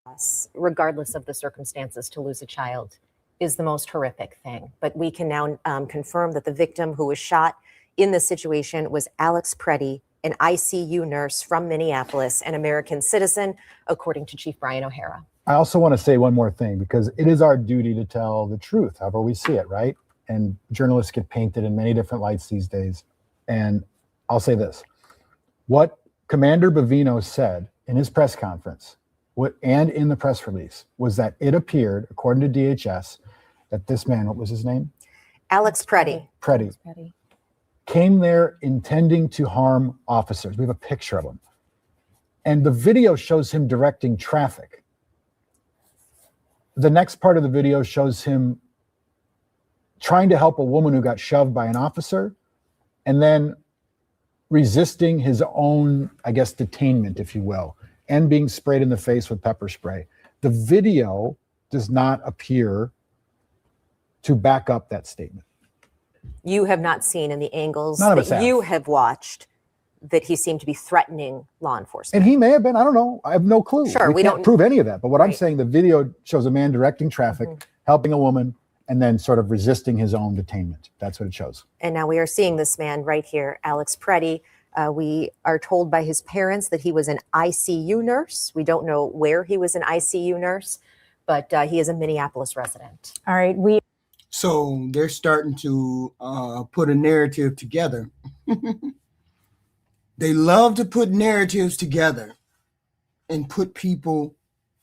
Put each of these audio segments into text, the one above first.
Us, regardless of the circumstances, to lose a child is the most horrific thing. But we can now confirm that the victim who was shot in this situation was Alex Preddy, an ICU nurse from Minneapolis, an American citizen, according to Chief Brian O'Hara. I also want to say one more thing, because it is our duty to tell the truth, however we see it, right? And journalists get painted in many different lights these days. And I'll say this. What Commander Bavino said in his press conference and in the press release was that it appeared, according to DHS, that this man, what was his name? Alex Preddy. Preddy. Came there intending to harm officers. We have a picture of him. And the video shows him directing traffic. The next part of the video shows him trying to help a woman who got shoved by an officer and then resisting his own, I guess, detainment, if you will, and being sprayed in the face with pepper spray. The video does not appear to back up that statement. You have not seen in the angles None of us that have. you have watched that he seemed to be threatening law enforcement. And he may have been, I don't know, I have no clue. Sure, we can't don't prove any of that. But what I'm Right. saying, the video shows a man directing traffic, helping a woman, and then sort of resisting his own detainment. That's what it shows. And now we are seeing this man right here, Alex Preddy. We are told by his parents that he was an ICU nurse. We don't know where he was an ICU nurse, but he is a Minneapolis resident. All right. So they're starting to put a narrative together. They love to put narratives together and put people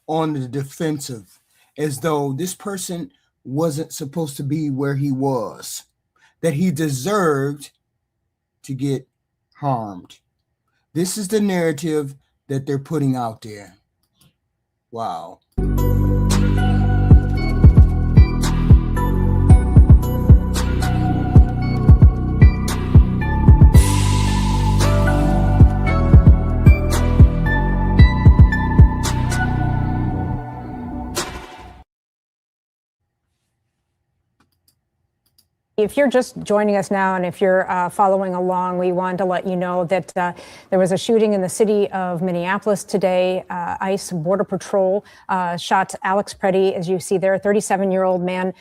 on the defensive as though this person wasn't supposed to be where he was, that he deserved to get harmed. This is the narrative that they're putting out there. Wow. If you're just joining us now, and if you're following along, we wanted to let you know that there was a shooting in the city of Minneapolis today. ICE Border Patrol shot Alex Preddy, as you see there, a 37-year-old man,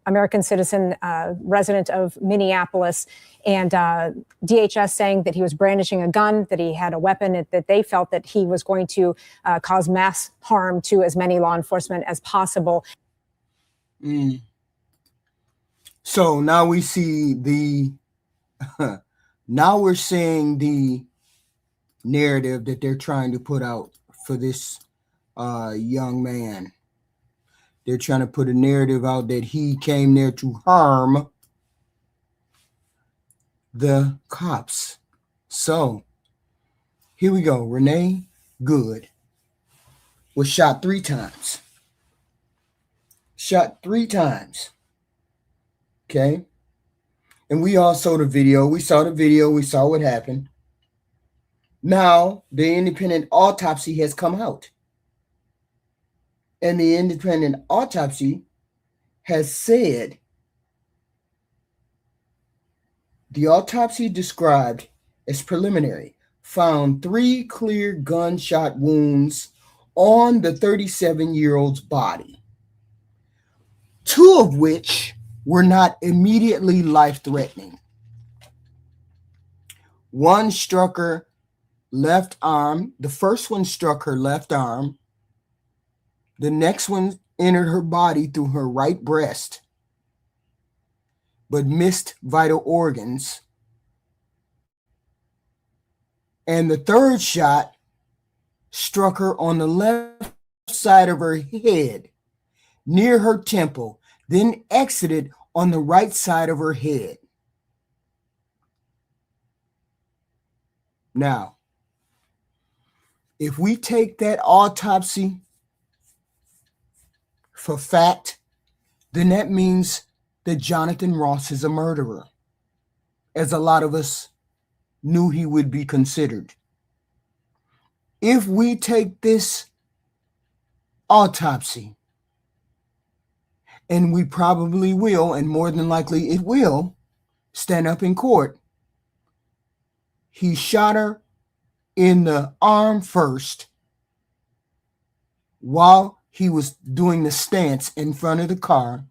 American citizen, resident of Minneapolis. And DHS saying that he was brandishing a gun, that he had a weapon, that they felt that he was going to cause mass harm to as many law enforcement as possible. So now we see now we're seeing the narrative that they're trying to put out for this young man. They're trying to put a narrative out that he came there to harm the cops. So here we go. Renee Good was shot 3 times. Shot 3 times. Okay. And we all saw the video. We saw the video. We saw what happened. Now, the independent autopsy has come out. And the independent autopsy has said the autopsy described as preliminary found 3 clear gunshot wounds on the 37-year-old's body, 2 of which were not immediately life-threatening. One struck her left arm. The first one struck her left arm. The next one entered her body through her right breast, but missed vital organs. And the third shot struck her on the left side of her head, near her temple, then exited on the right side of her head. Now, if we take that autopsy for fact, then that means that Jonathan Ross is a murderer, as a lot of us knew he would be considered. If we take this autopsy, and we probably will, and more than likely it will, stand up in court, he shot her in the arm first, while he was doing the stance in front of the car.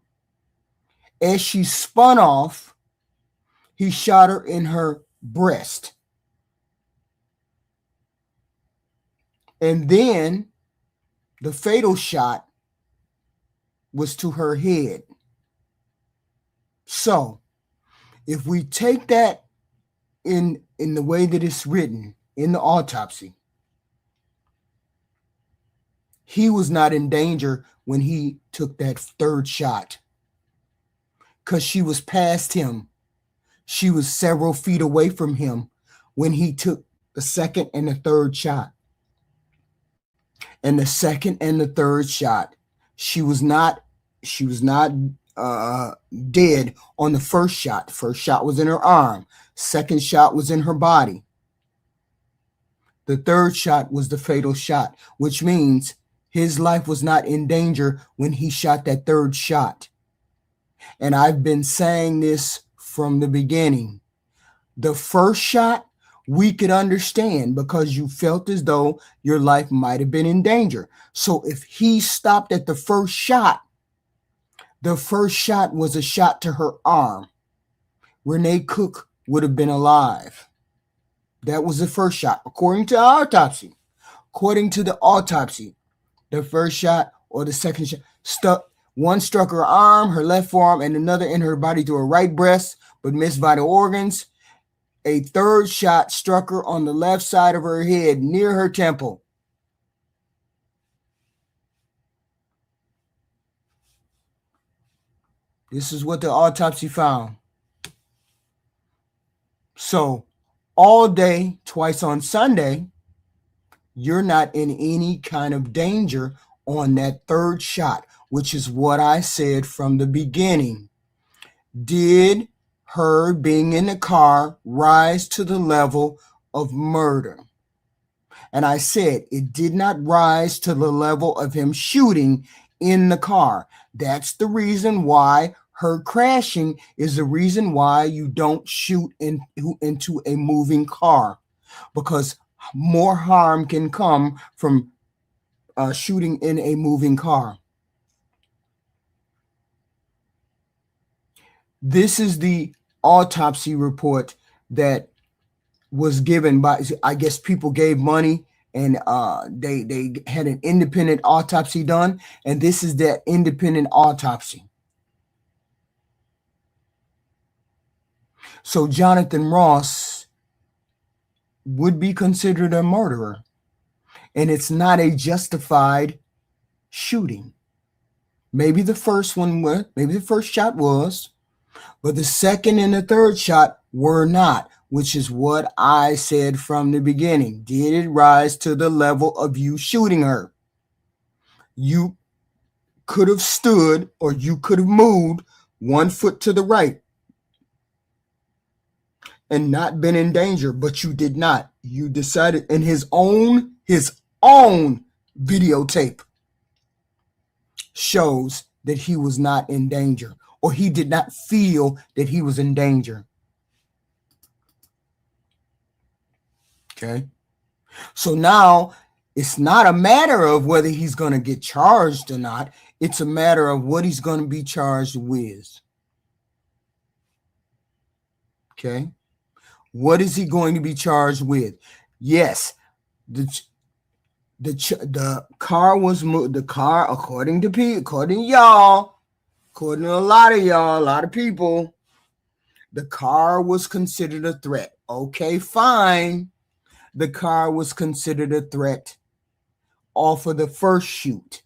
As she spun off, he shot her in her breast. And then the fatal shot was to her head. So if we take that in the way that it's written in the autopsy, he was not in danger when he took that third shot, because she was past him. She was several feet away from him when he took the second and the third shot. And the second and the third shot, she was not dead on the first shot. The first shot was in her arm. Second shot was in her body. The third shot was the fatal shot, which means his life was not in danger when he shot that third shot. And I've been saying this from the beginning. The first shot, we could understand because you felt as though your life might have been in danger. So if he stopped at the first shot was a shot to her arm. Renee Cook would have been alive. That was the first shot, according to autopsy. According to the autopsy, the first shot or the second shot one struck her arm, her left forearm, and another in her body to her right breast, but missed vital organs. A third shot struck her on the left side of her head near her temple. This is what the autopsy found. So all day, twice on Sunday, you're not in any kind of danger on that third shot, which is what I said from the beginning. Did her being in the car rise to the level of murder? And I said it did not rise to the level of him shooting in the car. That's the reason why her crashing is the reason why you don't shoot into a moving car, because more harm can come from shooting in a moving car. This is the autopsy report that was given by, I guess people gave money and they had an independent autopsy done. And this is that independent autopsy. So Jonathan Ross would be considered a murderer. And it's not a justified shooting. Maybe the first one was, maybe the first shot was, but the second and the third shot were not, which is what I said from the beginning. Did it rise to the level of you shooting her? You could have stood or you could have moved 1 foot to the right and not been in danger, but you did not. You decided in his own videotape shows that he was not in danger, or he did not feel that he was in danger. Okay. So now it's not a matter of whether he's going to get charged or not. It's a matter of what he's going to be charged with. Okay. What is he going to be charged with? Yes. The car was moved. The car, according to y'all, according to a lot of people, the car was considered a threat. Okay, fine. The car was considered a threat off of the first shoot.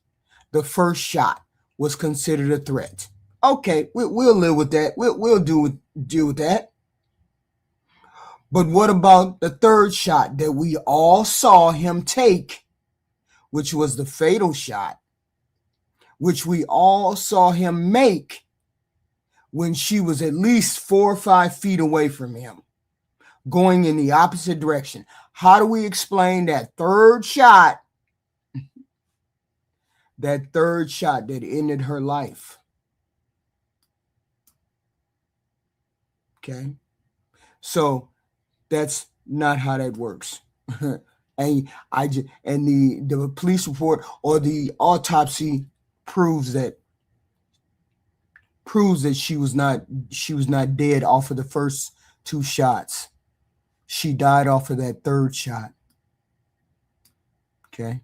The first shot was considered a threat. Okay, we'll live with that. We'll deal with that. But what about the third shot that we all saw him take, which was the fatal shot, which we all saw him make when she was at least 4 or 5 feet away from him, going in the opposite direction? How do we explain that third shot? That third shot that ended her life. Okay. So that's not how that works. And the police report or the autopsy proves that she was not dead off of the first 2 shots. She died off of that 3rd shot. Okay.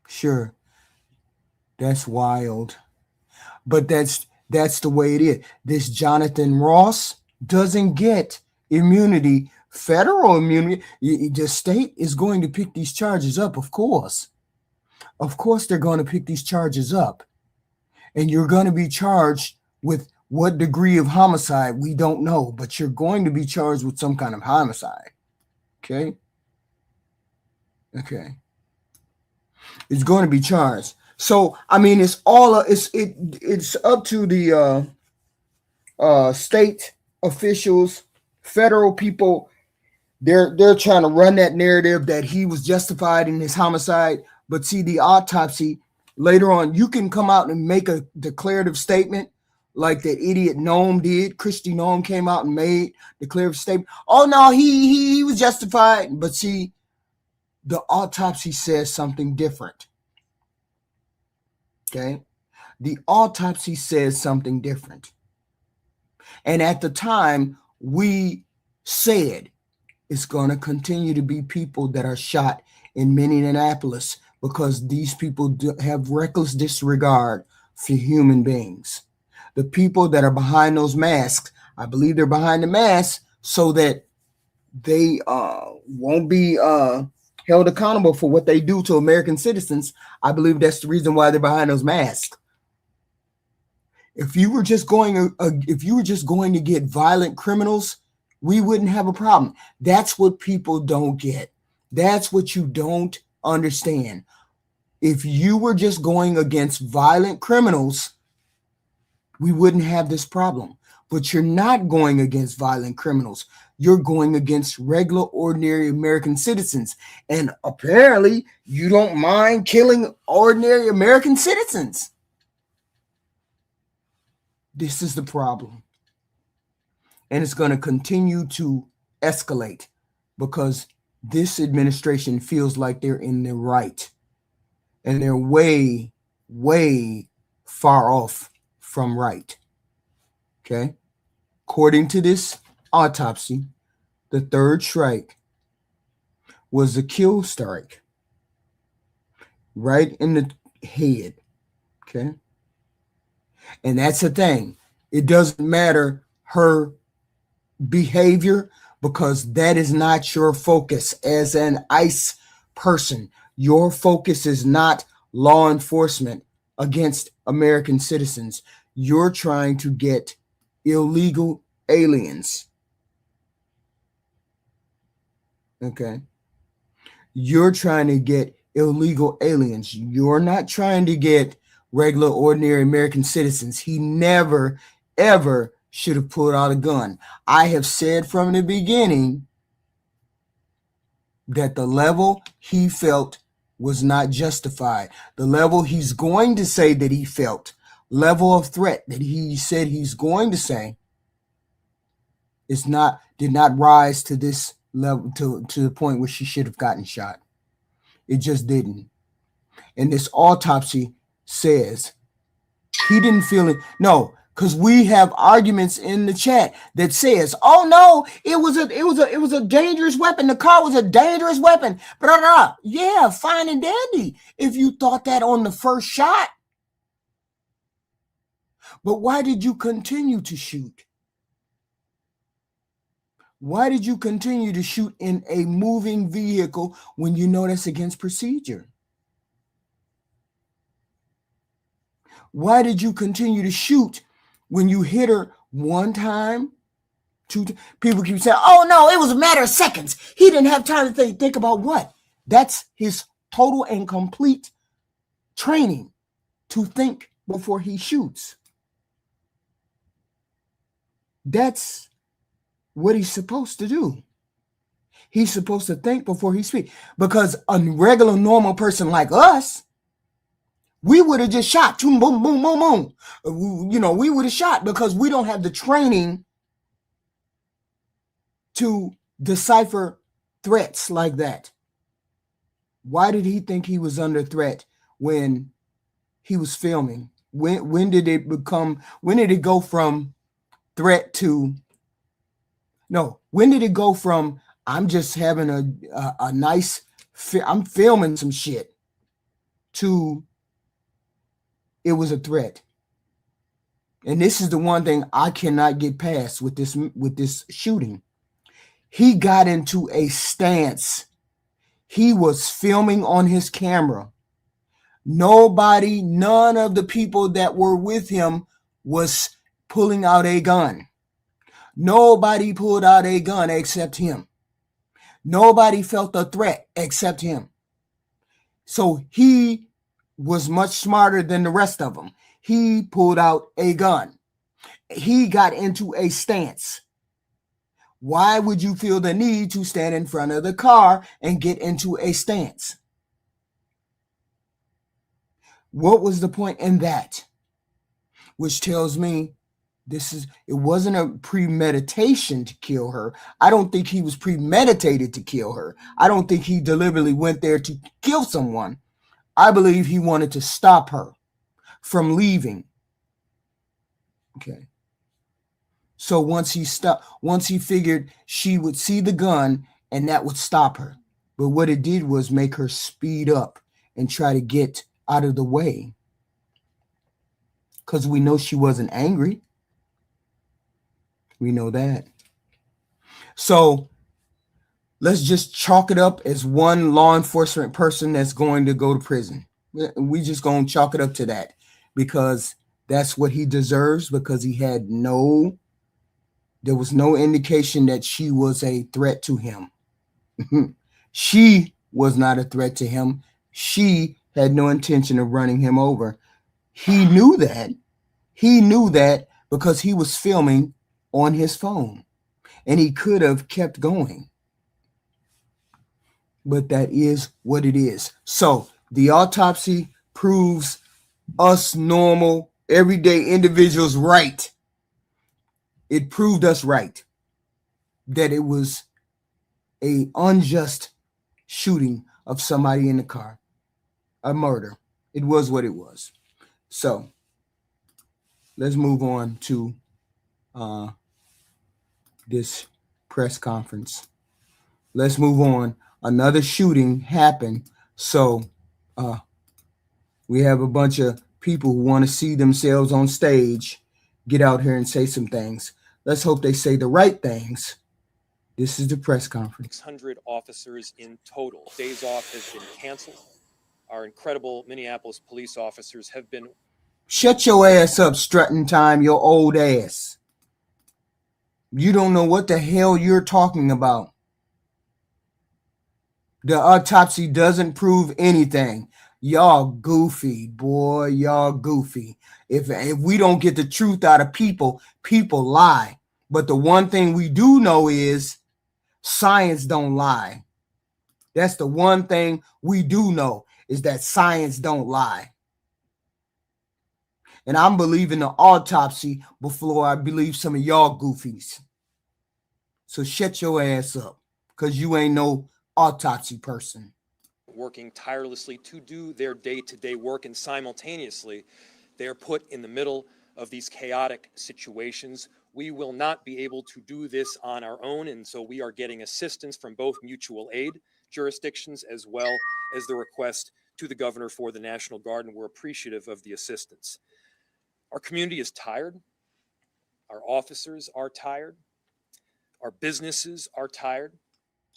Sure. That's wild. But that's the way it is. This Jonathan Ross doesn't get immunity, federal immunity. The state is going to pick these charges up, of course. Of course, they're going to pick these charges up. And you're going to be charged with what degree of homicide, we don't know, but you're going to be charged with some kind of homicide. Okay? Okay. It's going to be charged. So, I mean, it's up to the state officials, federal people. They're trying to run that narrative that he was justified in his homicide. But see, the autopsy later on, you can come out and make a declarative statement like that idiot Noam did. Christy Noam came out and made declarative statement. Oh no, he was justified. But see, the autopsy says something different. Okay, the autopsy says something different. And at the time, we said it's going to continue to be people that are shot in Minneapolis because these people have reckless disregard for human beings. The people that are behind those masks, I believe they're behind the masks so that they won't be held accountable for what they do to American citizens. I believe that's the reason why they're behind those masks. If you were just going to get violent criminals, we wouldn't have a problem. That's what people don't get. That's what you don't understand. If you were just going against violent criminals, we wouldn't have this problem. But you're not going against violent criminals. You're going against regular, ordinary American citizens. And apparently, you don't mind killing ordinary American citizens. This is the problem. And it's going to continue to escalate because this administration feels like they're in the right. And they're way, way far off from right. Okay? According to this autopsy, the 3rd strike was a kill strike. Right in the head. Okay? And that's the thing. It doesn't matter her behavior because that is not your focus as an ICE person. Your focus is not law enforcement against American citizens. You're trying to get illegal aliens. Okay? You're trying to get illegal aliens. You're not trying to get regular, ordinary American citizens. He never, ever should have pulled out a gun. I have said from the beginning that the level he felt was not justified. The level he's going to say that he felt, level of threat that he said he's going to say, did not rise to this level, to the point where she should have gotten shot. It just didn't. And this autopsy says he didn't feel it. No, because we have arguments in the chat that says, "Oh no, it was a dangerous weapon. The car was a dangerous weapon." Blah, blah, blah. Yeah, fine and dandy if you thought that on the first shot. But why did you continue to shoot? Why did you continue to shoot in a moving vehicle when you know that's against procedure? Why did you continue to shoot when you hit her one time, two times? People keep saying, "Oh no, it was a matter of seconds. He didn't have time to think about what?" That's his total and complete training, to think before he shoots. That's what he's supposed to do. He's supposed to think before he speaks. Because a regular, normal person like us, we would have just shot. Boom, boom, boom, boom, boom. You know, we would have shot because we don't have the training to decipher threats like that? Why did he think he was under threat when he was filming? When did it go from threat to no? When did it go from I'm just having a nice I'm filming some shit to it was a threat? And this is the one thing I cannot get past with this shooting. He got into a stance. He was filming on his camera. None of the people that were with him was pulling out a gun. Nobody pulled out a gun except him. Nobody felt a threat except him. So he was much smarter than the rest of them. He pulled out a gun. He got into a stance. Why would you feel the need to stand in front of the car and get into a stance? What was the point in that? Which tells me it wasn't a premeditation to kill her. I don't think he was premeditated to kill her. I don't think he deliberately went there to kill someone. I believe he wanted to stop her from leaving. Okay. So once he figured she would see the gun and that would stop her. But what it did was make her speed up and try to get out of the way. Because we know she wasn't angry. We know that. So let's just chalk it up as one law enforcement person that's going to go to prison. We just going to chalk it up to that because that's what he deserves, because there was no indication that she was a threat to him. She was not a threat to him. She had no intention of running him over. He knew that. He knew that because he was filming on his phone and he could have kept going. But that is what it is. So the autopsy proves us normal, everyday individuals right. It proved us right that it was an unjust shooting of somebody in the car, a murder. It was what it was. So let's move on to this press conference. Let's move on. Another shooting happened. So we have a bunch of people who want to see themselves on stage get out here and say some things. Let's hope they say the right things. This is the press conference. 600 officers in total. Days off has been canceled. Our incredible Minneapolis police officers have been... Shut your ass up, strutting time, your old ass. You don't know what the hell you're talking about. The autopsy doesn't prove anything. Y'all goofy, boy. Y'all goofy. If we don't get the truth out of people, people lie. But the one thing we do know is science don't lie. That's the one thing we do know, is that science don't lie. And I'm believing the autopsy before I believe some of y'all goofies. So shut your ass up, because you ain't no autopsy person. Working tirelessly to do their day-to-day work, and simultaneously they are put in the middle of these chaotic situations. We will not be able to do this on our own, and so we are getting assistance from both mutual aid jurisdictions as well as the request to the governor for the National Guard, and we're appreciative of the assistance. Our community is tired. Our officers are tired. Our businesses are tired.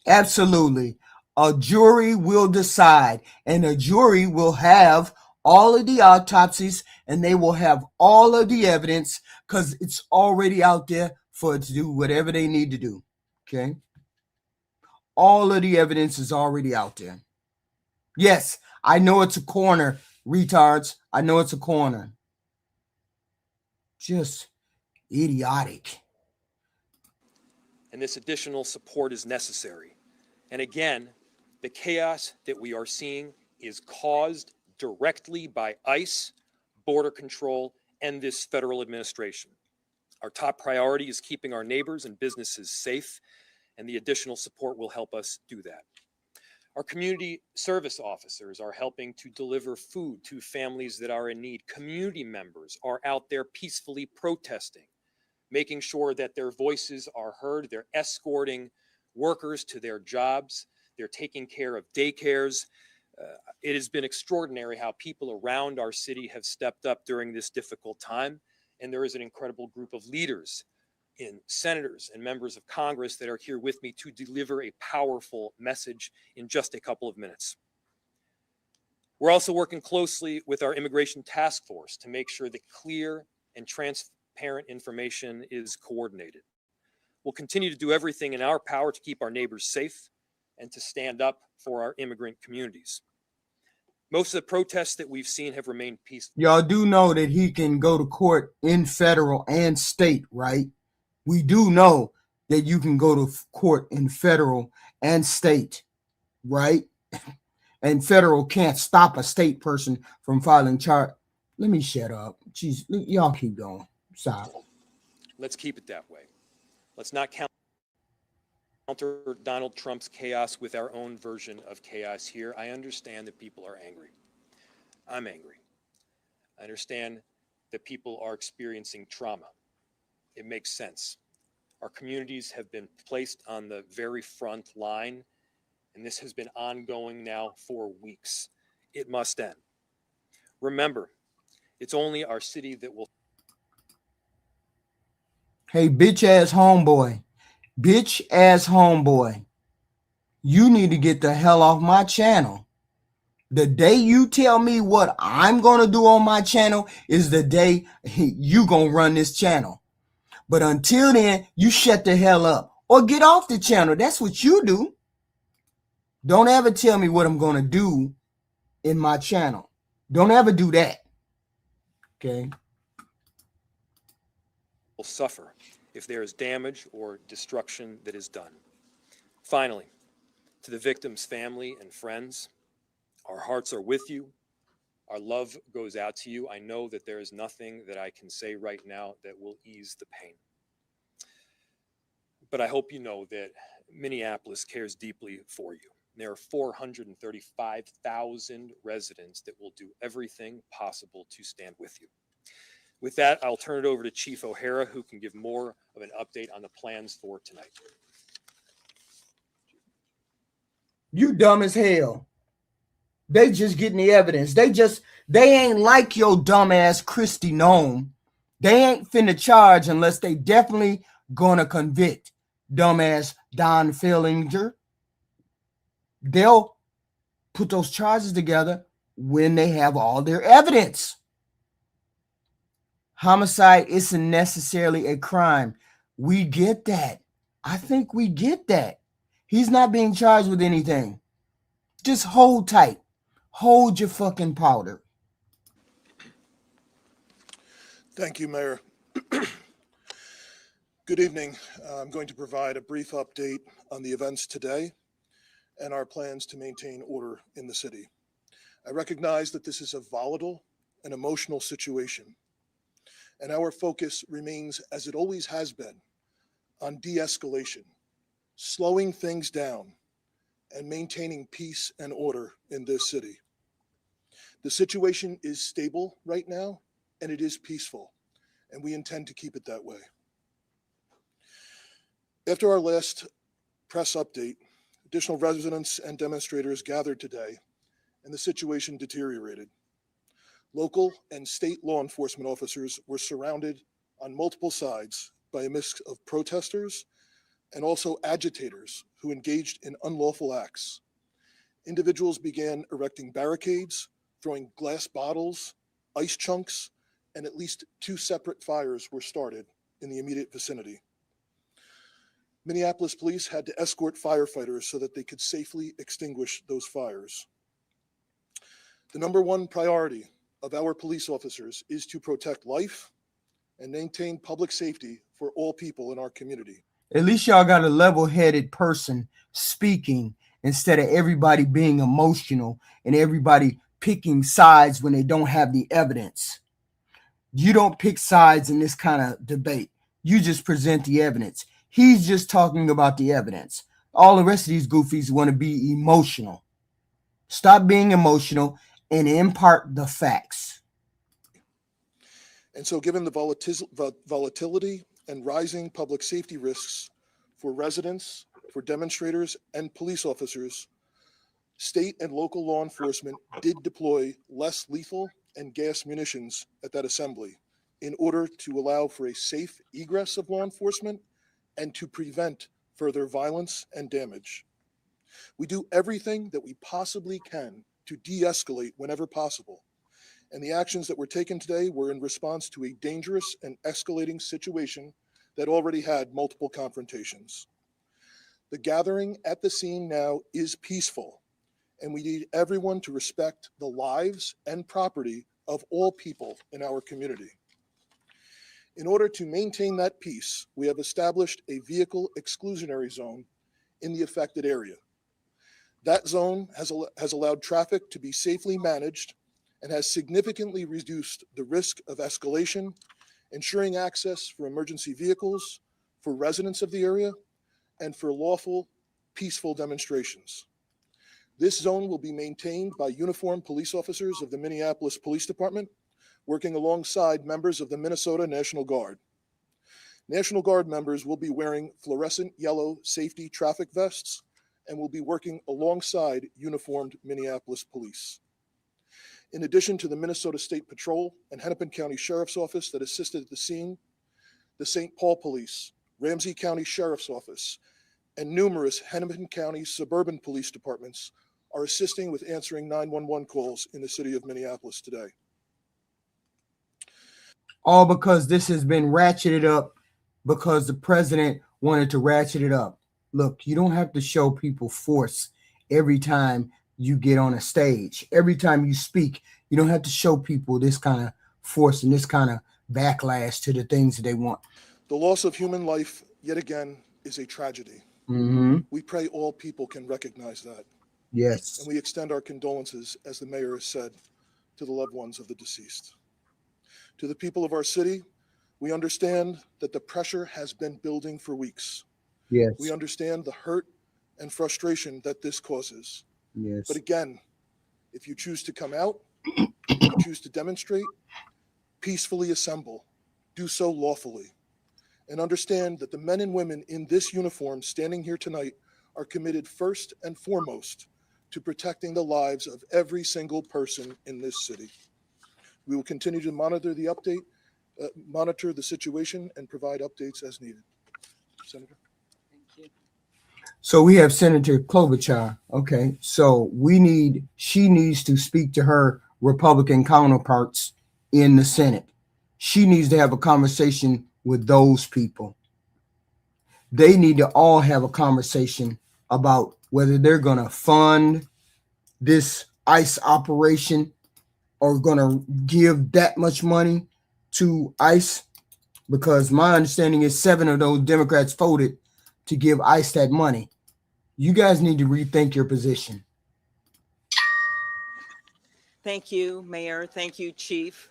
Absolutely. A jury will decide, and a jury will have all of the autopsies, and they will have all of the evidence, because it's already out there for it to do whatever they need to do. Okay? All of the evidence is already out there. Yes, I know it's a corner, retards. I know it's a corner. Just idiotic. And this additional support is necessary. And again, the chaos that we are seeing is caused directly by ICE, Border Control, and this federal administration. Our top priority is keeping our neighbors and businesses safe, and the additional support will help us do that. Our community service officers are helping to deliver food to families that are in need. Community members are out there peacefully protesting, making sure that their voices are heard. They're escorting workers to their jobs. They're taking care of daycares. It has been extraordinary how people around our city have stepped up during this difficult time. And there is an incredible group of leaders in senators and members of Congress that are here with me to deliver a powerful message in just a couple of minutes. We're also working closely with our immigration task force to make sure that clear and transparent information is coordinated. We'll continue to do everything in our power to keep our neighbors safe and to stand up for our immigrant communities. Most of the protests that we've seen have remained peaceful. Y'all do know that he can go to court in federal and state, right? We do know that you can go to court in federal and state, right? And federal can't stop a state person from filing charge. Let me shut up. Jeez, y'all keep going. Stop. Let's keep it that way. Let's not counter Donald Trump's chaos with our own version of chaos here. I understand that people are angry. I'm angry. I understand that people are experiencing trauma. It makes sense. Our communities have been placed on the very front line, and this has been ongoing now for weeks. It must end. Remember, it's only our city that will. Hey, bitch ass homeboy. Bitch ass homeboy. You need to get the hell off my channel. The day you tell me what I'm going to do on my channel is the day you going to run this channel. But until then, you shut the hell up or get off the channel. That's what you do. Don't ever tell me what I'm going to do in my channel. Don't ever do that. Okay. Will suffer if there is damage or destruction that is done. Finally, to the victim's family and friends, our hearts are with you. Our love goes out to you. I know that there is nothing that I can say right now that will ease the pain. But I hope you know that Minneapolis cares deeply for you. There are 435,000 residents that will do everything possible to stand with you. With that, I'll turn it over to Chief O'Hara, who can give more of an update on the plans for tonight. You dumb as hell. They just getting the evidence. They ain't like your dumbass Christy Nome. They ain't finna charge unless they definitely gonna convict dumbass Don Fillinger. They'll put those charges together when they have all their evidence. Homicide isn't necessarily a crime. We get that. I think we get that. He's not being charged with anything. Just hold tight. Hold your fucking powder. Thank you, Mayor. Good evening. I'm going to provide a brief update on the events today and our plans to maintain order in the city. I recognize that this is a volatile and emotional situation, and our focus remains, as it always has been, on de-escalation, slowing things down, and maintaining peace and order in this city. The situation is stable right now, and it is peaceful, and we intend to keep it that way. After our last press update, additional residents and demonstrators gathered today, and the situation deteriorated. Local and state law enforcement officers were surrounded on multiple sides by a mix of protesters and also agitators who engaged in unlawful acts. Individuals began erecting barricades, throwing glass bottles, ice chunks, and at least 2 separate fires were started in the immediate vicinity. Minneapolis police had to escort firefighters so that they could safely extinguish those fires. The number one priority of our police officers is to protect life and maintain public safety for all people in our community. At least y'all got a level-headed person speaking instead of everybody being emotional and everybody picking sides when they don't have the evidence. You don't pick sides in this kind of debate. You just present the evidence. He's just talking about the evidence. All the rest of these goofies want to be emotional. Stop being emotional and impart the facts. And so given the volatility and rising public safety risks for residents, for demonstrators, and police officers, state and local law enforcement did deploy less lethal and gas munitions at that assembly in order to allow for a safe egress of law enforcement and to prevent further violence and damage. We do everything that we possibly can to de-escalate whenever possible. And the actions that were taken today were in response to a dangerous and escalating situation that already had multiple confrontations. The gathering at the scene now is peaceful, and we need everyone to respect the lives and property of all people in our community. In order to maintain that peace, we have established a vehicle exclusionary zone in the affected area. That zone has allowed traffic to be safely managed and has significantly reduced the risk of escalation, ensuring access for emergency vehicles, for residents of the area, and for lawful, peaceful demonstrations. This zone will be maintained by uniformed police officers of the Minneapolis Police Department, working alongside members of the Minnesota National Guard. National Guard members will be wearing fluorescent yellow safety traffic vests and will be working alongside uniformed Minneapolis police. In addition to the Minnesota State Patrol and Hennepin County Sheriff's Office that assisted at the scene, the St. Paul Police, Ramsey County Sheriff's Office, and numerous Hennepin County suburban police departments are assisting with answering 911 calls in the city of Minneapolis today. All because this has been ratcheted up because the president wanted to ratchet it up. Look, you don't have to show people force every time you get on a stage. Every time you speak, you don't have to show people this kind of force and this kind of backlash to the things that they want. The loss of human life, yet again, is a tragedy. Mm-hmm. We pray all people can recognize that. Yes. And we extend our condolences, as the mayor has said, to the loved ones of the deceased. To the people of our city, we understand that the pressure has been building for weeks. Yes. We understand the hurt and frustration that this causes. Yes. But again, if you choose to come out, if you choose to demonstrate, peacefully assemble, do so lawfully, and understand that the men and women in this uniform standing here tonight are committed first and foremost to protecting the lives of every single person in this city. We will continue to monitor the situation and provide updates as needed. Senator. So we have Senator Klobuchar. Okay. So she needs to speak to her Republican counterparts in the Senate. She needs to have a conversation with those people. They need to all have a conversation about whether they're going to fund this ICE operation or going to give that much money to ICE, because my understanding is 7 of those Democrats voted to give ICE that money. You guys need to rethink your position. Thank you, Mayor. Thank you, Chief,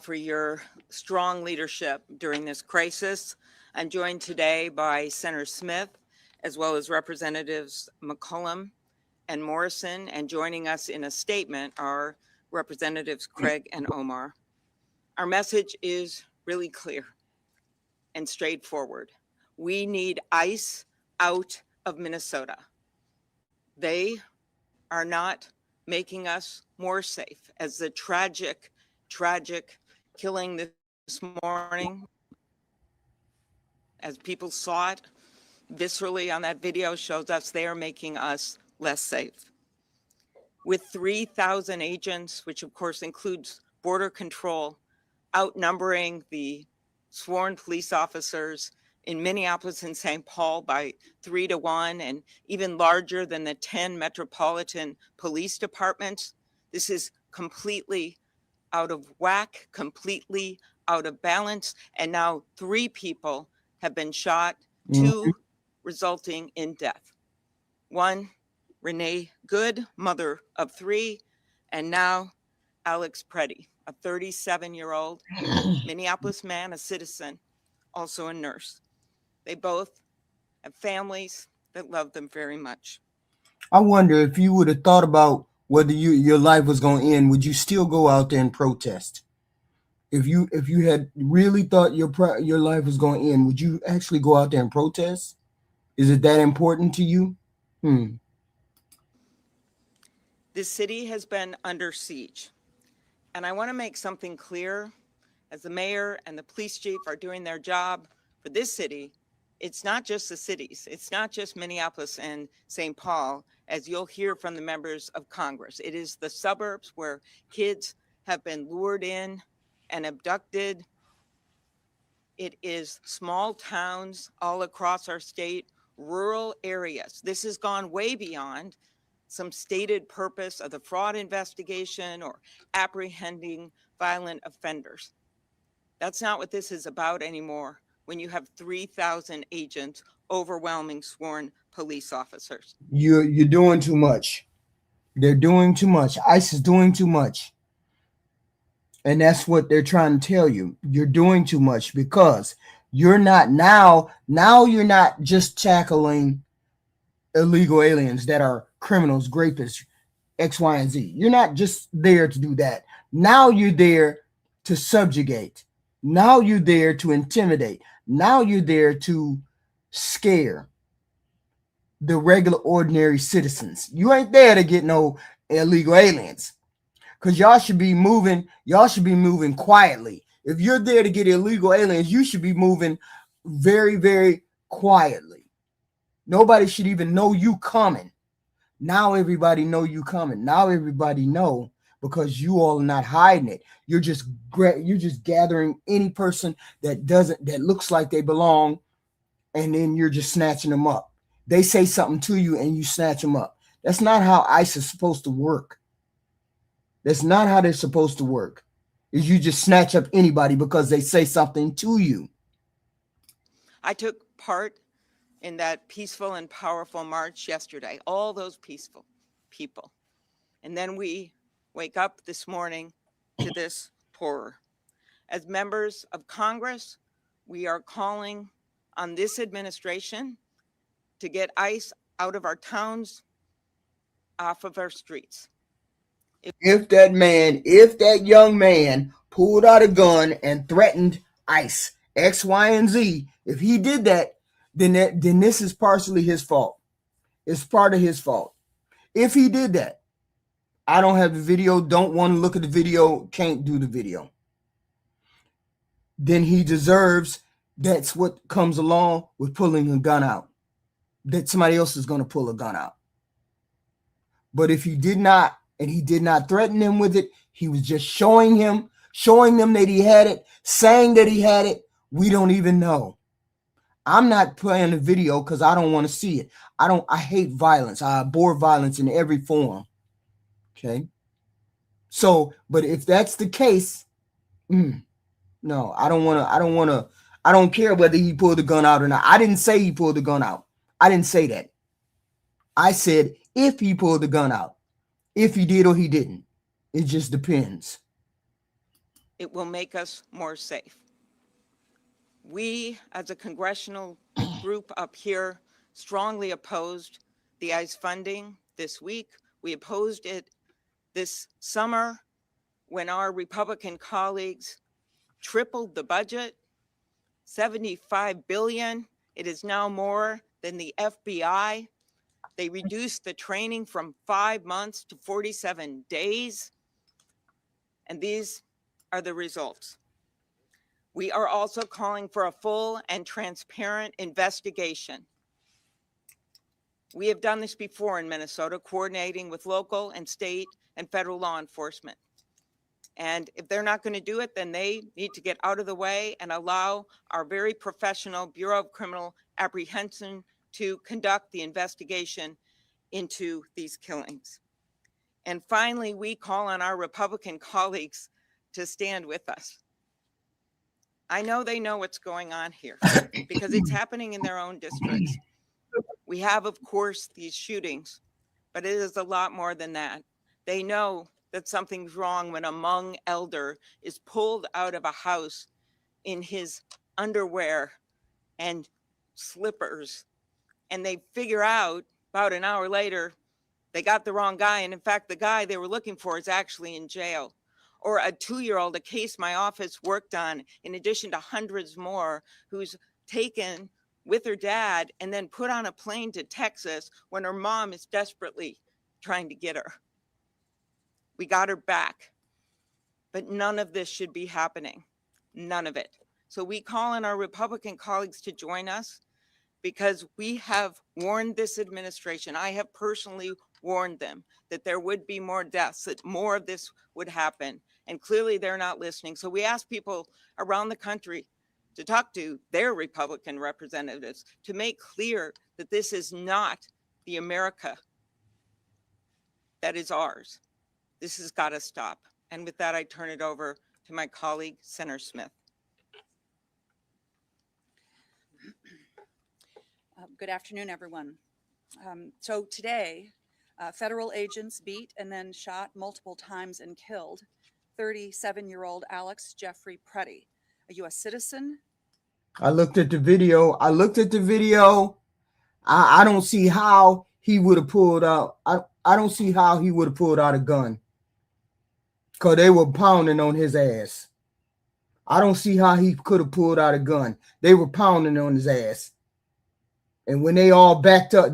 for your strong leadership during this crisis. I'm joined today by Senator Smith, as well as Representatives McCollum and Morrison, and joining us in a statement are Representatives Craig and Omar. Our message is really clear and straightforward. We need ICE out of Minnesota. They are not making us more safe, as the tragic killing this morning, as people saw it viscerally on that video, shows us they are making us less safe. With 3,000 agents, which of course includes border control, outnumbering the sworn police officers in Minneapolis and St. Paul by 3 to 1, and even larger than the 10 metropolitan police departments. This is completely out of whack, completely out of balance. And now 3 people have been shot, 2 resulting in death. 1, Renee Good, mother of 3, and now Alex Preddy, a 37-year-old Minneapolis man, a citizen, also a nurse. They both have families that love them very much. I wonder if you would have thought about whether your life was going to end, would you still go out there and protest? If you had really thought your life was going to end, would you actually go out there and protest? Is it that important to you? This city has been under siege. And I want to make something clear. As the mayor and the police chief are doing their job for this city, it's not just the cities. It's not just Minneapolis and St. Paul, as you'll hear from the members of Congress. It is the suburbs where kids have been lured in and abducted. It is small towns all across our state, rural areas. This has gone way beyond some stated purpose of the fraud investigation or apprehending violent offenders. That's not what this is about anymore when you have 3,000 agents overwhelming sworn police officers. You're doing too much. They're doing too much. ICE is doing too much. And that's what they're trying to tell you. You're doing too much because you're not now you're not just tackling illegal aliens that are criminals, rapists, X, Y, and Z. You're not just there to do that. Now you're there to subjugate. Now you're there to intimidate. Now you're there to scare the regular, ordinary citizens. You ain't there to get no illegal aliens. Because y'all should be moving quietly. If you're there to get illegal aliens, you should be moving very, very quietly. Nobody should even know you coming. Now everybody know you coming. Now everybody know because you all are not hiding it. You're just gathering any person that looks like they belong, and then you're just snatching them up. They say something to you and you snatch them up. That's not how ICE is supposed to work. That's not how they're supposed to work. Is you just snatch up anybody because they say something to you. I took part in that peaceful and powerful march yesterday, all those peaceful people. And then we wake up this morning to this horror. As members of Congress, we are calling on this administration to get ICE out of our towns, off of our streets. If that young man pulled out a gun and threatened ICE, X, Y, and Z, if he did that, then this is partially his fault. It's part of his fault. If he did that, I don't have the video, don't want to look at the video, can't do the video. Then he deserves, that's what comes along with pulling a gun out. That somebody else is going to pull a gun out. But if he did not, and he did not threaten them with it, he was just showing them that he had it, saying that he had it, we don't even know. I'm not playing the video because I don't want to see it. I hate violence. I abhor violence in every form. Okay. So, but if that's the case, no, I don't care whether he pulled the gun out or not. I didn't say he pulled the gun out. I didn't say that. I said if he pulled the gun out, if he did or he didn't, it just depends. It will make us more safe. We, as a congressional group up here, strongly opposed the ICE funding this week. We opposed it this summer when our Republican colleagues tripled the budget, $75 billion. It is now more than the FBI. They reduced the training from 5 months to 47 days. And these are the results. We are also calling for a full and transparent investigation. We have done this before in Minnesota, coordinating with local and state and federal law enforcement. And if they're not going to do it, then they need to get out of the way and allow our very professional Bureau of Criminal Apprehension to conduct the investigation into these killings. And finally, we call on our Republican colleagues to stand with us. I know they know what's going on here because it's happening in their own districts. We have, of course, these shootings, but it is a lot more than that. They know that something's wrong when a Hmong elder is pulled out of a house in his underwear and slippers, and they figure out about an hour later they got the wrong guy. And in fact, the guy they were looking for is actually in jail. Or a 2-year-old, a case my office worked on, in addition to hundreds more, who's taken with her dad and then put on a plane to Texas when her mom is desperately trying to get her. We got her back, but none of this should be happening. None of it. So we call on our Republican colleagues to join us, because we have warned this administration. I have personally warned them that there would be more deaths, that more of this would happen. And clearly they're not listening. So we ask people around the country to talk to their Republican representatives to make clear that this is not the America that is ours. This has got to stop. And with that, I turn it over to my colleague, Senator Smith. Good afternoon, everyone. So today, federal agents beat and then shot multiple times and killed 37-year-old Alex Jeffrey Preddy, a U.S. citizen. I looked at the video. I don't see how he would have pulled out. I don't see how he would have pulled out a gun, because they were pounding on his ass. I don't see how he could have pulled out a gun. They were pounding on his ass. And when they all backed up,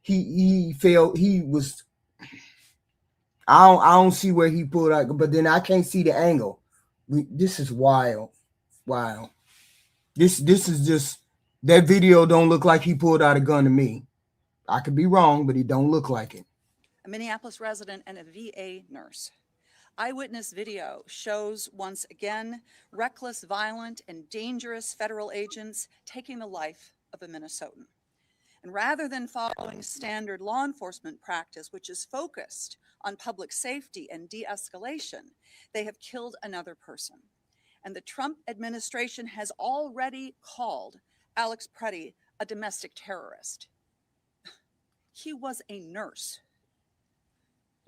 he fell. He was, I don't see where he pulled out, but then I can't see the angle. This is wild. Wow. This is just, that video don't look like he pulled out a gun to me. I could be wrong, but he don't look like it. A Minneapolis resident and a VA nurse. Eyewitness video shows once again reckless, violent, and dangerous federal agents taking the life of a Minnesotan. And rather than following standard law enforcement practice, which is focused on public safety and de-escalation, they have killed another person. And the Trump administration has already called Alex Preddy a domestic terrorist. He was a nurse.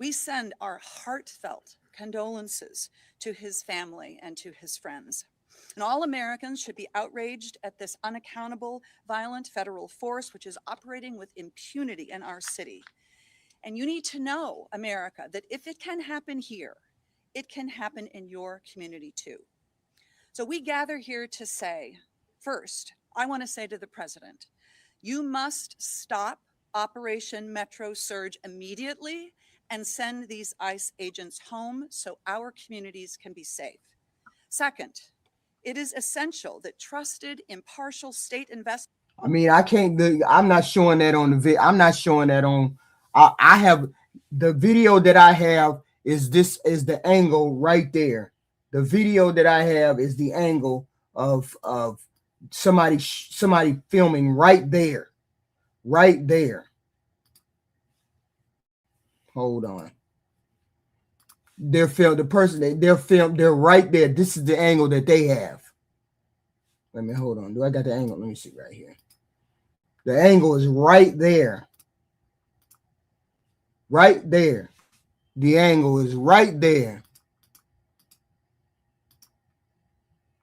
We send our heartfelt condolences to his family and to his friends. And all Americans should be outraged at this unaccountable, violent federal force which is operating with impunity in our city. And you need to know, America, that if it can happen here, it can happen in your community too. So we gather here to say, first, I want to say to the president, you must stop Operation Metro Surge immediately and send these ICE agents home so our communities can be safe. Second, it is essential that trusted, impartial state investment. I mean, I'm not showing that on the video. I'm not showing that on, I have, the video that I have is the angle right there. The video that I have is the angle of somebody filming right there. Right there. Hold on. They're right there. This is the angle that they have. Let me hold on. Do I got the angle? Let me see right here. The angle is right there. Right there. The angle is right there.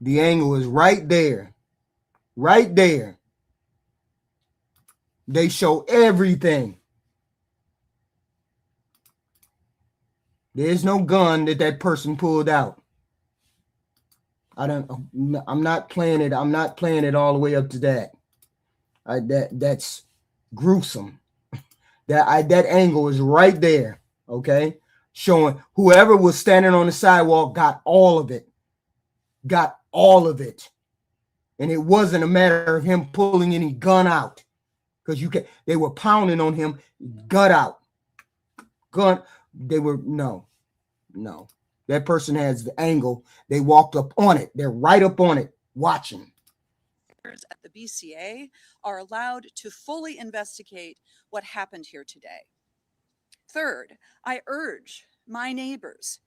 The angle is right there. Right there. They show everything. There's no gun that person pulled out. I'm not playing it. I'm not playing it all the way up to that. That's gruesome. That angle is right there. Okay. Showing whoever was standing on the sidewalk got all of it. Got all of it. And it wasn't a matter of him pulling any gun out. Because they were pounding on him, gut out. Gun. They were, no. That person has the angle. They walked up on it. They're right up on it, watching. At the BCA are allowed to fully investigate what happened here today. Third, I urge my neighbors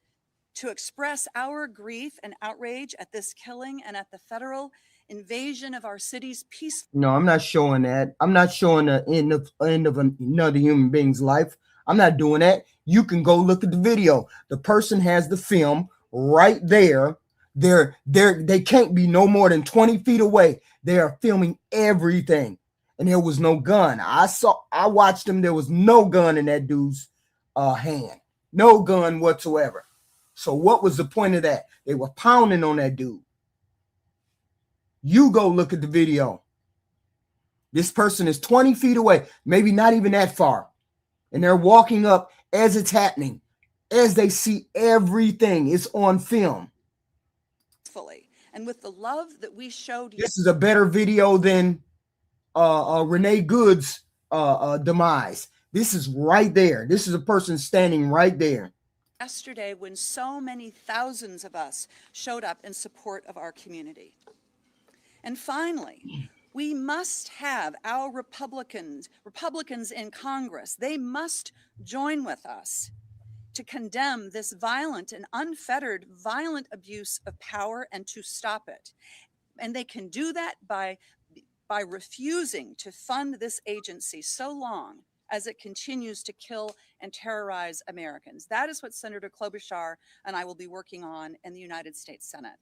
to express our grief and outrage at this killing and at the federal invasion of our city's peace. No, I'm not showing that. I'm not showing the end of another human being's life. I'm not doing that. You can go look at the video. The person has the film right there. They can't be no more than 20 feet away. They are filming everything. And there was no gun. I watched them. There was no gun in that dude's hand. No gun whatsoever. So what was the point of that? They were pounding on that dude. You go look at the video. This person is 20 feet away, maybe not even that far. And they're walking up as it's happening, as they see everything. It's on film. Fully. And with the love that we showed you This is a better video than Renee Good's demise. This is right there. This is a person standing right there. yesterday when so many thousands of us showed up in support of our community. And finally, we must have our Republicans in Congress. They must join with us to condemn this violent and unfettered violent abuse of power and to stop it. And they can do that by refusing to fund this agency so long as it continues to kill and terrorize Americans. That is what Senator Klobuchar and I will be working on in the United States Senate.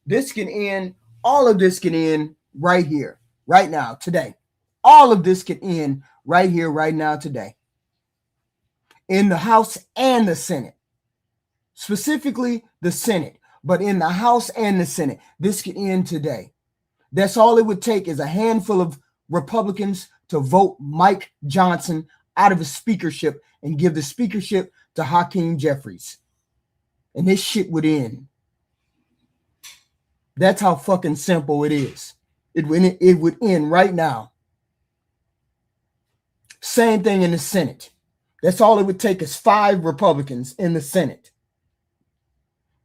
This can end, all of this can end right here, right now, today. All of this can end right here, right now, today. In the House and the Senate. Specifically the Senate, but in the House and the Senate. This can end today. That's all it would take is a handful of Republicans to vote Mike Johnson out of his speakership and give the speakership to Hakeem Jeffries. And this shit would end. That's how fucking simple it is. It would end right now. Same thing in the Senate. That's all it would take is 5 Republicans in the Senate.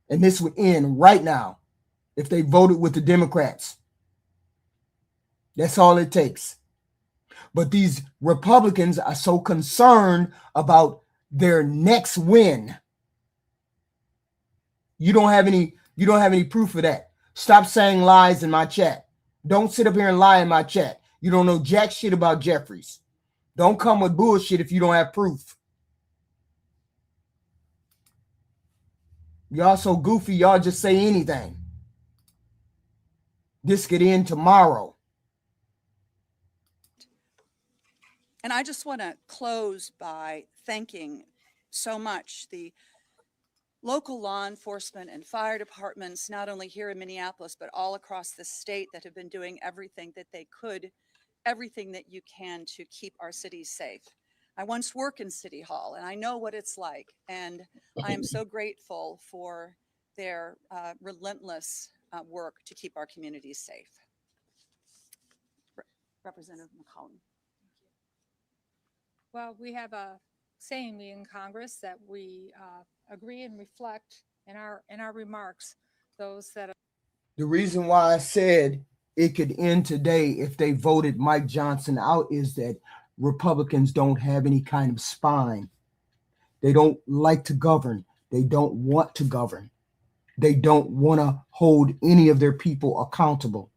And this would end right now if they voted with the Democrats. That's all it takes. But these Republicans are so concerned about their next win. You don't have any proof of that. Stop saying lies in my chat. Don't sit up here and lie in my chat. You don't know jack shit about Jeffries. Don't come with bullshit if you don't have proof. Y'all so goofy, y'all just say anything. This could end tomorrow. And I just want to close by thanking so much the local law enforcement and fire departments, not only here in Minneapolis, but all across the state that have been doing everything that they could, everything that you can to keep our cities safe. I once worked in City Hall and I know what it's like. And I am so grateful for their relentless work to keep our communities safe. Representative McCollum. Well, we have a saying in Congress that we agree and reflect in our remarks those that are. The reason why I said it could end today if they voted Mike Johnson out is that Republicans don't have any kind of spine. They don't like to govern. They don't want to govern. They don't want to hold any of their people accountable.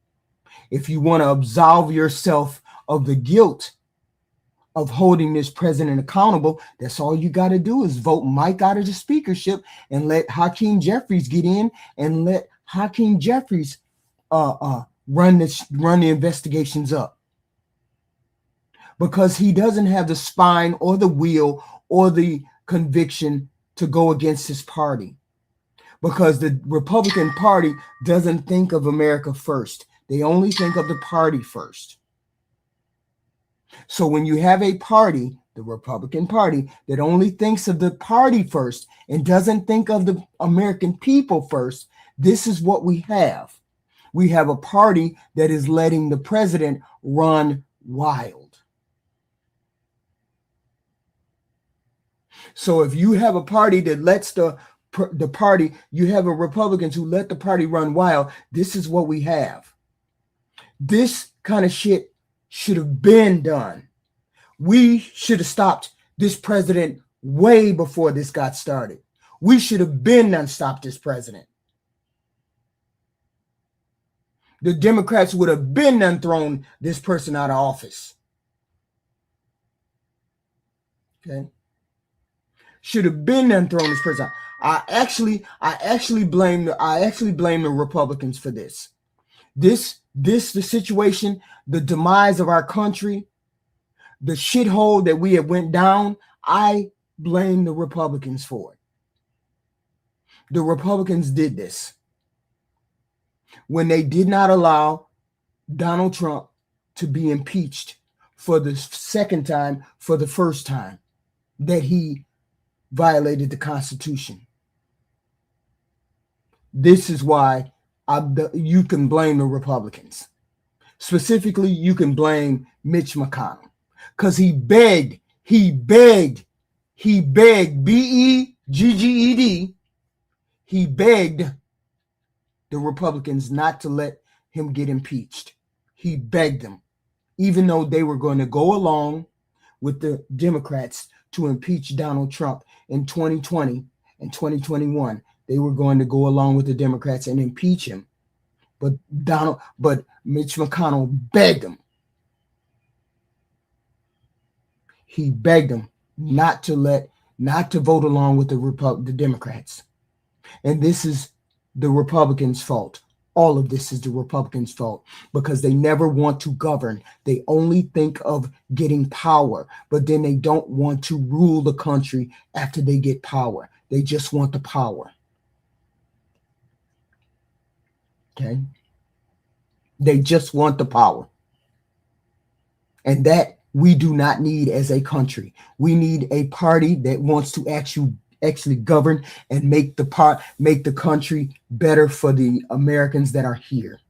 If you want to absolve yourself of the guilt of holding this president accountable, that's all you got to do is vote Mike out of the speakership and let Hakeem Jeffries get in and let Hakeem Jeffries run the investigations up. Because he doesn't have the spine or the will or the conviction to go against his party. Because the Republican Party doesn't think of America first. They only think of the party first. So when you have a party, the Republican Party, that only thinks of the party first and doesn't think of the American people first, this is what we have. We have a party that is letting the president run wild. So if you have a party that lets the party, you have a Republicans who let the party run wild, this is what we have. This kind of shit should have been done. We should have stopped this president way before this got started. We should have been done stopped this president. The Democrats would have been done thrown this person out of office. Okay. Should have been done thrown this person out. I actually blame the Republicans for this. The situation, the demise of our country, the shithole that we have went down. I blame the Republicans for it. The Republicans did this when they did not allow Donald Trump to be impeached for the second time, for the first time that he violated the Constitution. This is why you can blame the Republicans. Specifically, you can blame Mitch McConnell because he begged, begged, B-E-G-G-E-D, he begged the Republicans not to let him get impeached. He begged them, even though they were going to go along with the Democrats to impeach Donald Trump in 2020 and 2021. They were going to go along with the Democrats and impeach him. But Mitch McConnell begged him. He begged them not to vote along with the Democrats. And this is the Republicans' fault. All of this is the Republicans' fault because they never want to govern. They only think of getting power, but then they don't want to rule the country after they get power. They just want the power. Okay? They just want the power. And that we do not need as a country. We need a party that wants to actually govern and make the country better for the Americans that are here.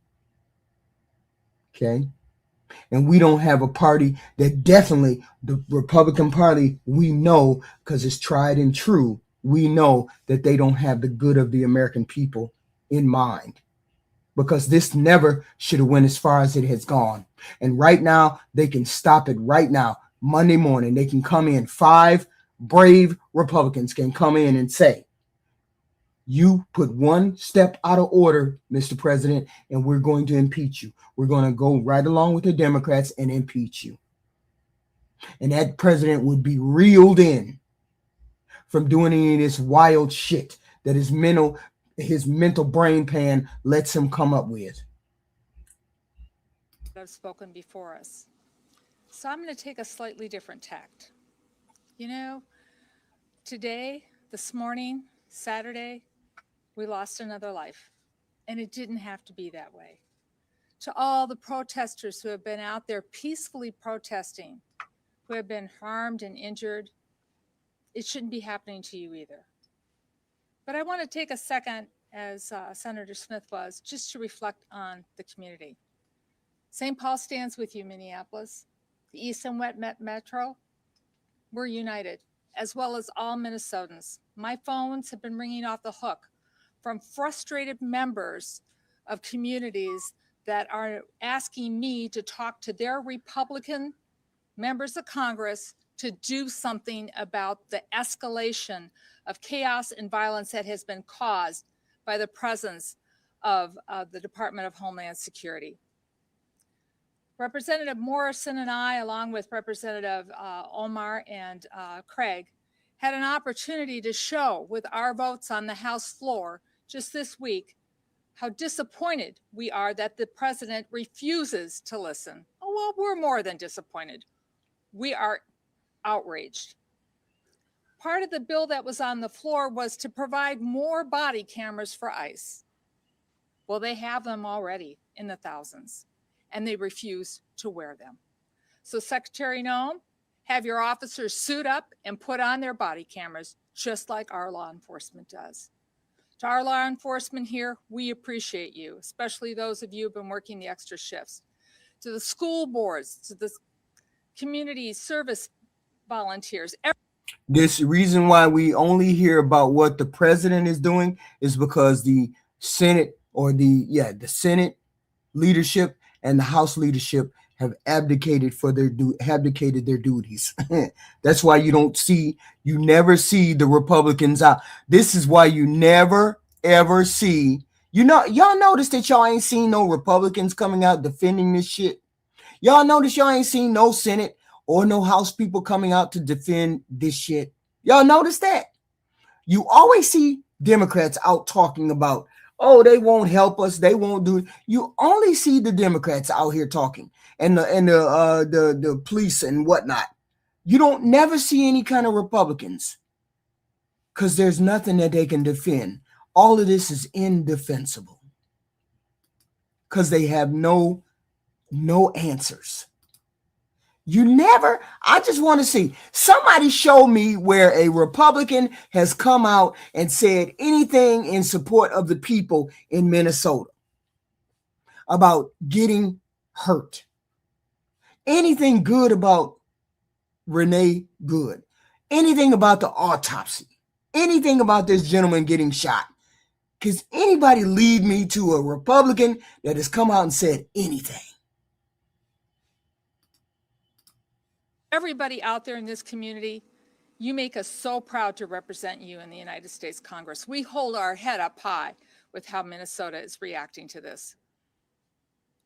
Okay? And we don't have a party that definitely, the Republican Party, we know, because it's tried and true, we know that they don't have the good of the American people in mind. Because this never should have went as far as it has gone. And right now, they can stop it right now. Monday morning, they can come in. 5 brave Republicans can come in and say, you put one step out of order, Mr. President, and we're going to impeach you. We're going to go right along with the Democrats and impeach you. And that president would be reeled in from doing any of this wild shit that his mental brain pan lets him come up with. Have spoken before us. So I'm going to take a slightly different tact. You know, today, this morning, Saturday, we lost another life, and it didn't have to be that way. To all the protesters who have been out there peacefully protesting, who have been harmed and injured, it shouldn't be happening to you either. But I want to take a second, as Senator Smith was, just to reflect on the community. St. Paul stands with you, Minneapolis. The East and West Metro, we're united, as well as all Minnesotans. My phones have been ringing off the hook from frustrated members of communities that are asking me to talk to their Republican members of Congress to do something about the escalation of chaos and violence that has been caused by the presence of the Department of Homeland Security. Representative Morrison and I, along with Representative Omar and Craig, had an opportunity to show with our votes on the House floor just this week how disappointed we are that the president refuses to listen. Oh, well, we're more than disappointed. We are outraged. Part of the bill that was on the floor was to provide more body cameras for ICE. Well, they have them already in the thousands, and they refuse to wear them. So Secretary Noem, have your officers suit up and put on their body cameras, just like our law enforcement does. To our law enforcement here, we appreciate you, especially those of you who've been working the extra shifts. To the school boards, to the community service volunteers. This reason why we only hear about what the president is doing is because the Senate or the Senate leadership and the House leadership have abdicated their duties. That's why you never see the Republicans out. This is why you never ever see, y'all notice that y'all ain't seen no Republicans coming out defending this shit. Y'all notice y'all ain't seen no Senate or no House people coming out to defend this shit. Y'all notice that? You always see Democrats out talking about, oh, they won't help us, they won't do it. You only see the Democrats out here talking, and the police and whatnot. You don't never see any kind of Republicans, because there's nothing that they can defend. All of this is indefensible because they have no answers. You never, I just want to see somebody show me where a Republican has come out and said anything in support of the people in Minnesota about getting hurt. Anything good about Renee Good. Anything about the autopsy. Anything about this gentleman getting shot. Because anybody lead me to a Republican that has come out and said anything? Everybody out there in this community, you make us so proud to represent you in the United States Congress. We hold our head up high with how Minnesota is reacting to this.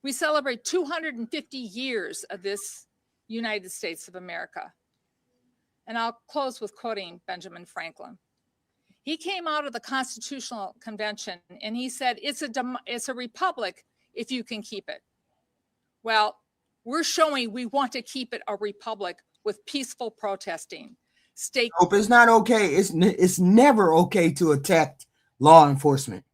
We celebrate 250 years of this United States of America. And I'll close with quoting Benjamin Franklin. He came out of the Constitutional Convention and he said, it's a republic if you can keep it. Well, we're showing we want to keep it a republic with peaceful protesting. Nope, it's not okay. It's never okay to attack law enforcement.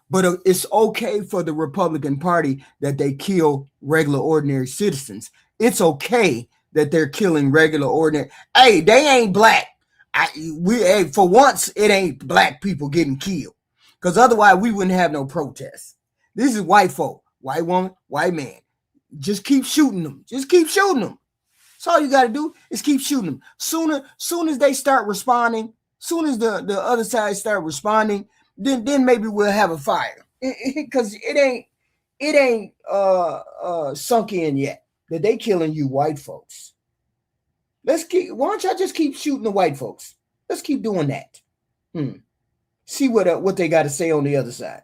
But it's okay for the Republican Party that they kill regular, ordinary citizens. It's okay that they're killing regular, ordinary. Hey, they ain't black. For once, it ain't black people getting killed. Because otherwise, we wouldn't have no protests. This is white folk, white woman, white man. Just keep shooting them. Just keep shooting them. That's all you got to do is keep shooting them. Soon as they start responding, soon as the other side start responding, then maybe we'll have a fire. Because it ain't sunk in yet that they killing you white folks. Why don't y'all just keep shooting the white folks? Let's keep doing that. See what they got to say on the other side.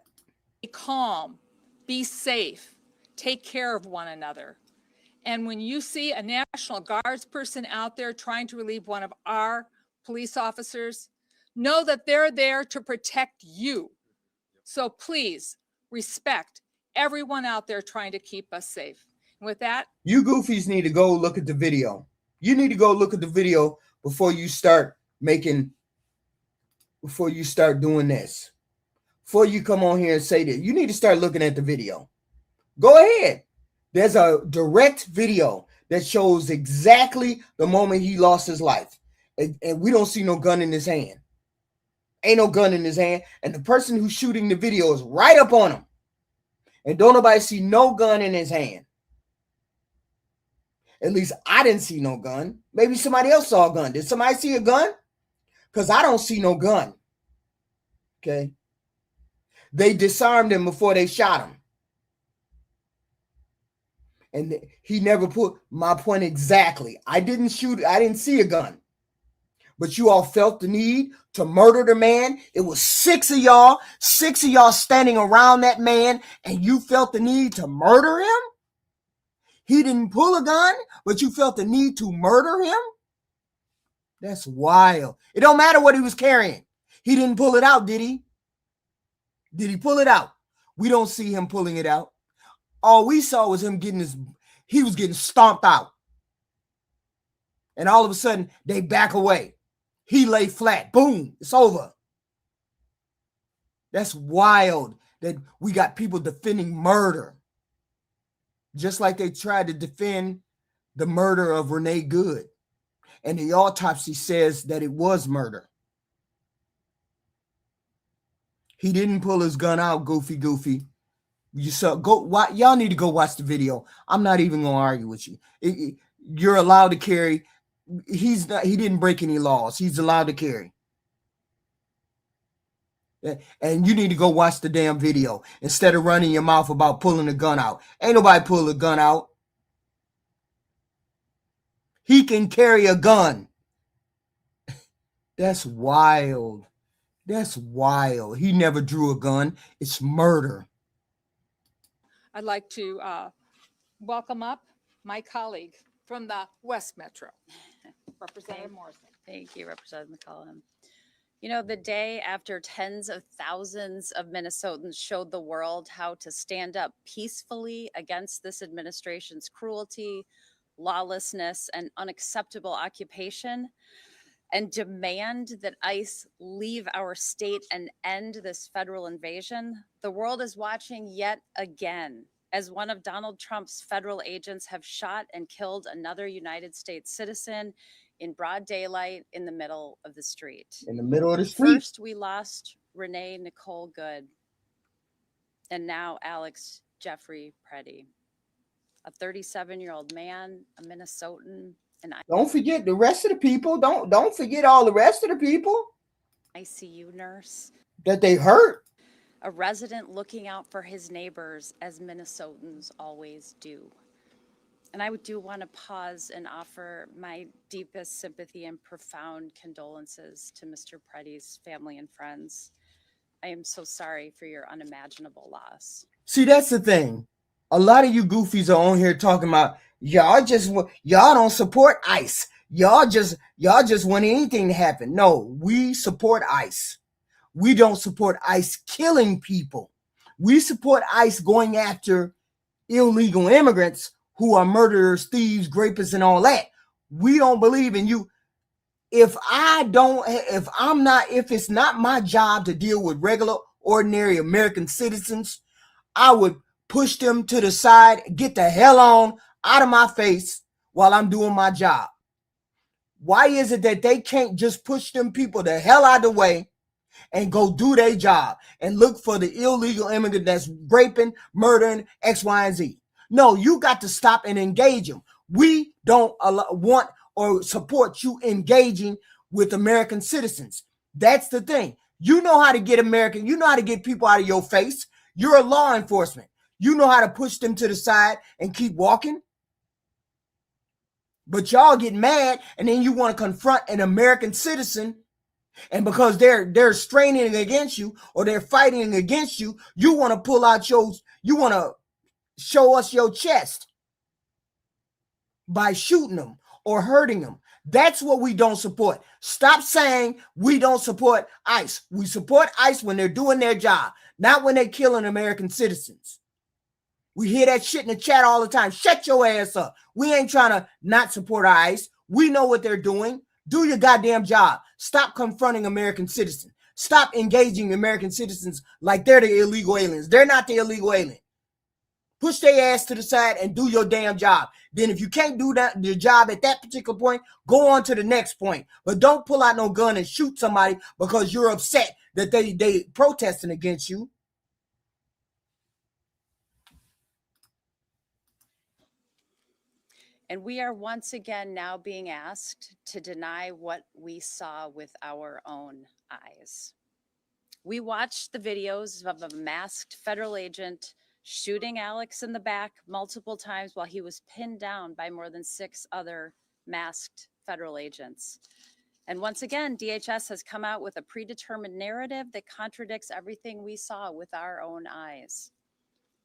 Be calm, be safe. Take care of one another. And when you see a National Guards person out there trying to relieve one of our police officers, know that they're there to protect you. So please respect everyone out there trying to keep us safe. And with that, you goofies need to go look at the video. You need to go look at the video before you start doing this. Before you come on here and say that, you need to start looking at the video. Go ahead. There's a direct video that shows exactly the moment he lost his life. And we don't see no gun in his hand. Ain't no gun in his hand. And the person who's shooting the video is right up on him. And don't nobody see no gun in his hand. At least I didn't see no gun. Maybe somebody else saw a gun. Did somebody see a gun? Because I don't see no gun. Okay. They disarmed him before they shot him. And he never put my point exactly. I didn't shoot. I didn't see a gun. But you all felt the need to murder the man. It was six of y'all standing around that man, and you felt the need to murder him? He didn't pull a gun, but you felt the need to murder him? That's wild. It don't matter what he was carrying. He didn't pull it out, did he? Did he pull it out? We don't see him pulling it out. All we saw was him he was getting stomped out. And all of a sudden, they back away. He lay flat. Boom, it's over. That's wild that we got people defending murder. Just like they tried to defend the murder of Renee Good. And the autopsy says that it was murder. He didn't pull his gun out, goofy. Y'all need to go watch the video. I'm not even gonna argue with you. You're allowed to carry. He didn't break any laws. He's allowed to carry. And you need to go watch the damn video instead of running your mouth about pulling the gun out. Ain't nobody pull the gun out. He can carry a gun. That's wild. That's wild. He never drew a gun. It's murder. I'd like to welcome up my colleague from the West Metro, Representative Morrison. Thank you, Representative McCollum. You know, the day after tens of thousands of Minnesotans showed the world how to stand up peacefully against this administration's cruelty, lawlessness, and unacceptable occupation, and demand that ICE leave our state and end this federal invasion, the world is watching yet again as one of Donald Trump's federal agents have shot and killed another United States citizen in broad daylight in the middle of the street. In the middle of the street. First, we lost Renee Nicole Good, and now Alex Jeffrey Preddy, a 37-year-old man, a Minnesotan, and Don't forget the rest of the people. Don't forget all the rest of the people ICU nurse, that they hurt. a resident looking out for his neighbors as Minnesotans always do. And I do want to pause and offer my deepest sympathy and profound condolences to Mr. Preddy's family and friends. I am so sorry for your unimaginable loss. See, that's the thing. A lot of you goofies are on here talking about y'all don't support ICE. Y'all just want anything to happen. No, we support ICE. We don't support ICE killing people. We support ICE going after illegal immigrants who are murderers, thieves, rapists, and all that. We don't believe in you. If it's not my job to deal with regular, ordinary American citizens, I would push them to the side, get the hell on out of my face while I'm doing my job. Why is it that they can't just push them people the hell out of the way and go do their job and look for the illegal immigrant that's raping, murdering, X, Y, and Z? No, you got to stop and engage them. We don't want or support you engaging with American citizens. That's the thing. You know how to get you know how to get people out of your face. You're a law enforcement. You know how to push them to the side and keep walking. But y'all get mad and then you want to confront an American citizen, and because they're straining against you or they're fighting against you, you want to pull out you want to show us your chest by shooting them or hurting them. That's what we don't support. Stop saying we don't support ICE. We support ICE when they're doing their job, not when they're killing American citizens. We hear that shit in the chat all the time. Shut your ass up. We ain't trying to not support our ICE. We know what they're doing. Do your goddamn job. Stop confronting American citizens. Stop engaging American citizens like they're the illegal aliens. They're not the illegal alien. Push their ass to the side and do your damn job. Then if you can't do your job at that particular point, go on to the next point. But don't pull out no gun and shoot somebody because you're upset that they protesting against you. And we are once again now being asked to deny what we saw with our own eyes. We watched the videos of a masked federal agent shooting Alex in the back multiple times while he was pinned down by more than 6 other masked federal agents. And once again, DHS has come out with a predetermined narrative that contradicts everything we saw with our own eyes.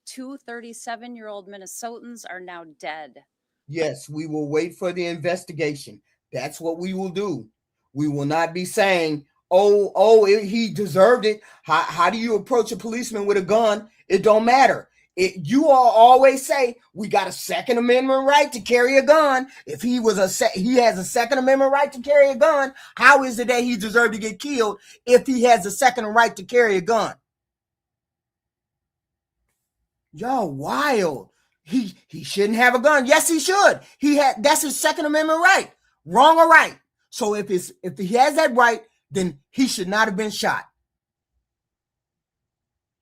2 37-year-old Minnesotans are now dead. Yes, we will wait for the investigation. That's what we will do. We will not be saying, he deserved it. How do you approach a policeman with a gun? It don't matter. You all always say we got a Second Amendment right to carry a gun. If he has a Second Amendment right to carry a gun, how is it that he deserved to get killed if he has a second right to carry a gun? Y'all wild. He shouldn't have a gun. Yes, he should. That's his Second Amendment right. Wrong or right. So if he has that right, then he should not have been shot.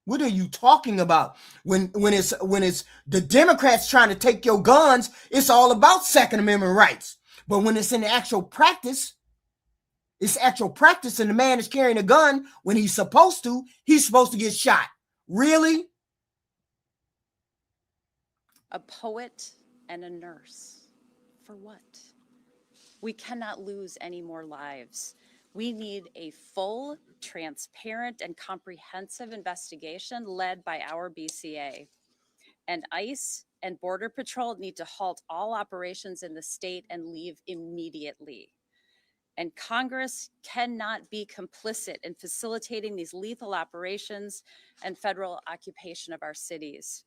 What are you talking about? When it's the Democrats trying to take your guns, it's all about Second Amendment rights. But when it's in the actual practice, and the man is carrying a gun when he's supposed to get shot. Really? A poet and a nurse. For what? We cannot lose any more lives. We need a full, transparent, and comprehensive investigation led by our BCA. And ICE and Border Patrol need to halt all operations in the state and leave immediately. And Congress cannot be complicit in facilitating these lethal operations and federal occupation of our cities.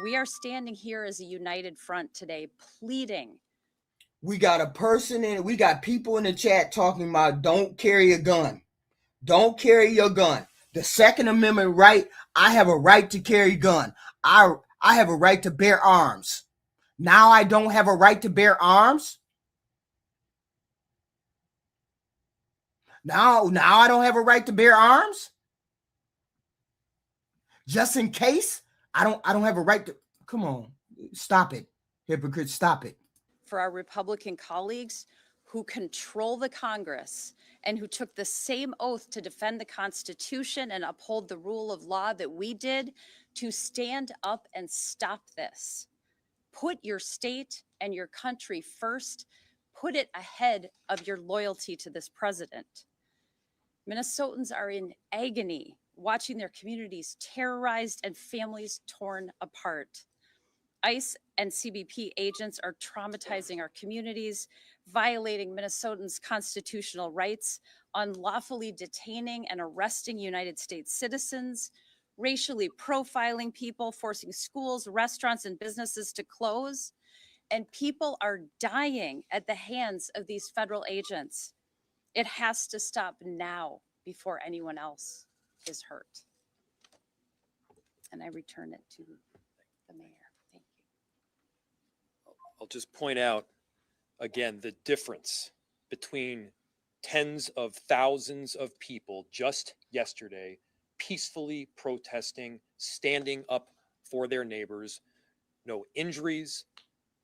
We are standing here as a united front today, pleading. We got a person in, we got people in the chat talking about don't carry a gun. Don't carry your gun. The Second Amendment right, I have a right to carry a gun. I have a right to bear arms. Now I don't have a right to bear arms. Now I don't have a right to bear arms. Just in case I don't have a right to. Come on, stop it, hypocrites, stop it. For our Republican colleagues who control the Congress and who took the same oath to defend the Constitution and uphold the rule of law that we did, to stand up and stop this. Put your state and your country first. Put it ahead of your loyalty to this president. Minnesotans are in agony, watching their communities terrorized and families torn apart. ICE and CBP agents are traumatizing our communities, violating Minnesotans' constitutional rights, unlawfully detaining and arresting United States citizens, racially profiling people, forcing schools, restaurants, and businesses to close. And people are dying at the hands of these federal agents. It has to stop now before anyone else is hurt. And I return it to the mayor. Thank you. I'll just point out again the difference between tens of thousands of people just yesterday peacefully protesting, standing up for their neighbors, no injuries,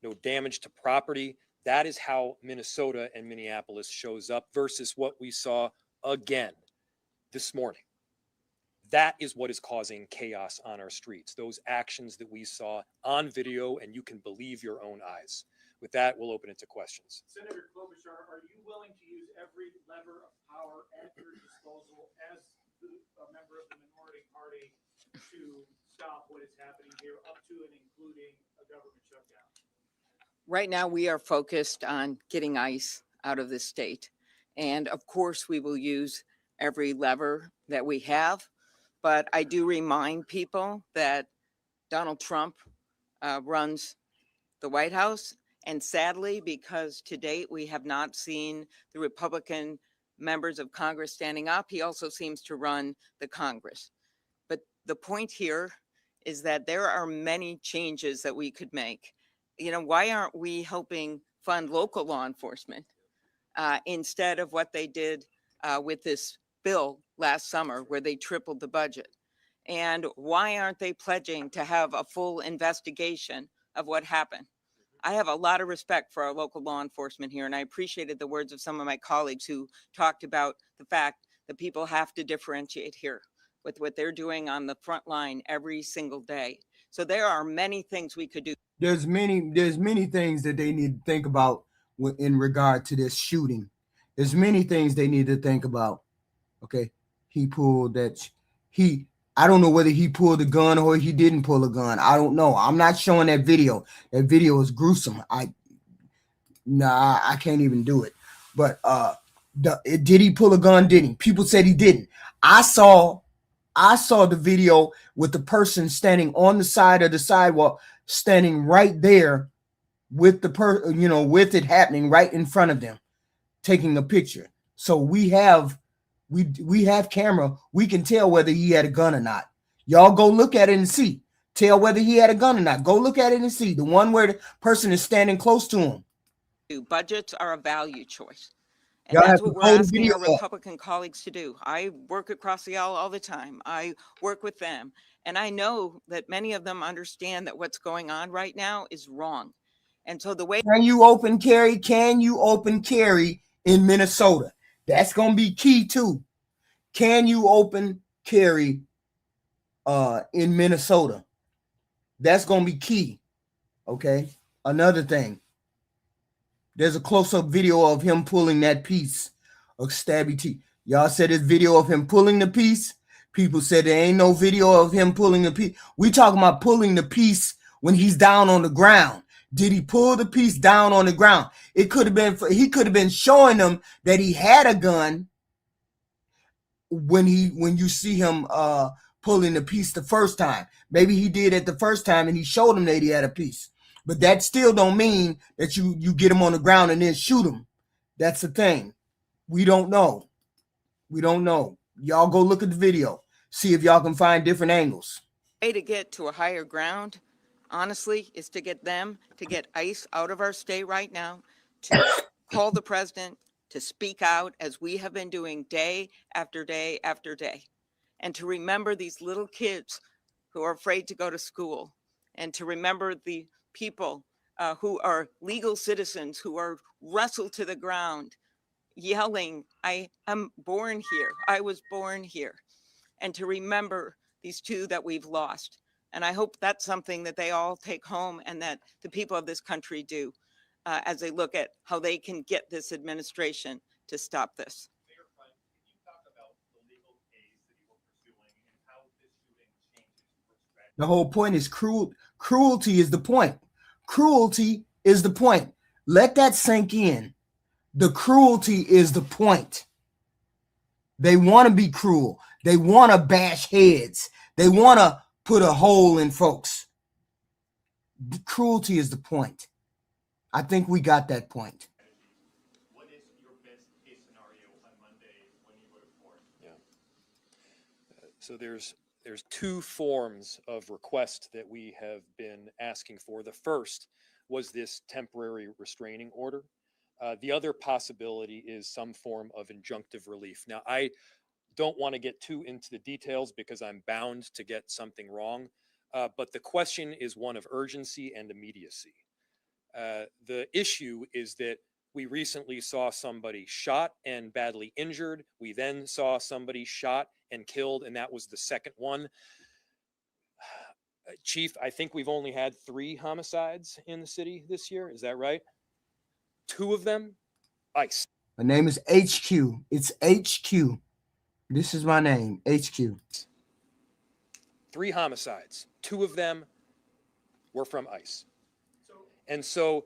no damage to property. That is how Minnesota and Minneapolis shows up versus what we saw again this morning. That is what is causing chaos on our streets, those actions that we saw on video, and you can believe your own eyes. With that, we'll open it to questions. Senator Klobuchar, are you willing to use every lever of power at your disposal as a member of the minority party to stop what is happening here, up to and including a government shutdown? Right now, we are focused on getting ICE out of this state. And of course, we will use every lever that we have. But I do remind people that Donald Trump runs the White House. And sadly, because to date, we have not seen the Republican members of Congress standing up, he also seems to run the Congress. But the point here is that there are many changes that we could make. You know, why aren't we helping fund local law enforcement instead of what they did with this bill last summer where they tripled the budget? And why aren't they pledging to have a full investigation of what happened? I have a lot of respect for our local law enforcement here, and I appreciated the words of some of my colleagues who talked about the fact that people have to differentiate here with what they're doing on the front line every single day. So there are many things we could do. There's many things that they need to think about in regard to this shooting. There's many things they need to think about. Okay, he pulled that. I don't know whether he pulled a gun or he didn't pull a gun. I don't know. I'm not showing that video. That video is gruesome. I can't even do it. But did he pull a gun? Didn't he? People said he didn't. I saw the video with the person standing on the side of the sidewalk, standing right there with the with it happening right in front of them, taking a picture. So we have camera. We can tell whether he had a gun or not. Y'all go look at it and see. Tell whether he had a gun or not. Go look at it and see. The one where the person is standing close to him. Budgets are a value choice. And Y'all that's have what to we're hold the asking video our up. Republican colleagues to do. I work across the aisle all the time. I work with them. And I know that many of them understand that what's going on right now is wrong. And so the way— Can you open carry? Can you open carry in Minnesota? That's going to be key too. Can you open carry in Minnesota? That's going to be key. Okay. Another thing. There's a close-up video of him pulling that piece of stabby teeth. Y'all said this video of him pulling the piece. People said there ain't no video of him pulling the piece. We talking about pulling the piece when he's down on the ground. Did he pull the piece down on the ground? It could have been, he could have been showing them that he had a gun when you see him pulling the piece the first time. Maybe he did it the first time and he showed him that he had a piece. But that still don't mean that you get him on the ground and then shoot him. That's the thing. We don't know. We don't know. Y'all go look at the video. See if y'all can find different angles. Way to get to a higher ground, honestly, is to get them to get ICE out of our state right now, to call the president, to speak out as we have been doing day after day after day, and to remember these little kids who are afraid to go to school, and to remember the people who are legal citizens who are wrestled to the ground, yelling, I am born here. I was born here. And to remember these two that we've lost. And I hope that's something that they all take home and that the people of this country do as they look at how they can get this administration to stop this. The whole point is cruelty is the point. Cruelty is the point. Let that sink in. The cruelty is the point. They want to be cruel. They want to bash heads. They want to put a hole in folks. The cruelty is the point. I think we got that point. What is your best case scenario on Monday when you go to court? Yeah. So there's two forms of request that we have been asking for. The first was this temporary restraining order. The other possibility is some form of injunctive relief. Now, I don't want to get too into the details because I'm bound to get something wrong, but the question is one of urgency and immediacy. The issue is that we recently saw somebody shot and badly injured. We then saw somebody shot and killed, and that was the second one. Chief, I think we've only had 3 homicides in the city this year. Is that right? 2 of them, ICE. My name is HQ. It's HQ. This is my name, HQ. 3 homicides. 2 of them were from ICE. And so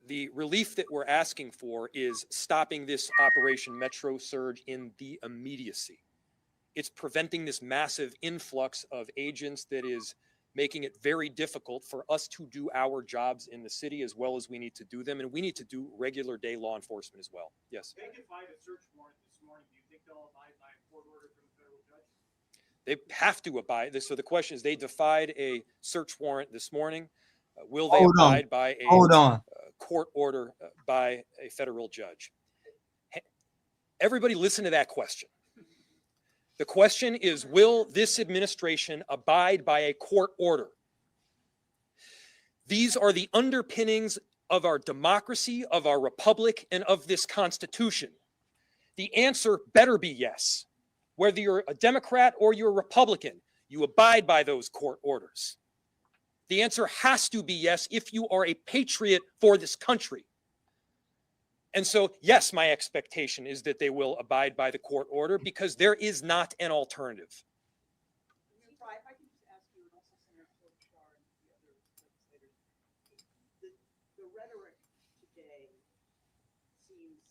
the relief that we're asking for is stopping this Operation Metro Surge in the immediacy. It's preventing this massive influx of agents that is making it very difficult for us to do our jobs in the city as well as we need to do them. And we need to do regular day law enforcement as well. Yes. They defied a search warrant this morning. Do you think they'll abide by a court order from the federal judge? They have to abide. So the question is, they defied a search warrant this morning. Will they abide by a court order by a federal judge? Everybody listen to that question. The question is, will this administration abide by a court order? These are the underpinnings of our democracy, of our republic, and of this Constitution. The answer better be yes. Whether you're a Democrat or you're a Republican, you abide by those court orders. The answer has to be yes if you are a patriot for this country. And so, yes, my expectation is that they will abide by the court order because there is not an alternative. If I could just ask you, and also Senator Klobuchar and the other legislators, the rhetoric today seems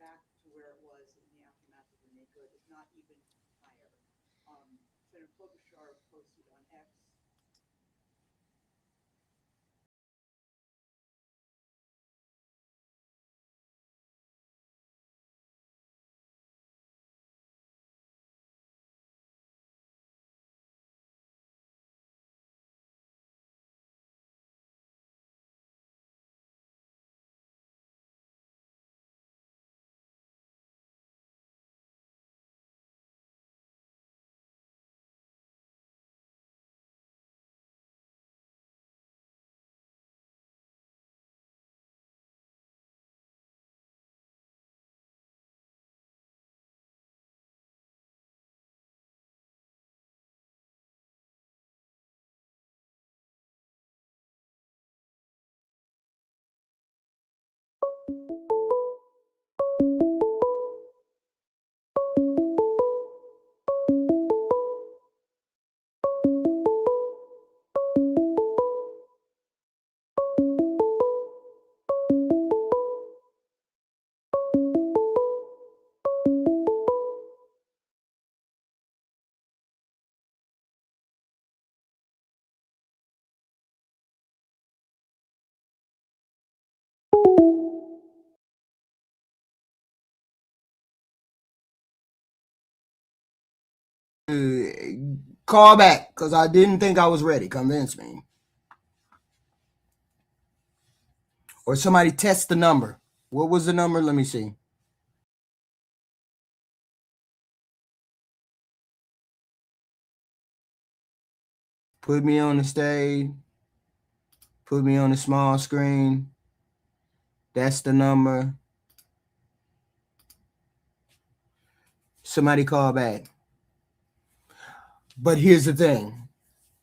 back to where it was in the aftermath of Renee, if not even higher. Senator Klobuchar posted on X Call back because I didn't think I was ready. Convince me. Or somebody test the number. What was the number? Let me see. Put me on the stage. Put me on the small screen. That's the number. Somebody call back. But here's the thing.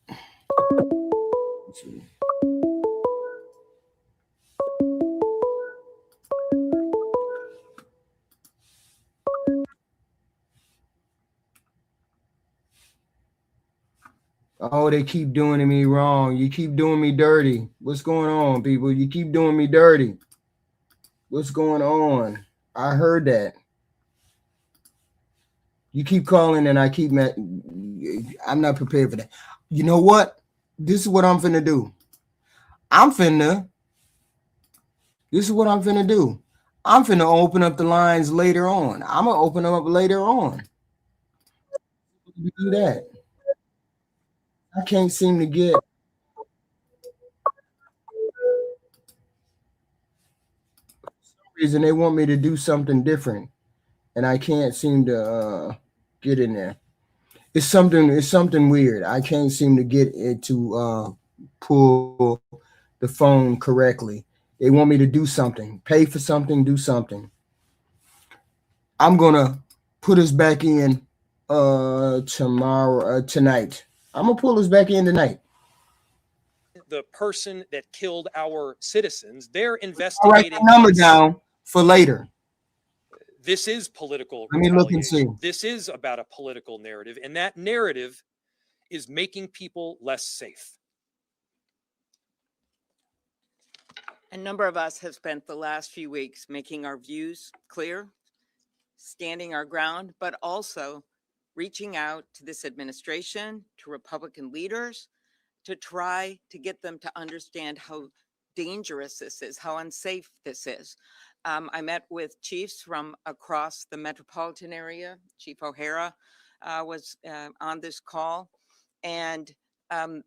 Let's see. Oh, they keep doing me wrong. You keep doing me dirty. What's going on, people? You keep doing me dirty. What's going on? I heard that. You keep calling and I keep I'm not prepared for that. You know what? This is what I'm finna do. This is what I'm finna do. I'm finna open up the lines later on. I'm gonna open them up later on. You do that. I can't seem to get. For some reason they want me to do something different, and I can't seem to get in there. It's something weird. I can't seem to get it to pull the phone correctly. They want me to do something, pay for something, do something. I'm gonna put us back in tonight. I'm gonna pull us back in tonight. The person that killed our citizens, they're I'll write investigating the number us. down for later. This is political Let me look and see. retaliation. This is about a political narrative, and that narrative is making people less safe. A number of us have spent the last few weeks making our views clear, standing our ground, but also reaching out to this administration, to Republican leaders, to try to get them to understand how dangerous this is, how unsafe this is. I met with chiefs from across the metropolitan area. Chief O'Hara was on this call, and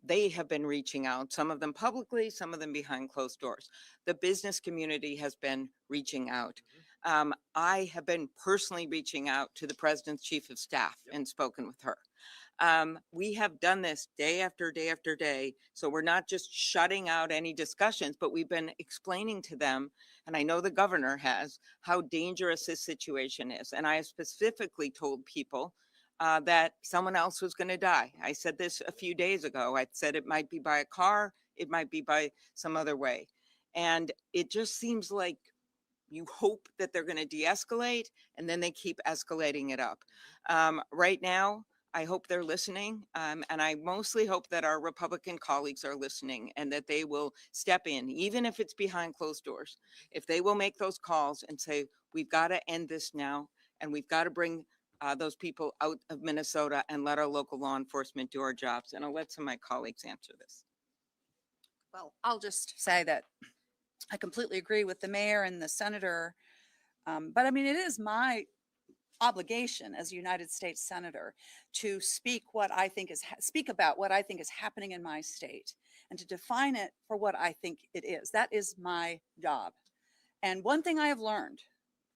they have been reaching out, some of them publicly, some of them behind closed doors. The business community has been reaching out. I have been personally reaching out to the president's chief of staff and spoken with her. We have done this day after day after day. So we're not just shutting out any discussions, but we've been explaining to them, and I know the governor has, how dangerous this situation is. And I have specifically told people that someone else was going to die. I said this a few days ago. I said it might be by a car, it might be by some other way. And it just seems like you hope that they're going to de-escalate, and then they keep escalating it up. Right now, I hope they're listening, and I mostly hope that our Republican colleagues are listening and that they will step in, even if it's behind closed doors. If they will make those calls and say, we've got to end this now, and we've got to bring those people out of Minnesota and let our local law enforcement do our jobs. And I'll let some of my colleagues answer this. Well, I'll just say that I completely agree with the mayor and the senator. But I mean, it is my obligation as a United States senator to speak about what I think is happening in my state and to define it for what I think it is. That is my job. And one thing I have learned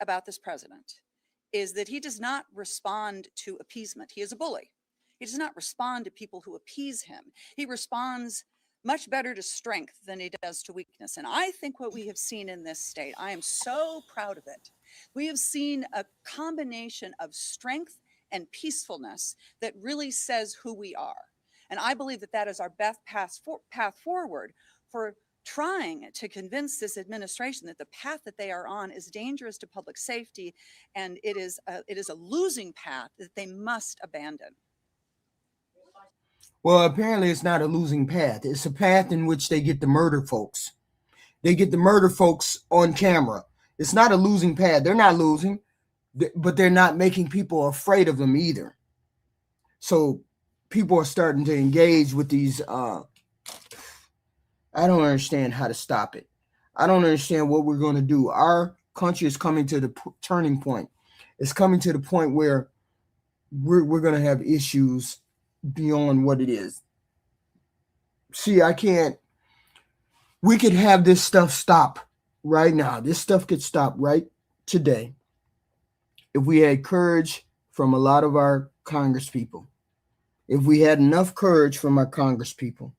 about this president is that he does not respond to appeasement. He is a bully. He does not respond to people who appease him. He responds much better to strength than he does to weakness. And I think what we have seen in this state, I am so proud of it. We have seen a combination of strength and peacefulness that really says who we are. And I believe that that is our best path forward for trying to convince this administration that the path that they are on is dangerous to public safety, and it is a losing path that they must abandon. Well, apparently it's not a losing path. It's a path in which they get to murder folks. They get to murder folks on camera. It's not a losing path. They're not losing, but they're not making people afraid of them either. So people are starting to engage with these. I don't understand how to stop it. I don't understand what we're going to do. Our country is coming to the turning point. It's coming to the point where we're going to have issues beyond what it is. See, we could have this stuff stop right now. This stuff could stop right today if we had courage from a lot of our Congress people. If we had enough courage from our Congress people,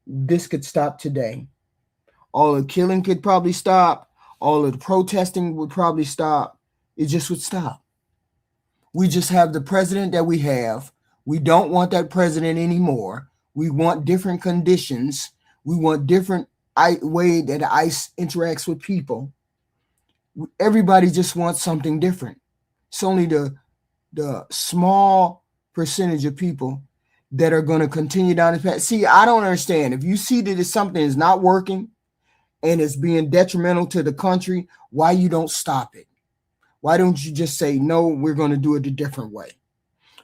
this could stop today. All the killing could probably stop. All of the protesting would probably stop. It just would stop. We just have the president that we have. We don't want that president anymore. We want different conditions. We want different way that ICE interacts with people. Everybody just wants something different. It's only the small percentage of people that are going to continue down this path. See, I don't understand. If you see that something is not working and it's being detrimental to the country, why you don't stop it? Why don't you just say, no, we're going to do it a different way?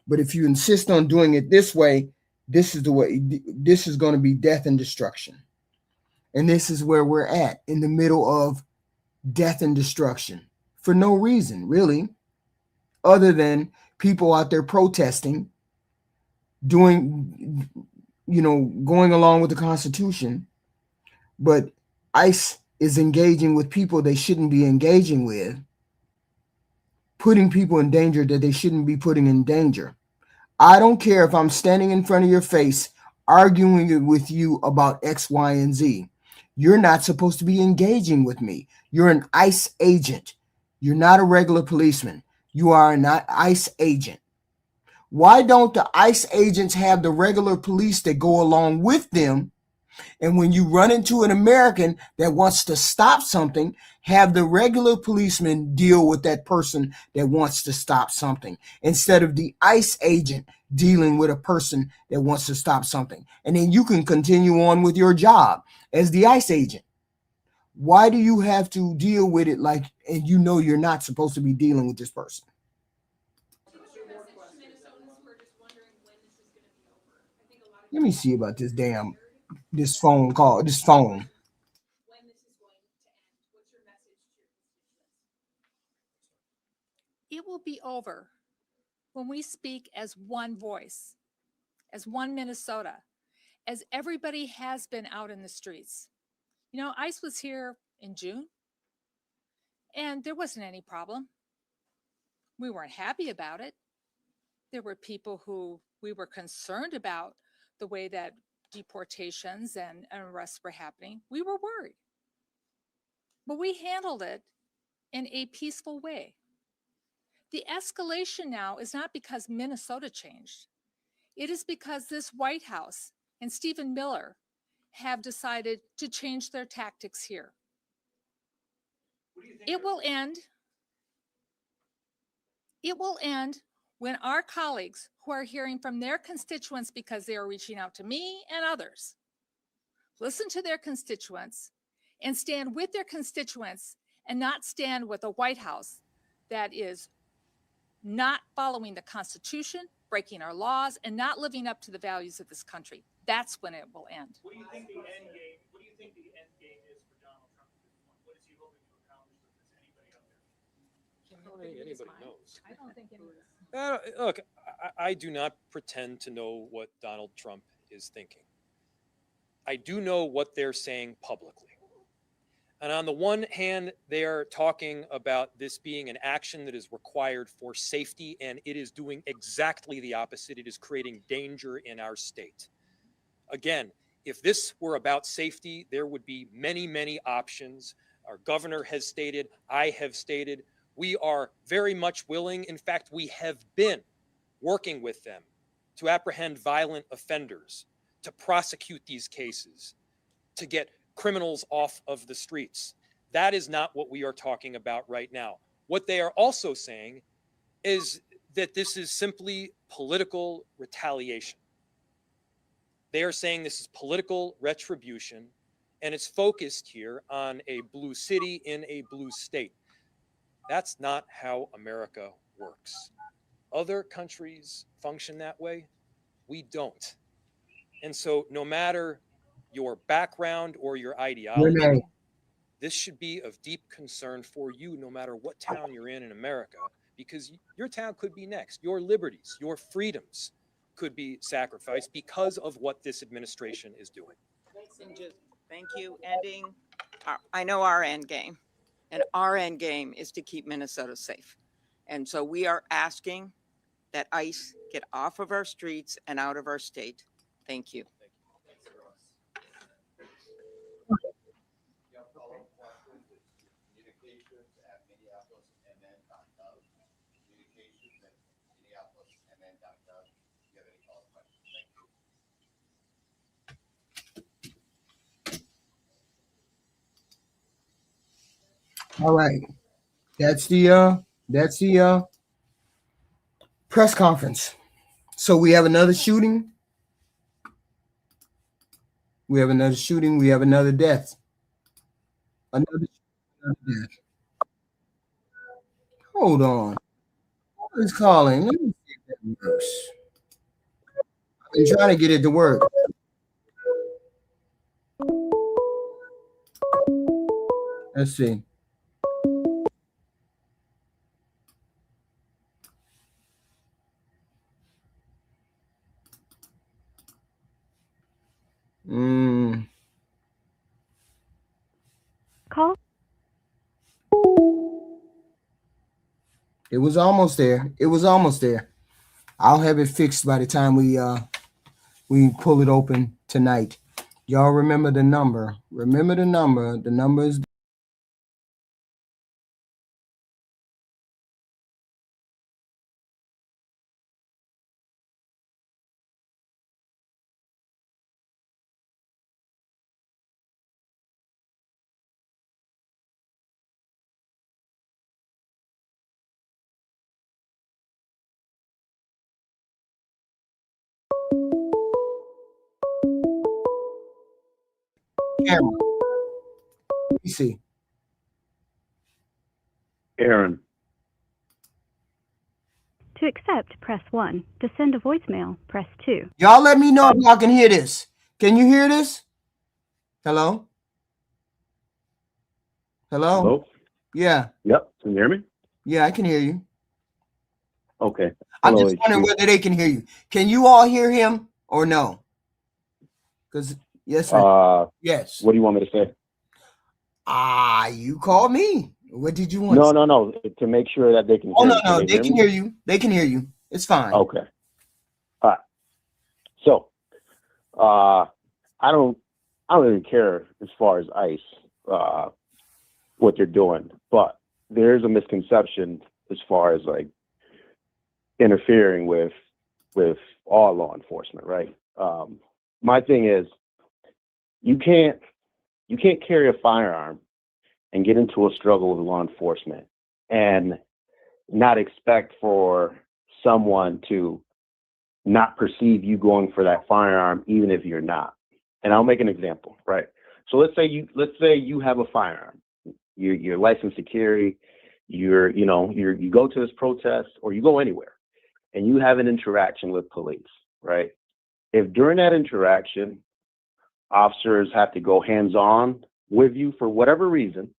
But if you insist on doing it this way, this is the way. This is going to be death and destruction. And this is where we're at, in the middle of death and destruction for no reason, really, other than people out there protesting, going along with the Constitution. But ICE is engaging with people they shouldn't be engaging with, putting people in danger that they shouldn't be putting in danger. I don't care if I'm standing in front of your face arguing with you about X, Y, and Z. You're not supposed to be engaging with me. You're an ICE agent. You're not a regular policeman. You are an ICE agent. Why don't the ICE agents have the regular police that go along with them? And when you run into an American that wants to stop something, have the regular policeman deal with that person that wants to stop something, instead of the ICE agent dealing with a person that wants to stop something. And then you can continue on with your job as the ICE agent. Why do you have to deal with it and you know you're not supposed to be dealing with this person? Let me see about this phone call, this phone. It will be over when we speak as one voice, as one Minnesota, as everybody has been out in the streets. You know, ICE was here in June, and there wasn't any problem. We weren't happy about it. There were people who we were concerned about the way that deportations and arrests were happening. We were worried. But we handled it in a peaceful way. The escalation now is not because Minnesota changed. It is because this White House and Stephen Miller have decided to change their tactics here. It will end when our colleagues who are hearing from their constituents, because they are reaching out to me and others, listen to their constituents and stand with their constituents, and not stand with a White House that is not following the Constitution, breaking our laws, and not living up to the values of this country. That's when it will end. What do you think the end game? What do you think the end game is for Donald Trump at this point? What is he hoping to accomplish with this? Anybody out there? I don't think anybody knows. I don't think anybody. Look, I do not pretend to know what Donald Trump is thinking. I do know what they're saying publicly. And on the one hand, they are talking about this being an action that is required for safety, and it is doing exactly the opposite. It is creating danger in our state. Again, if this were about safety, there would be many, many options. Our governor has stated, I have stated, we are very much willing. In fact, we have been working with them to apprehend violent offenders, to prosecute these cases, to get criminals off of the streets. That is not what we are talking about right now. What they are also saying is that this is simply political retaliation. They are saying this is political retribution, and it's focused here on a blue city in a blue state. That's not how America works. Other countries function that way. We don't. And so no matter your background or your ideology, Renee. this should be of deep concern for you, no matter what town you're in America, because your town could be next. Your liberties, your freedoms could be sacrificed because of what this administration is doing. And just, thank you, ending. I know our end game, and our end game is to keep Minnesota safe. And so we are asking that ICE get off of our streets and out of our state. Thank you. All right. That's the press conference. So we have another shooting. We have another shooting. We have another death. Another death. Hold on. Who is calling? Let me see if that works. I've been trying to get it to work. Let's see. Call. It was almost there. It was almost there. I'll have it fixed by the time we pull it open tonight. Y'all remember the number. Remember the number. The number is camera. Let me see. Aaron. To accept, press 1. To send a voicemail, press 2. Y'all let me know if y'all can hear this. Can you hear this? Hello? Hello? Hello? Yeah. Yep. Can you hear me? Yeah, I can hear you. Okay. I'm Hello, just wondering HQ. whether they can hear you. Can you all hear him or no? Because yes, yes. What do you want me to say? You called me. What did you want? No. To make sure that they can Oh, hear no, me. no. They can me? hear you. They can hear you. It's fine. Okay. All right. So, I don't even care as far as ICE, what they're doing, but there's a misconception as far as like interfering with all law enforcement, right? My thing is, you can't carry a firearm and get into a struggle with law enforcement and not expect for someone to not perceive you going for that firearm, even if you're not. And I'll make an example, right? So let's say you have a firearm. You're licensed to carry. You go to this protest or you go anywhere, and you have an interaction with police, right? If during that interaction, officers have to go hands-on with you for whatever reason,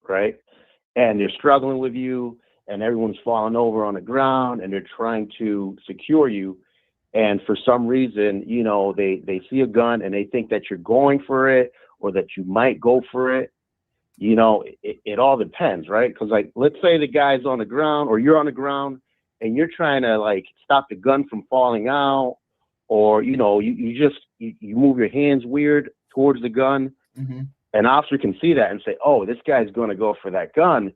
right? And they're struggling with you, and everyone's falling over on the ground, and they're trying to secure you. And for some reason, they see a gun and they think that you're going for it or that you might go for it. It all depends, right? Because like, let's say the guy's on the ground or you're on the ground and you're trying to like stop the gun from falling out, or, you move your hands weird towards the gun. Mm-hmm. An officer can see that and say, oh, this guy's going to go for that gun.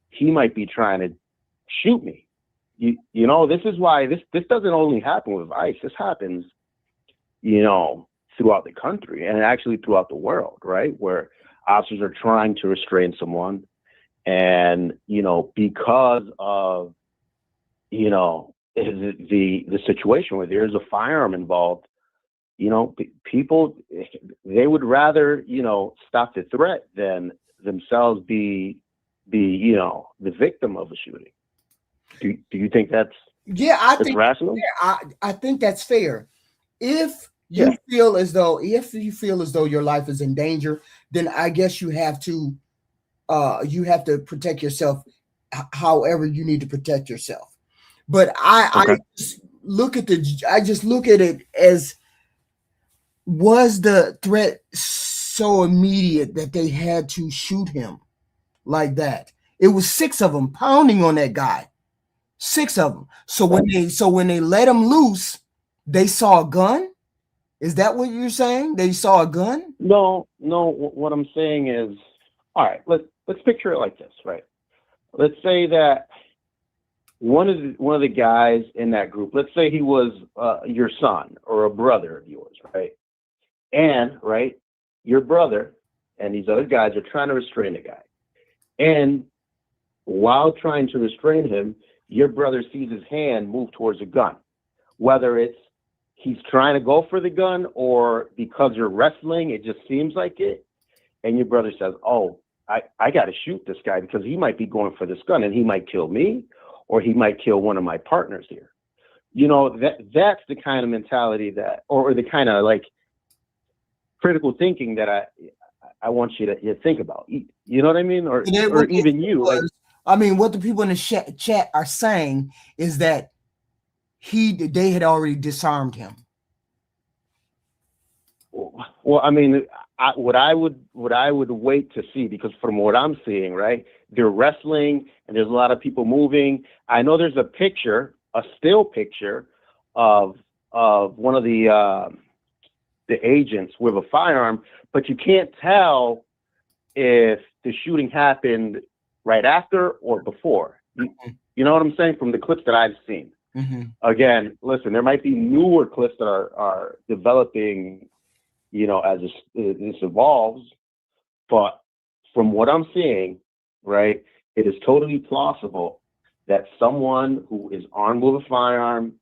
He might be trying to shoot me. This is why this doesn't only happen with ICE. This happens, throughout the country and actually throughout the world, right? Where officers are trying to restrain someone, and because of the situation where there's a firearm involved, people, they would rather stop the threat than themselves be the victim of a shooting. Do you think that's rational? Yeah, I think that's fair. If you feel as though your life is in danger, then I guess you have to protect yourself however you need to protect yourself. But I look at it as, was the threat so immediate that they had to shoot him like that? It was 6 of them pounding on that guy. 6 of them. So when they let him loose, they saw a gun. Is that what you're saying? They saw a gun? No. What I'm saying is, all right. Let's picture it like this, right? Let's say that one of the guys in that group, let's say he was your son or a brother of yours, right? And right, your brother and these other guys are trying to restrain the guy, and while trying to restrain him, your brother sees his hand move towards a gun, whether it's he's trying to go for the gun or because you're wrestling, it just seems like it. And your brother says, oh, I got to shoot this guy because he might be going for this gun and he might kill me or he might kill one of my partners here. You know, that's the kind of mentality that, or the kind of like critical thinking that I want you to think about. You know what I mean? Or even you. Like, I mean, what the people in the chat are saying is that they had already disarmed him. Well, I mean, what I would wait to see, because from what I'm seeing, right, they're wrestling and there's a lot of people moving. I know there's a picture, a still picture of one of the agents with a firearm, but you can't tell if the shooting happened right after or before. You know what I'm saying? From the clips that I've seen. Mm-hmm. Again, listen, there might be newer clips that are developing, you know, as this evolves, but from what I'm seeing, right, it is totally plausible that someone who is armed with a firearm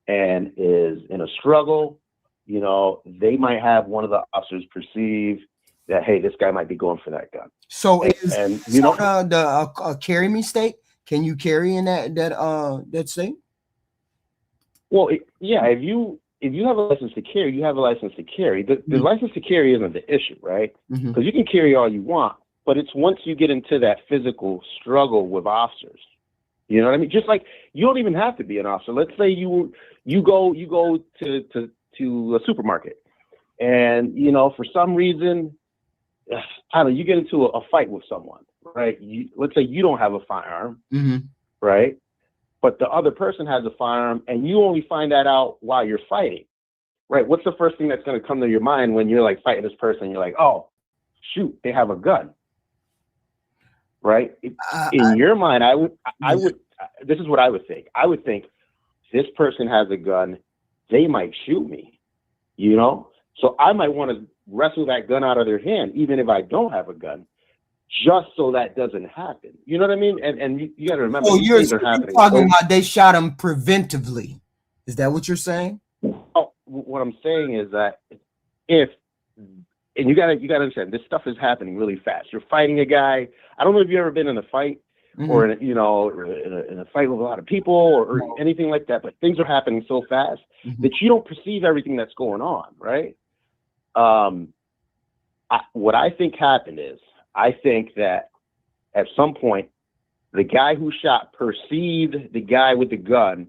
and is in a struggle, you know, they might have one of the officers perceive that, hey, this guy might be going for that gun. So the carry me state? Can you carry in that state? Well, yeah, if you have a license to carry, you have a license to carry. The license to carry isn't the issue, right? Because you can carry all you want, but it's once you get into that physical struggle with officers. You know what I mean? Just like you don't even have to be an officer. Let's say you go to a supermarket, and you know, for some reason, I don't know, you get into a fight with someone, right? Let's say you don't have a firearm, right? But the other person has a firearm, and you only find that out while you're fighting, right? What's the first thing that's going to come to your mind when you're like fighting this person? You're like, oh, shoot, they have a gun, right? In your mind, I would. This is what I would think. I would think this person has a gun, they might shoot me, you know? So I might want to wrestle that gun out of their hand, even if I don't have a gun, just so that doesn't happen. You know what I mean? And you got to remember, these things are happening. Talking about they shot him preventively. Is that what you're saying? Oh, what I'm saying is that and you got to understand, this stuff is happening really fast. You're fighting a guy. I don't know if you've ever been in a fight or in a fight with a lot of people or anything like that, but things are happening so fast that you don't perceive everything that's going on, right? What I think happened is, I think that at some point, the guy who shot perceived the guy with the gun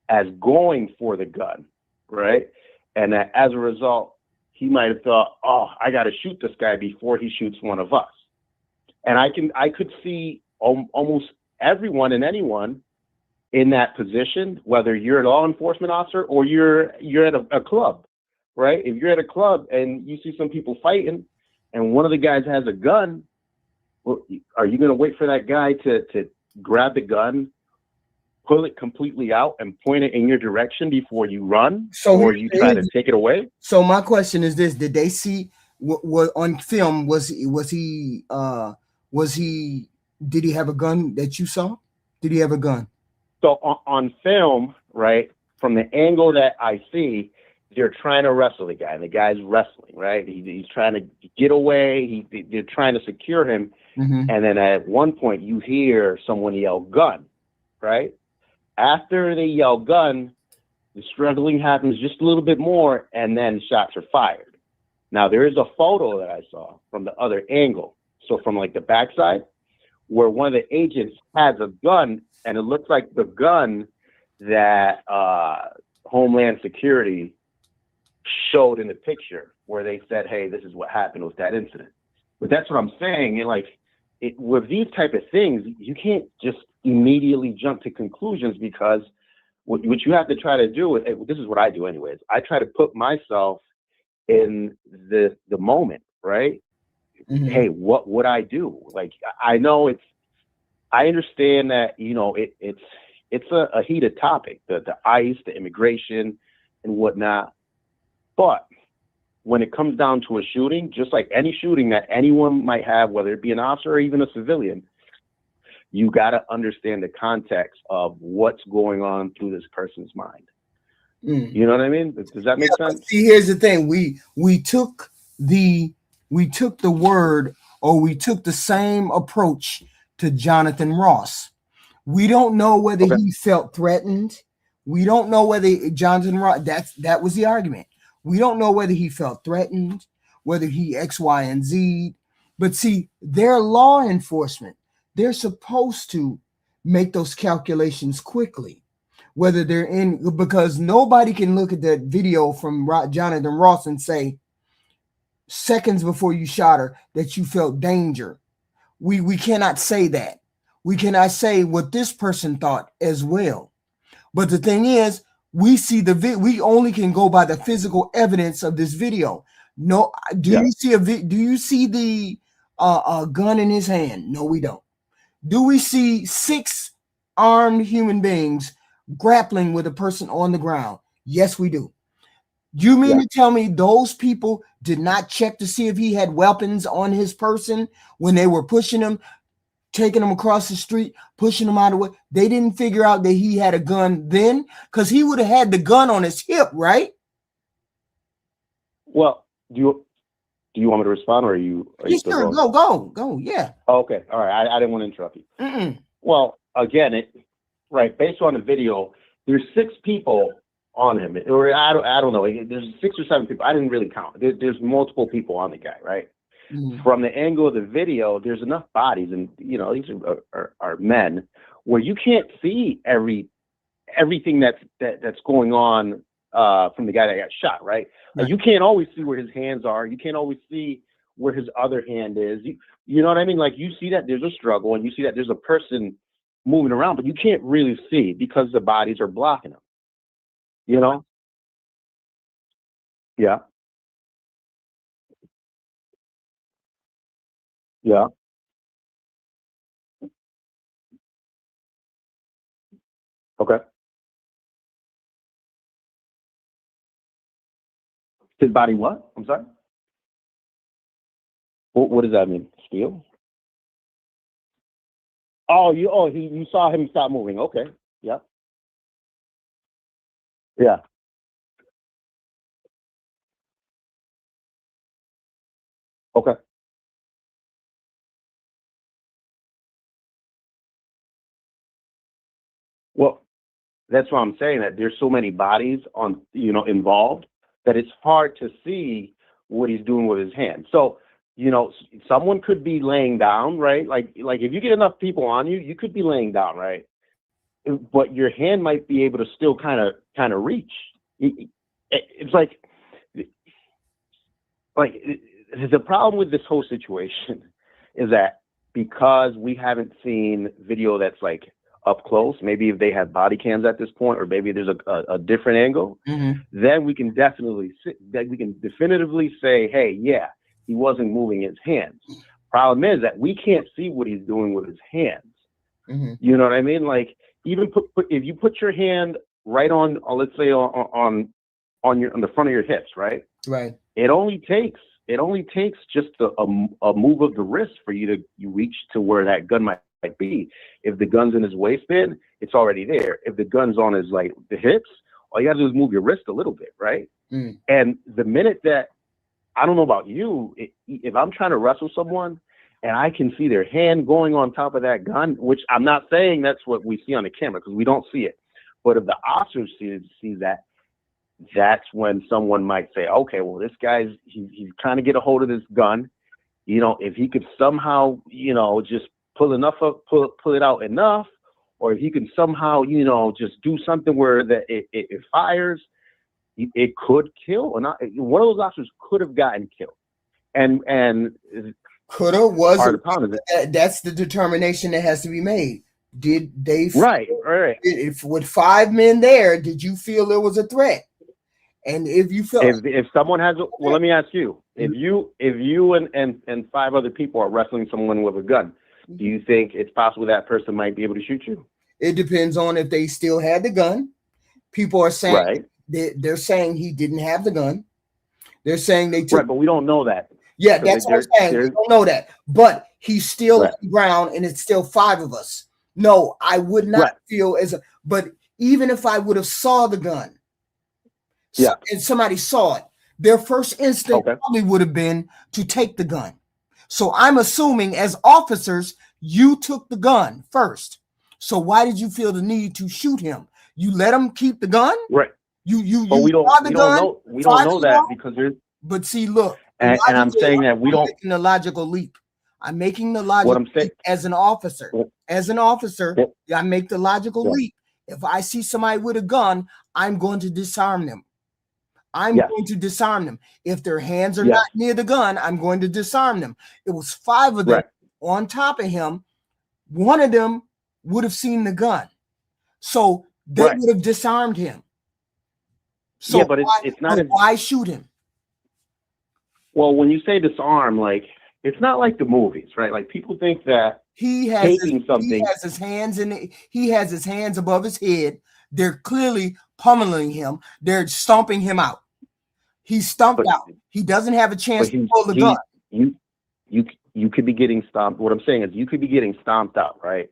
as going for the gun, right? And that as a result, he might have thought, oh, I got to shoot this guy before he shoots one of us. And I could see almost everyone and anyone in that position, whether you're a law enforcement officer or you're at a club, right? If you're at a club and you see some people fighting and one of the guys has a gun, well, are you going to wait for that guy to grab the gun, pull it completely out and point it in your direction before you run, or you try to take it away? So my question is this: did they see what on film? Did he have a gun that you saw? Did he have a gun? So on film, right, from the angle that I see, they're trying to wrestle the guy, and the guy's wrestling, right? He's trying to get away. They're trying to secure him. And then at one point, you hear someone yell gun, right? After they yell gun, the struggling happens just a little bit more, and then shots are fired. Now, there is a photo that I saw from the other angle. So from like the backside, where one of the agents has a gun, and it looks like the gun that Homeland Security showed in the picture where they said, hey, this is what happened with that incident. But that's what I'm saying. With these type of things, you can't just immediately jump to conclusions, because what you have to try to do, this is what I do anyways, I try to put myself in the moment, right? Mhm. Hey, what would I do? Like, I know I understand that, it's a heated topic, the ICE, the immigration and whatnot. But when it comes down to a shooting, just like any shooting that anyone might have, whether it be an officer or even a civilian, you got to understand the context of what's going on through this person's mind. Mm. You know what I mean? Does that make sense? See, here's the thing: we took the word, or we took the same approach to Jonathan Ross. We don't know whether he felt threatened. We don't know whether Jonathan Ross. That was the argument. We don't know whether he felt threatened, whether he X, Y, and Z. But see, they're law enforcement. They're supposed to make those calculations quickly. Whether they're in, because nobody can look at that video from Jonathan Ross and say seconds before you shot her that you felt danger. We cannot say that. We cannot say what this person thought as well. But the thing is, we see we only can go by the physical evidence of this video. No, do you see the gun in his hand? No, we don't. Do we see 6 armed human beings grappling with a person on the ground? Yes, we do. You mean to tell me those people did not check to see if he had weapons on his person when they were pushing him, taking him across the street, pushing him out of the way? They didn't figure out that he had a gun then, because he would have had the gun on his hip, right? Well, do you want me to respond, or are you still Sure, going? go, yeah. Okay, all right. I didn't want to interrupt you. Well, again, based on the video, there's 6 people on him, or I don't know. There's 6 or 7 people. I didn't really count. There's multiple people on the guy, right? From the angle of the video, there's enough bodies, and these are men, where you can't see everything that's going on from the guy that got shot, right? Like, you can't always see where his hands are. You can't always see where his other hand is. You know what I mean? Like, you see that there's a struggle, and you see that there's a person moving around, but you can't really see because the bodies are blocking him. You know? Yeah. Yeah. Okay. His body what? I'm sorry? What does that mean? Steal? You saw him stop moving. Okay. Yeah. Yeah. Okay. Well, that's why I'm saying that there's so many bodies involved that it's hard to see what he's doing with his hand. So, someone could be laying down, right? Like if you get enough people on you, you could be laying down, right? But your hand might be able to still kind of reach. It's like the problem with this whole situation is that because we haven't seen video that's like up close, maybe if they have body cams at this point, or maybe there's a different angle, then we can definitively say, hey, yeah, he wasn't moving his hands. Problem is that we can't see what he's doing with his hands. You know what I mean? Like, even if you put your hand right on let's say on the front of your hips, right? Right. It only takes just a move of the wrist for you to reach to where that gun might be. If the gun's in his waistband, it's already there. If the gun's on his the hips, all you gotta do is move your wrist a little bit, right? And the minute that, I don't know about you, if I'm trying to wrestle someone and I can see their hand going on top of that gun, which I'm not saying that's what we see on the camera, because we don't see it, but if the officer sees that, that's when someone might say, okay, well, this guy's he's trying to get a hold of this gun. If he could somehow just pull it out enough, or if he can somehow, just do something where it fires, it could kill. One of those officers could have gotten killed. And coulda, was part of the problem is that, that's the determination that has to be made. Did they right. if with 5 men there, did you feel there was a threat? And if you felt if someone has well, let me ask you, if you and 5 other people are wrestling someone with a gun, do you think it's possible that person might be able to shoot you? it depends on if they still had the gun. People are saying Right. they're saying he didn't have the gun. They're saying they took right, but we don't know that. Yeah, that's what I'm saying. We don't know that. But he's still on the ground and it's still 5 of us. No, I would not feel but even if I would have saw the gun, and somebody saw it, their first instinct probably would have been to take the gun. So I'm assuming as officers, you took the gun first. So why did you feel the need to shoot him? You let him keep the gun? Right. But we don't know that because there's. But see, look, and I'm saying that we don't. Making the logical leap. I'm making the logical leap as an officer. As an officer, I make the logical leap. If I see somebody with a gun, I'm going to disarm them. I'm going to disarm them. If their hands are not near the gun, I'm going to disarm them. It was 5 of them on top of him. One of them would have seen the gun. So they would have disarmed him. So but it's not. Why shoot him? Well, when you say disarm, like it's not like the movies, right? Like people think that he has his hands above his head. They're clearly pummeling him. They're stomping him out. He's stomped out. He doesn't have a chance to pull the gun. You could be getting stomped. What I'm saying is you could be getting stomped out, right?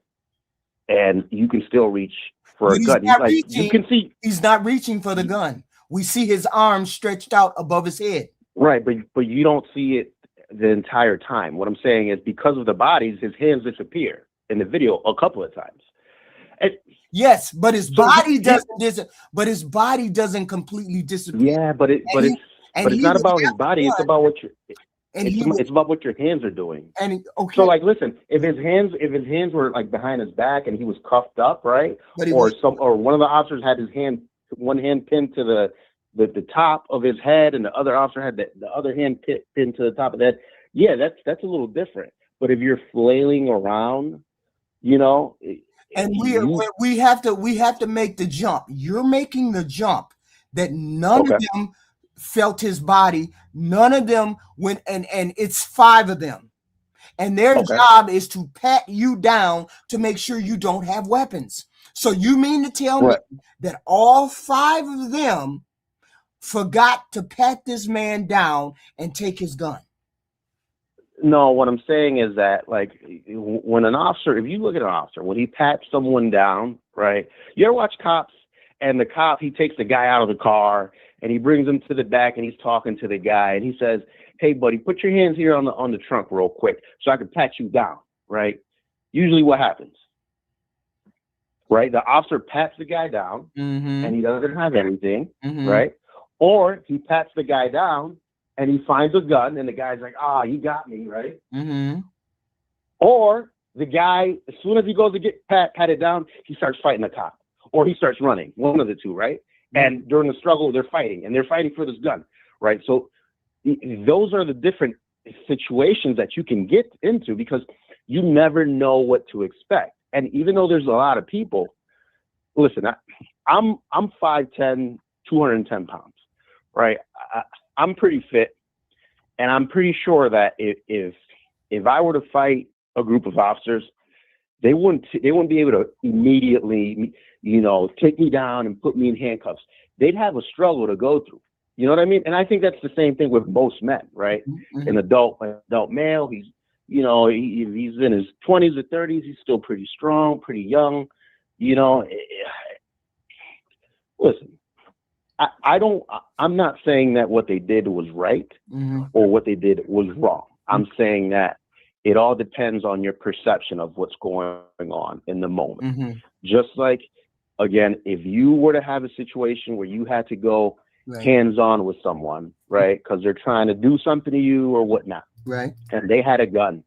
And you can still reach for a gun. You can see he's not reaching for the gun. We see his arms stretched out above his head. Right, but you don't see it the entire time. What I'm saying is because of the bodies, his hands disappear in the video a couple of times. Yes, but his body doesn't. But his body doesn't completely disappear. Yeah, but it's not about his body. It's about what it's about what your hands are doing. So, like, listen, if his hands were like behind his back and he was cuffed up, right, or one of the officers had one hand pinned to the top of his head, and the other officer had the other hand pinned to the top of that. Yeah, that's a little different. But if you're flailing around, and we have to make the jump. You're making the jump that none of them felt his body. None of them went, and it's 5 of them, and their job is to pat you down to make sure you don't have weapons. So you mean to tell me that all 5 of them forgot to pat this man down and take his gun? No, what I'm saying is that, like, when an officer, if you look at an officer, when he pats someone down, right? You ever watch Cops, and the cop, he takes the guy out of the car and he brings him to the back and he's talking to the guy and he says, "Hey, buddy, put your hands here on the trunk real quick so I can pat you down," right? Usually what happens, right? The officer pats the guy down and he doesn't have anything, right? Or he pats the guy down and he finds a gun and the guy's like, "You got me," right? Or the guy, as soon as he goes to get patted down, he starts fighting the cop or he starts running, one of the two, right? And during the struggle, they're fighting for this gun, right? So those are the different situations that you can get into because you never know what to expect. And even though there's a lot of people, listen, I'm 5'10", 210 pounds, right? I'm pretty fit, and I'm pretty sure that if I were to fight a group of officers, they wouldn't be able to immediately, take me down and put me in handcuffs. They'd have a struggle to go through. You know what I mean? And I think that's the same thing with most men, right? An adult male, he's he's in his 20s or 30s, he's still pretty strong, pretty young. Listen, I'm not saying that what they did was right or what they did was wrong. I'm saying that it all depends on your perception of what's going on in the moment. Just like, again, if you were to have a situation where you had to go hands-on with someone, right, because they're trying to do something to you or whatnot, right, and they had a gun,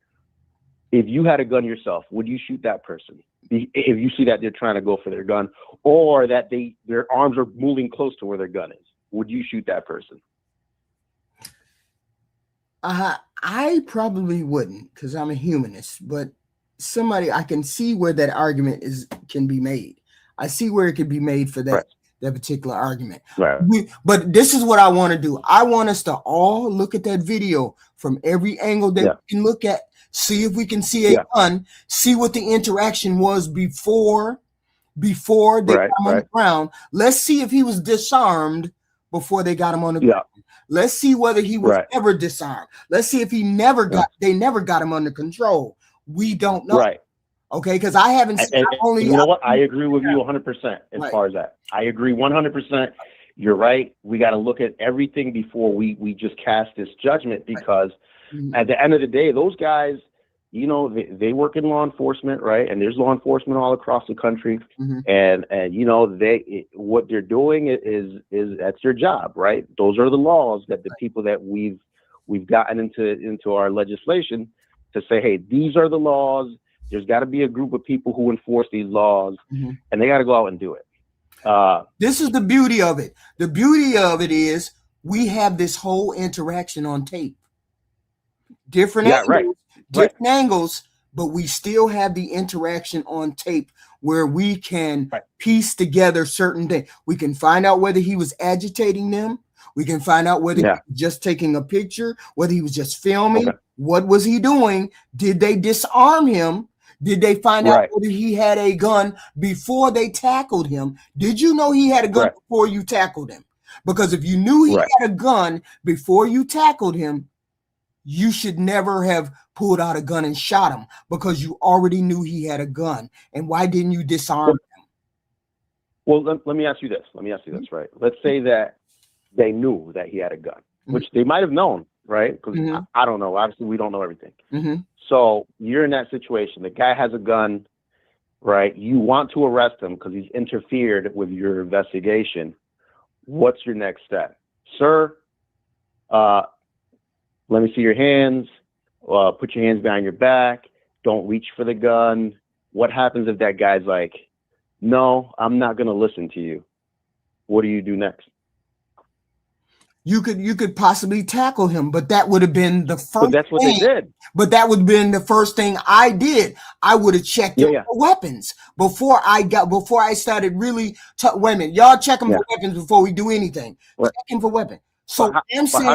if you had a gun yourself, would you shoot that person? if you see that they're trying to go for their gun, or that their arms are moving close to where their gun is, would you shoot that person? I probably wouldn't, because I'm a humanist, but somebody, I can see where that argument can be made. I see where it could be made for that, Right. that particular argument. Right. But this is what I want to do. I want us to all look at that video from every angle that we can look at, see if we can see a gun, see what the interaction was before they got him on the ground. Let's see if he was disarmed before they got him on the ground. Let's see whether he was ever disarmed. Let's see if he they never got him under control. We don't know. Right. Okay, because I haven't seen you know what? I agree with you 100% as far as that. I agree 100%. You're right. We got to look at everything before we just cast this judgment, because at the end of the day, those guys, you know, they work in law enforcement, right? And there's law enforcement all across the country, and you know, what they're doing is that's their job, right? Those are the laws that the people that we've gotten into our legislation to say, hey, these are the laws. There's got to be a group of people who enforce these laws, and they got to go out and do it. This is the beauty of it. The beauty of it is we have this whole interaction on tape. Different angles, but we still have the interaction on tape where we can piece together certain things. We can find out whether he was agitating them. We can find out whether he was just taking a picture, whether he was just filming. What was he doing? Did they disarm him? Did they find out whether he had a gun before they tackled him? Did you know he had a gun before you tackled him? Because if you knew he had a gun before you tackled him, you should never have pulled out a gun and shot him, because you already knew he had a gun. And why didn't you disarm him? Well, let me ask you this. Right? Let's say that they knew that he had a gun, which they might have known, right? Because I don't know. Obviously, we don't know everything. So you're in that situation. The guy has a gun, right? You want to arrest him because he's interfered with your investigation. What's your next step? Sir, let me see your hands. Put your hands behind your back. Don't reach for the gun. What happens if that guy's like, no, I'm not going to listen to you? What do you do next? You could possibly tackle him, but that would have been the first. But that's what they did. But that would have been the first thing I did. I would have checked him for weapons before I started really. Wait a minute, y'all check him for weapons before we do anything. Check him for weapons. So how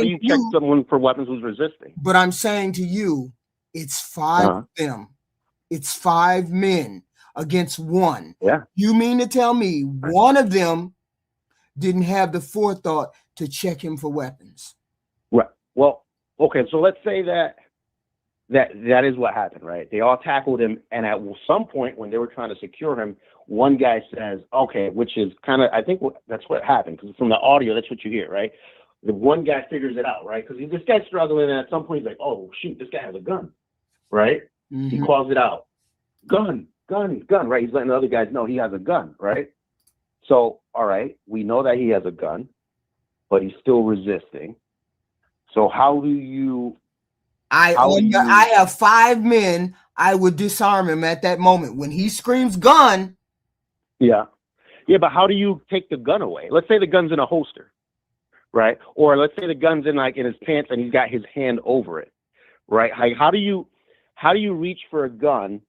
do you check someone for weapons who's resisting? But I'm saying to you, it's 5 of them. It's 5 men against 1. Yeah. You mean to tell me one of them didn't have the forethought to check him for weapons? Right. Well, okay. So let's say that is what happened, right? They all tackled him, and at some point when they were trying to secure him, one guy says, okay, which is kind of, I think that's what happened, because from the audio, that's what you hear, right? The one guy figures it out, right? Because this guy's struggling, and at some point he's like, oh, shoot, this guy has a gun, right? He calls it out. Gun, right? He's letting the other guys know he has a gun, right? So, all right, we know that he has a gun, but he's still resisting. So how do you... I have 5 men. I would disarm him at that moment. When he screams gun... Yeah, but how do you take the gun away? Let's say the gun's in a holster, right? Or let's say the gun's in his pants and he's got his hand over it, right? How do you reach for a gun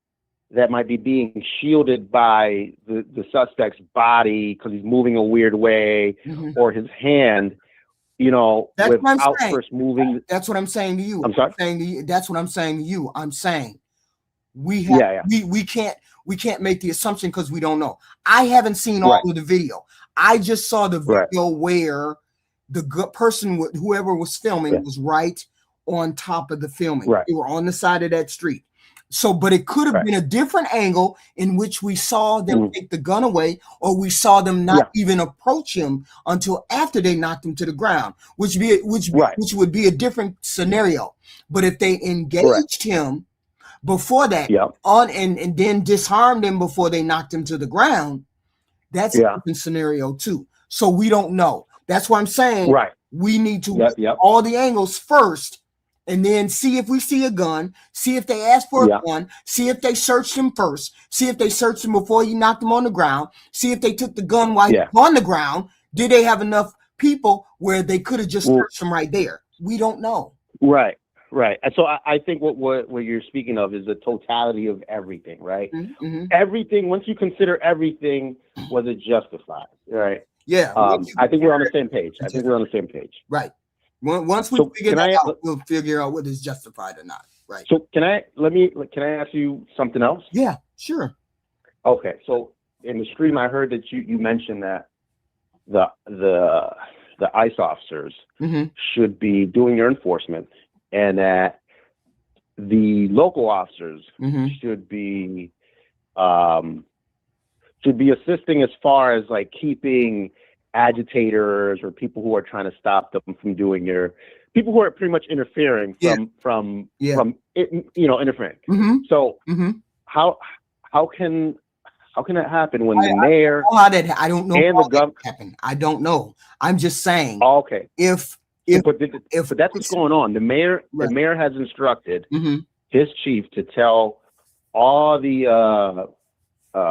that might be being shielded by the suspect's body because he's moving a weird way, or his hand, you know, without first moving? That's what I'm saying to you. I'm sorry? That's what I'm saying to you. I'm saying we have we can't make the assumption because we don't know. I haven't seen all of the video. I just saw the video where the person, whoever was filming, was right on top of the filming. They were on the side of that street. So, but it could have been a different angle in which we saw them take the gun away, or we saw them not even approach him until after they knocked him to the ground, which would be a different scenario. But if they engaged him before that and then disarmed him before they knocked him to the ground, that's a different scenario too. So we don't know. That's why I'm saying we need to look at all the angles first and then see if we see a gun, see if they ask for a gun, see if they searched him first, see if they searched him before he knocked him on the ground, see if they took the gun while he was on the ground. Did they have enough people where they could have just searched him right there? We don't know. Right. And so I think what you're speaking of is the totality of everything, right? Mm-hmm. Everything, once you consider everything, was it justified, right? Yeah. I think we're on the same page. Right. Once we figure that out, we'll figure out whether it's justified or not. Right. So can I ask you something else? Yeah, sure. Okay. So in the stream, I heard that you mentioned that the ICE officers should be doing your enforcement, and that the local officers should be assisting as far as like keeping agitators or people who are trying to stop them from doing people who are pretty much interfering from interfering. So how can that happen when the mayor? I don't know how that happened. I don't know. I'm just saying. Okay. But that's what's going on. The mayor has instructed his chief to tell all the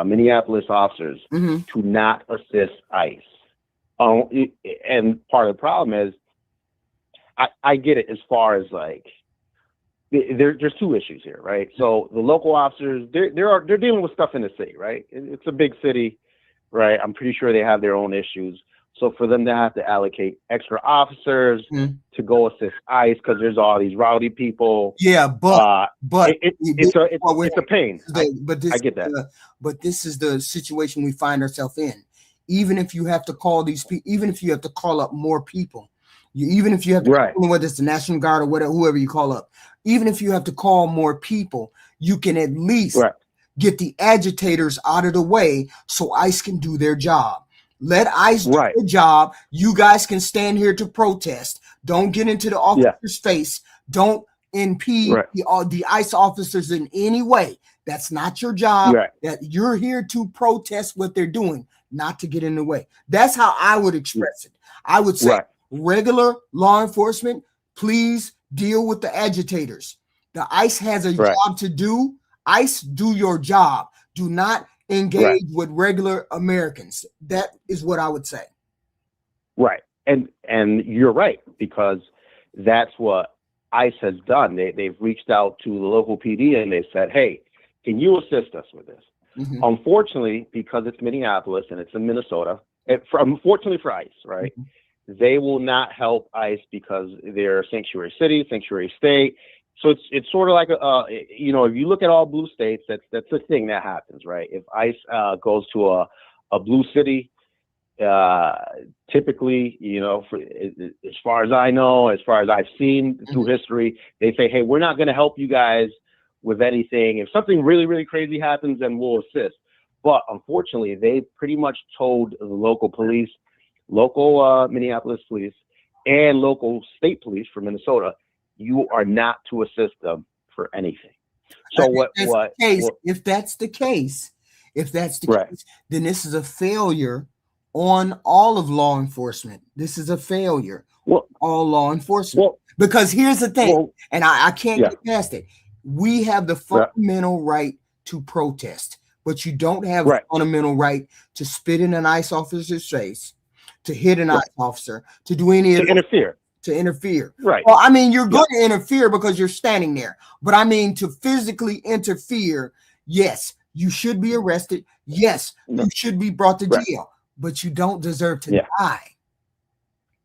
Minneapolis officers to not assist ICE. And part of the problem is, I get it as far as like, there's two issues here, right? So the local officers, they're dealing with stuff in the city, right? It's a big city, right? I'm pretty sure they have their own issues. So for them to have to allocate extra officers to go assist ICE because there's all these rowdy people. Yeah, but it's a pain. I get that. But this is the situation we find ourselves in. Even if you have to call these people, even if you have to call up more people, even if you have to, whether it's the National Guard or whatever, whoever you call up, even if you have to call more people, you can at least get the agitators out of the way so ICE can do their job. Let ICE do their job. You guys can stand here to protest. Don't get into the officer's face. Don't impede the ICE officers in any way. That's not your job. That you're here to protest what they're doing, not to get in the way. That's how I would express it. I would say regular law enforcement, please deal with the agitators. The ICE has a job to do. ICE, do your job. Do not engage with regular Americans. That is what I would say. Right. And you're right, because that's what ICE has done. They've reached out to the local PD and they said, hey, can you assist us with this? Unfortunately, because it's Minneapolis and it's in Minnesota, unfortunately for ICE, right? They will not help ICE because they're a sanctuary city, sanctuary state. So it's sort of like if you look at all blue states, that's the thing that happens, right? If ICE goes to a blue city, typically, as far as I know, as far as I've seen through history, they say, hey, we're not going to help you guys with anything. If something really, really crazy happens, then we'll assist. But unfortunately, they pretty much told the local police, local Minneapolis police, and local state police for Minnesota, you are not to assist them for anything. So if that's the case, then this is a failure on all of law enforcement. This is a failure on all law enforcement. Because here's the thing, and I can't get past it. We have the fundamental right to protest, but you don't have the fundamental right to spit in an ICE officer's face, to hit an ICE officer, to do any of interfere. To interfere. Right. Well, I mean, you're going to interfere because you're standing there. But I mean, to physically interfere, yes, you should be arrested. Yes, you should be brought to jail. But you don't deserve to die.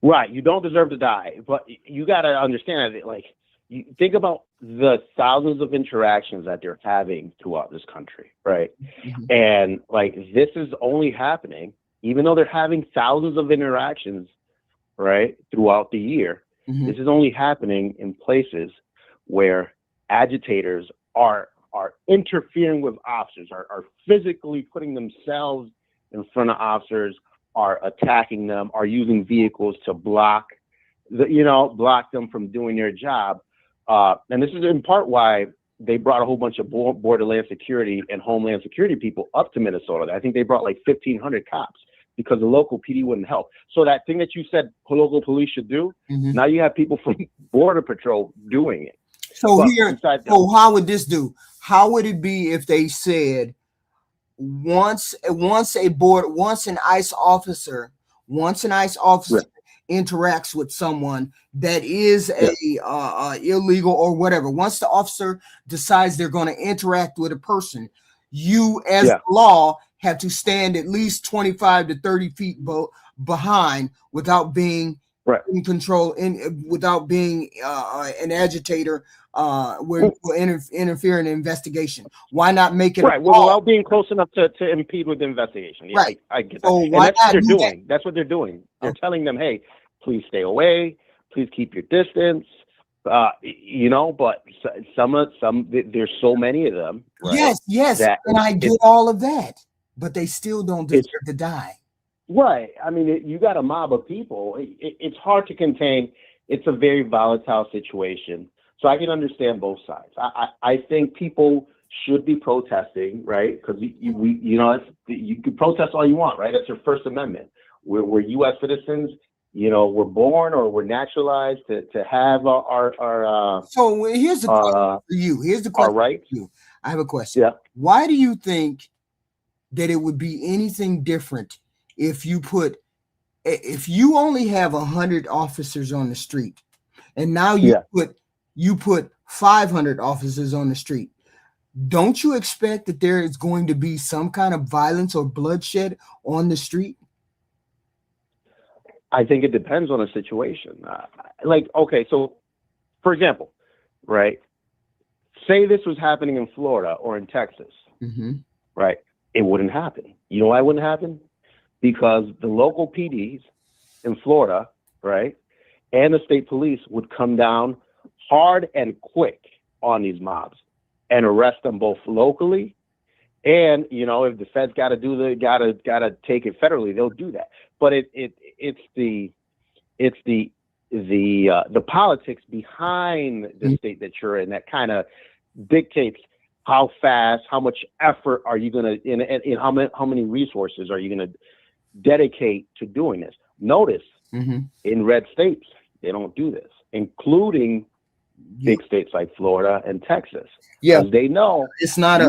Right. You don't deserve to die. But you got to understand that, like, you think about the thousands of interactions that they're having throughout this country, right? And, like, this is only happening, even though they're having thousands of interactions, right, throughout the year. This is only happening in places where agitators are interfering with officers, are physically putting themselves in front of officers, are attacking them, are using vehicles to block them from doing their job. And this is in part why they brought a whole bunch of borderland security and homeland security people up to Minnesota. I think they brought like 1,500 cops because the local PD wouldn't help. So that thing that you said local police should do, now you have people from Border Patrol doing it. So But here, besides that- so how would this do? How would it be if they said once an ICE officer interacts with someone that is a illegal or whatever, once the officer decides they're going to interact with a person, you as law have to stand at least 25 to 30 feet behind without being in control, without being an agitator, where you will interfere in the investigation. Why not make it right? Well, without being close enough to impede with the investigation. Yeah, right. I get that. So And why that's what not they're do doing. That's what they're doing. They're telling them, hey, please stay away. Please keep your distance. You know, but there's so many of them. Right, Yes, and I get all of that, but they still don't deserve to die. Right. I mean, you got a mob of people. It's hard to contain. It's a very volatile situation. So I can understand both sides. I think people should be protesting, right? Because you can protest all you want, right? That's your First Amendment. We're U.S. citizens. You know, we're born or we're naturalized to have our. So here's the question for you. Here's the question. Our rights. For you. I have a question. Yeah. Why do you think that it would be anything different if you only have 100 officers on the street, and now you put 500 officers on the street? Don't you expect that there is going to be some kind of violence or bloodshed on the street? I think it depends on the situation. Okay, so for example, right? Say this was happening in Florida or in Texas, right? It wouldn't happen. You know why it wouldn't happen? Because the local PDs in Florida, right, and the state police would come down hard and quick on these mobs and arrest them both locally, and if the feds got to take it federally, they'll do that. But it's the politics behind the state that you're in that kind of dictates how fast, how much effort are you going to, and how many resources are you going to dedicate to doing this. Notice in red states, they don't do this, including big states like Florida and Texas. Yeah, they know it's not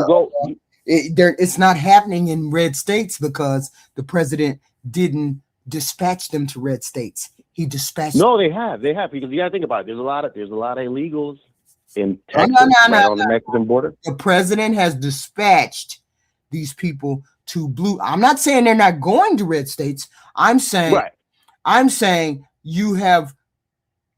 it's not happening in red states because the president didn't dispatch them to red states. He dispatched. No, they have because you got to think about it. There's a lot of illegals in Texas, right on the Mexican border. The president has dispatched these people to blue. I'm not saying they're not going to red states. I'm saying you have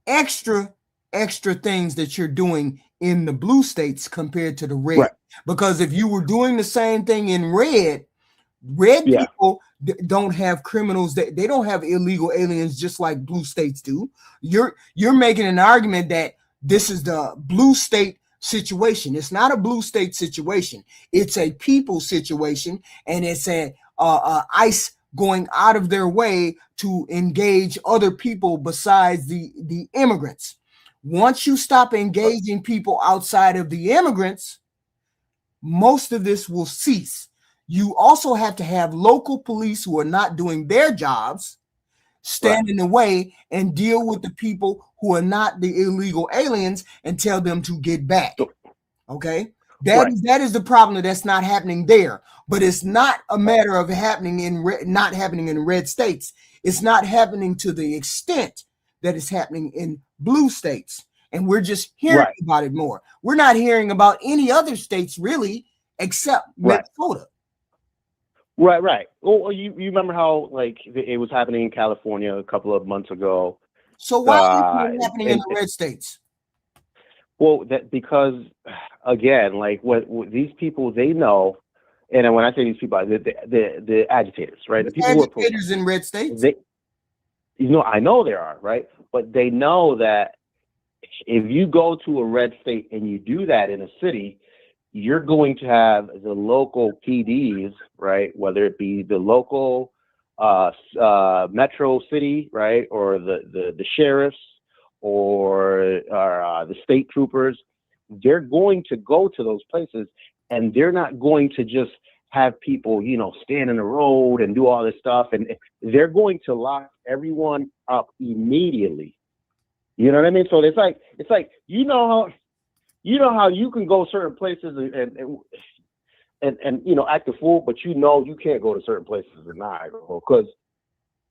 extra things that you're doing in the blue states compared to the red. Right. Because if you were doing the same thing in red people don't have criminals, they don't have illegal aliens just like blue states do. You're making an argument that this is the blue state situation. It's not a blue state situation. It's a people situation, and it's a ICE going out of their way to engage other people besides the immigrants. Once you stop engaging people outside of the immigrants, most of this will cease. You also have to have local police who are not doing their jobs stand in the way and deal with the people who are not the illegal aliens and tell them to get back. Okay? That is the problem that's not happening there. But it's not a matter of not happening in red states. It's not happening to the extent that it's happening in blue states. And we're just hearing about it more. We're not hearing about any other states really, except Minnesota. Right. Well, you remember how it was happening in California a couple of months ago. So why is it happening in the red states? Well, because again, what these people, they know, and when I say these people, the agitators, right? The people agitators who are in red states. I know there are, right? But they know that if you go to a red state and you do that in a city, you're going to have the local PDs, right? Whether it be the local metro city, right, or the sheriffs or the state troopers, they're going to go to those places, and they're not going to just have people, stand in the road and do all this stuff. And they're going to lock everyone up immediately. You know what I mean? So it's like, how you can go certain places and act a fool, but you can't go to certain places and not because,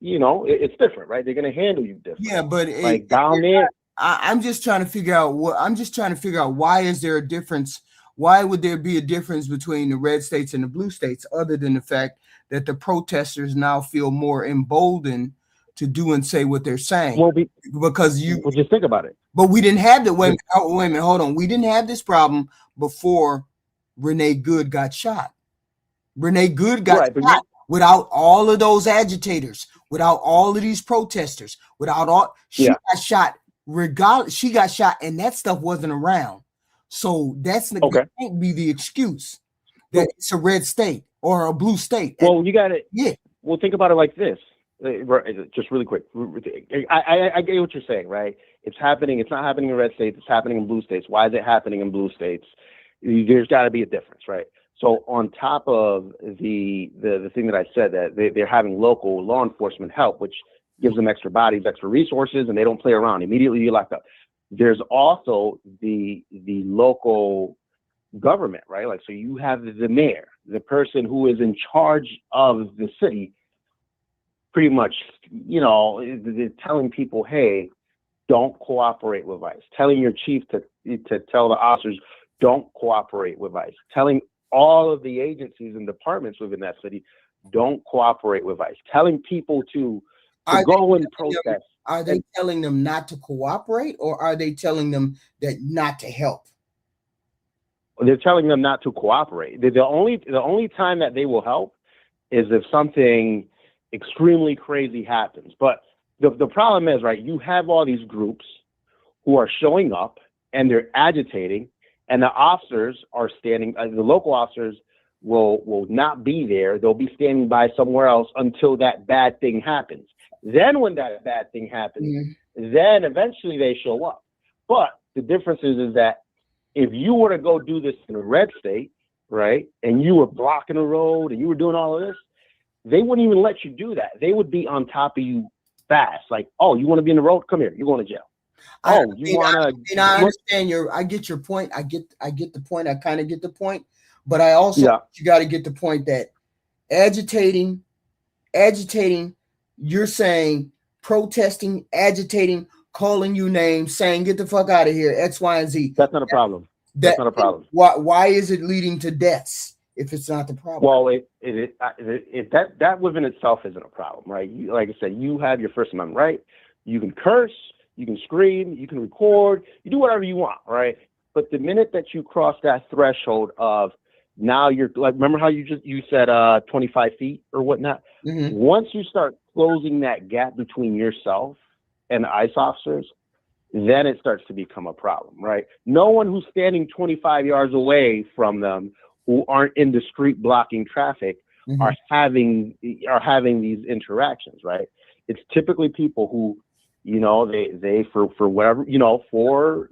it's different, right? They're going to handle you different. Yeah, but like down there. I'm just trying to figure out why is there a difference? Why would there be a difference between the red states and the blue states, other than the fact that the protesters now feel more emboldened to do and say what they're saying? Well, because just think about it. But we didn't have the wait a minute, hold on. We didn't have this problem before Renee Good got shot. Renee Good got shot without all of those agitators, without all of these protesters, without all. She got shot. Regardless, she got shot, and that stuff wasn't around. So that can't be the excuse that it's a red state or a blue state. Well, you got it. Yeah. Well, think about it like this. Just really quick. I get what you're saying, right? It's happening. It's not happening in red states. It's happening in blue states. Why is it happening in blue states? There's got to be a difference, right? So on top of the thing that I said, that they're having local law enforcement help, which gives them extra bodies, extra resources, and they don't play around. Immediately you're locked up. There's also the local government, right? Like, so you have the mayor, the person who is in charge of the city, pretty much, telling people, hey, don't cooperate with ICE. Telling your chief to tell the officers, don't cooperate with ICE. Telling all of the agencies and departments within that city, don't cooperate with ICE. Telling people to go and protest. Are they telling them not to cooperate, or are they telling them that not to help? They're telling them not to cooperate. The only time that they will help is if something extremely crazy happens. But the problem is, right, you have all these groups who are showing up and they're agitating, and the officers are standing, the local officers will not be there. They'll be standing by somewhere else until that bad thing happens. Then when that bad thing happens, then eventually they show up. But the difference is that if you were to go do this in a red state, right, and you were blocking the road and you were doing all of this, they wouldn't even let you do that. They would be on top of you fast. Like, oh, you want to be in the road? Come here. You're going to jail. I understand I get your point. I get the point. I kind of get the point. But I also, you got to get the point that agitating, you're saying protesting, agitating, calling you names, saying get the fuck out of here, X, Y, and Z. That's not a problem. That's not a problem. Why is it leading to deaths if it's not the problem? Well, that within itself isn't a problem, right? Like I said, you have your First Amendment right. You can curse, you can scream, you can record, you do whatever you want, right? But the minute that you cross that threshold of now you're like, remember how you said 25 feet or whatnot? Mm-hmm. Once you start closing that gap between yourself and the ICE officers, then it starts to become a problem, right? No one who's standing 25 yards away from them, who aren't in the street blocking traffic, are having these interactions, right? It's typically people who, they for whatever, for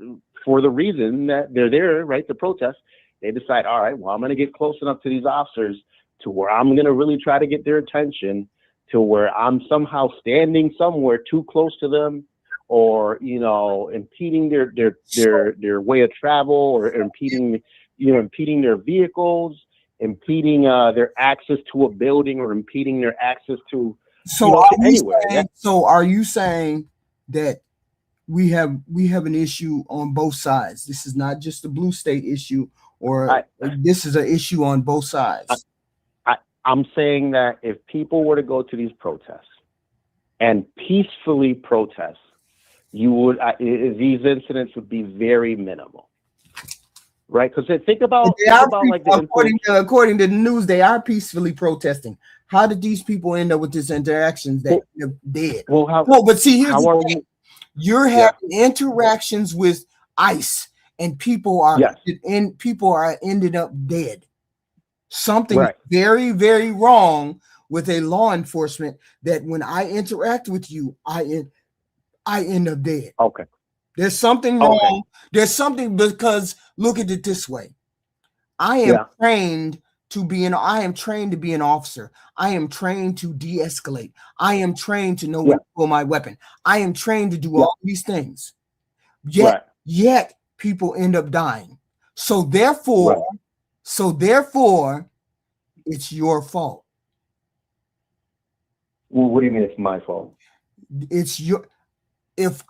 the reason that they're there, right, to protest, they decide, all right, well, I'm going to get close enough to these officers to where I'm going to really try to get their attention, to where I'm somehow standing somewhere too close to them, or impeding their way of travel, or impeding their vehicles, impeding their access to a building, or impeding their access to anywhere. So are you saying that we have an issue on both sides? This is not just a blue state issue, or this is an issue on both sides. I'm saying that if people were to go to these protests and peacefully protest, these incidents would be very minimal, right? Because think about according to the news, they are peacefully protesting. How did these people end up with this interactions that dead? But see, here's the thing. You're having interactions with ICE, and people are ended up dead. Something very, very wrong with a law enforcement, that when I interact with you, I end up dead. Okay. There's something wrong. There's something, because look at it this way. I am trained I am trained to be an officer. I am trained to de-escalate. I am trained to know when to pull my weapon. I am trained to do all these things. Yet people end up dying. So therefore, it's your fault. Well, what do you mean it's my fault? It's your if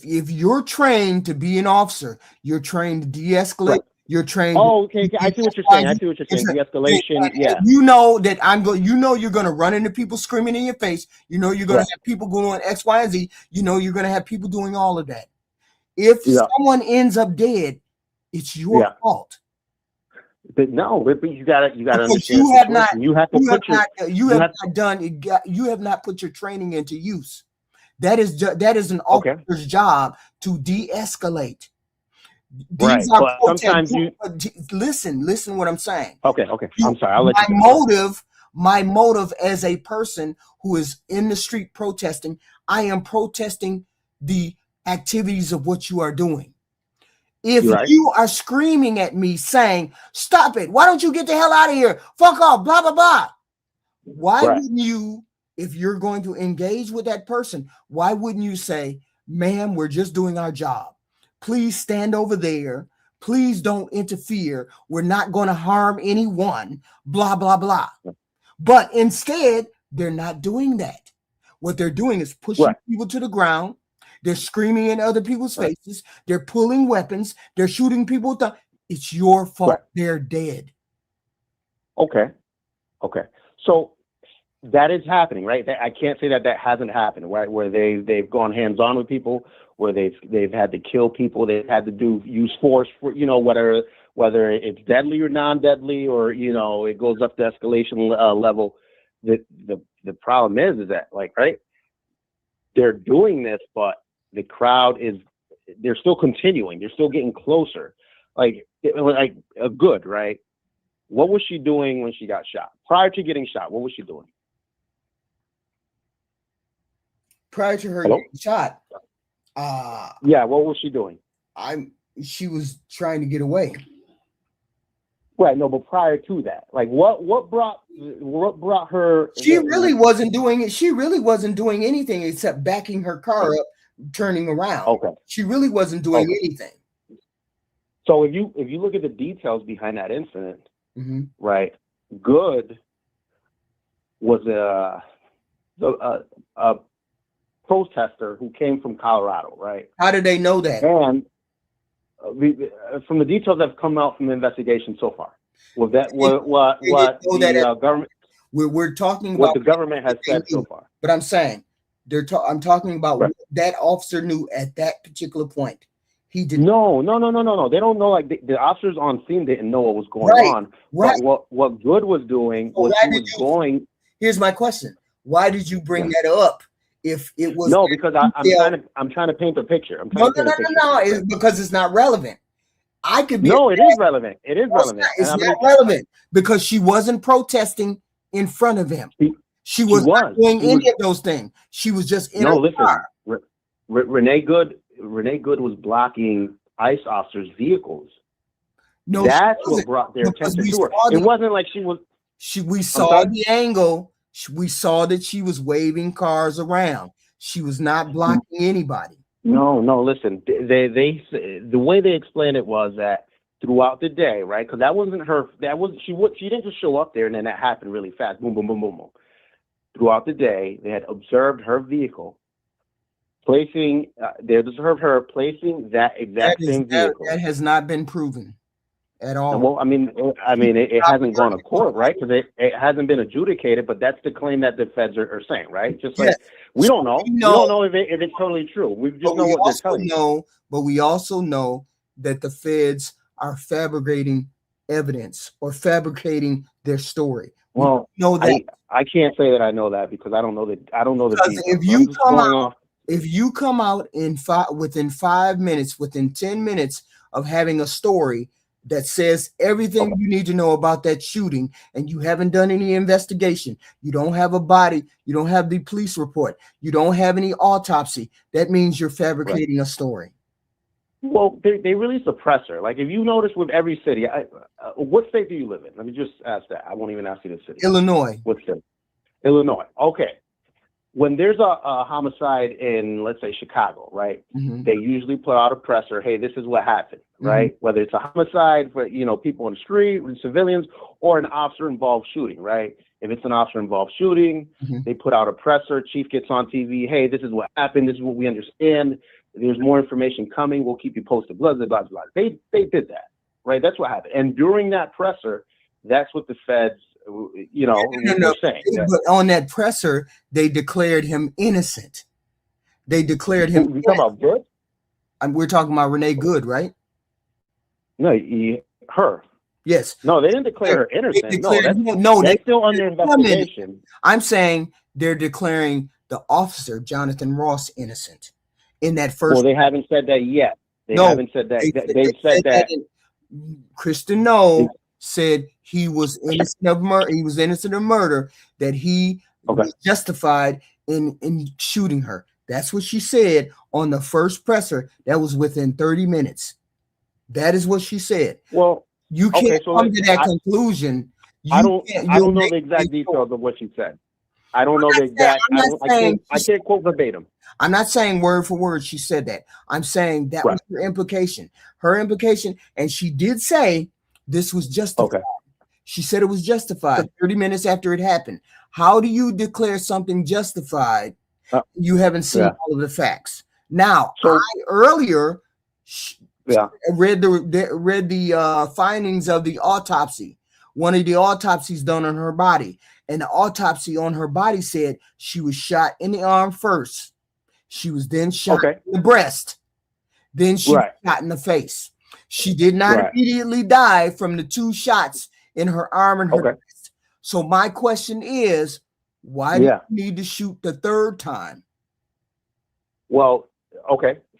you're trained to be an officer, you're trained to de-escalate. You're trained. Oh, okay. I see what you're saying. De-escalation. Yeah. You know that you're going to run into people screaming in your face. You know you're going to have people going X, Y, and Z. You know you're going to have people doing all of that. If someone ends up dead, it's your fault. But no, but you gotta understand. You have not put your training into use. That is an officer's job to de-escalate. These are sometimes listen what I'm saying. Okay. I'm sorry. I'll let you. My motive as a person who is in the street protesting, I am protesting the activities of what you are doing. If you are screaming at me saying, "Stop it! Why don't you get the hell out of here? Fuck off! Blah blah blah." Why wouldn't you, if you're going to engage with that person, why wouldn't you say, "Ma'am, we're just doing our job. Please stand over there. Please don't interfere. We're not going to harm anyone." Blah blah blah. But instead, they're not doing that. What they're doing is pushing people to the ground. They're screaming in other people's faces. They're pulling weapons. They're shooting people. It's your fault. They're dead. Okay. So that is happening, right? I can't say that hasn't happened, right? Where they've gone hands-on with people, where they've had to kill people, they've had to use force for, whether it's deadly or non-deadly, or it goes up to escalation level. The problem is that they're doing this, but the crowd they're still continuing. They're still getting closer. Good, right? What was she doing when she got shot? Prior to getting shot, what was she doing? Prior to her getting shot, what was she doing? She was trying to get away. Right, no, but prior to that, what brought her? She really wasn't doing it. She really wasn't doing anything except backing her car up, turning around. Okay. She really wasn't doing anything. So if you look at the details behind that incident, right? Good was a protester who came from Colorado, right? How did they know that? And from the details that have come out from the investigation so far, what the government we're talking what about the government has said so far. But I'm saying I'm talking about what that officer knew at that particular point. He did no. They don't know. The officers on scene didn't know what was going on. But what Good was doing was going. Here's my question: why did you bring that up? If it was because I'm trying to paint a picture. It's because it's not relevant. I could be. No, it is relevant. It is relevant. It's not relevant because she wasn't protesting in front of him. She was not doing any of those things. She was just in her car. Renee Good was blocking ICE officers' vehicles. No, that's what brought their attention to her. It wasn't like she was. We saw the angle. We saw that she was waving cars around. She was not blocking anybody. No. Listen, the way they explained it was that throughout the day, right? Because that wasn't her. She didn't just show up there and then that happened really fast. Boom, boom, boom, boom, boom. Throughout the day, they had observed her vehicle placing. They observed her placing that exact same vehicle. That has not been proven at all. Well, it hasn't gone to court, right? Because it hasn't been adjudicated, but that's the claim that the feds are saying, right? Just like we don't know. We don't know if it's totally true. We just know what they're telling you. But we also know that the feds are fabricating evidence or fabricating their story. Well, I can't say that I know that because I don't know the details. If you come out within 5 minutes, within 10 minutes of having a story that says everything you need to know about that shooting, and you haven't done any investigation, you don't have a body, you don't have the police report, you don't have any autopsy, that means you're fabricating a story. Well, they release a presser. Like if you notice with every city, what state do you live in? Let me just ask that. I won't even ask you the city. Illinois. What state? Illinois. Okay. When there's a homicide in, let's say, Chicago, right? Mhm. They usually put out a presser. Hey, this is what happened, right? Whether it's a homicide for, people on the street, with civilians, or an officer-involved shooting, right? If it's an officer-involved shooting, they put out a presser. Chief gets on TV. Hey, this is what happened. This is what we understand. There's more information coming. We'll keep you posted. Blah, blah, blah, blah. They did that, right? That's what happened. And during that presser, that's what the feds, were saying. But on that presser, they declared him innocent. They declared him. You talking about Good? We're talking about Renee Good, right? No, her. Yes. No, they didn't declare her innocent. That's still under investigation. I'm saying they're declaring the officer, Jonathan Ross, innocent in that first. Well, they haven't said that yet. They haven't said that. They've said that. Kristen Noel said he was innocent of murder. He was innocent of murder. That he was justified in shooting her. That's what she said on the first presser. That was within 30 minutes. That is what she said. Well, you can't come to that conclusion. I don't know the exact details of what she said. I don't know the exact. I can't quote verbatim. I'm not saying word for word she said that. I'm saying that was her implication. Her implication, and she did say this was justified. She said it was justified 30 minutes after it happened. How do you declare something justified? You haven't seen all of the facts. Now, I earlier read the findings of the autopsy. One of the autopsies done on her body, and the autopsy on her body said she was shot in the arm first. She was then shot in the breast. Then she was shot in the face. She did not immediately die from the 2 shots in her arm and her breast. So my question is, why do you need to shoot the 3rd time? Well,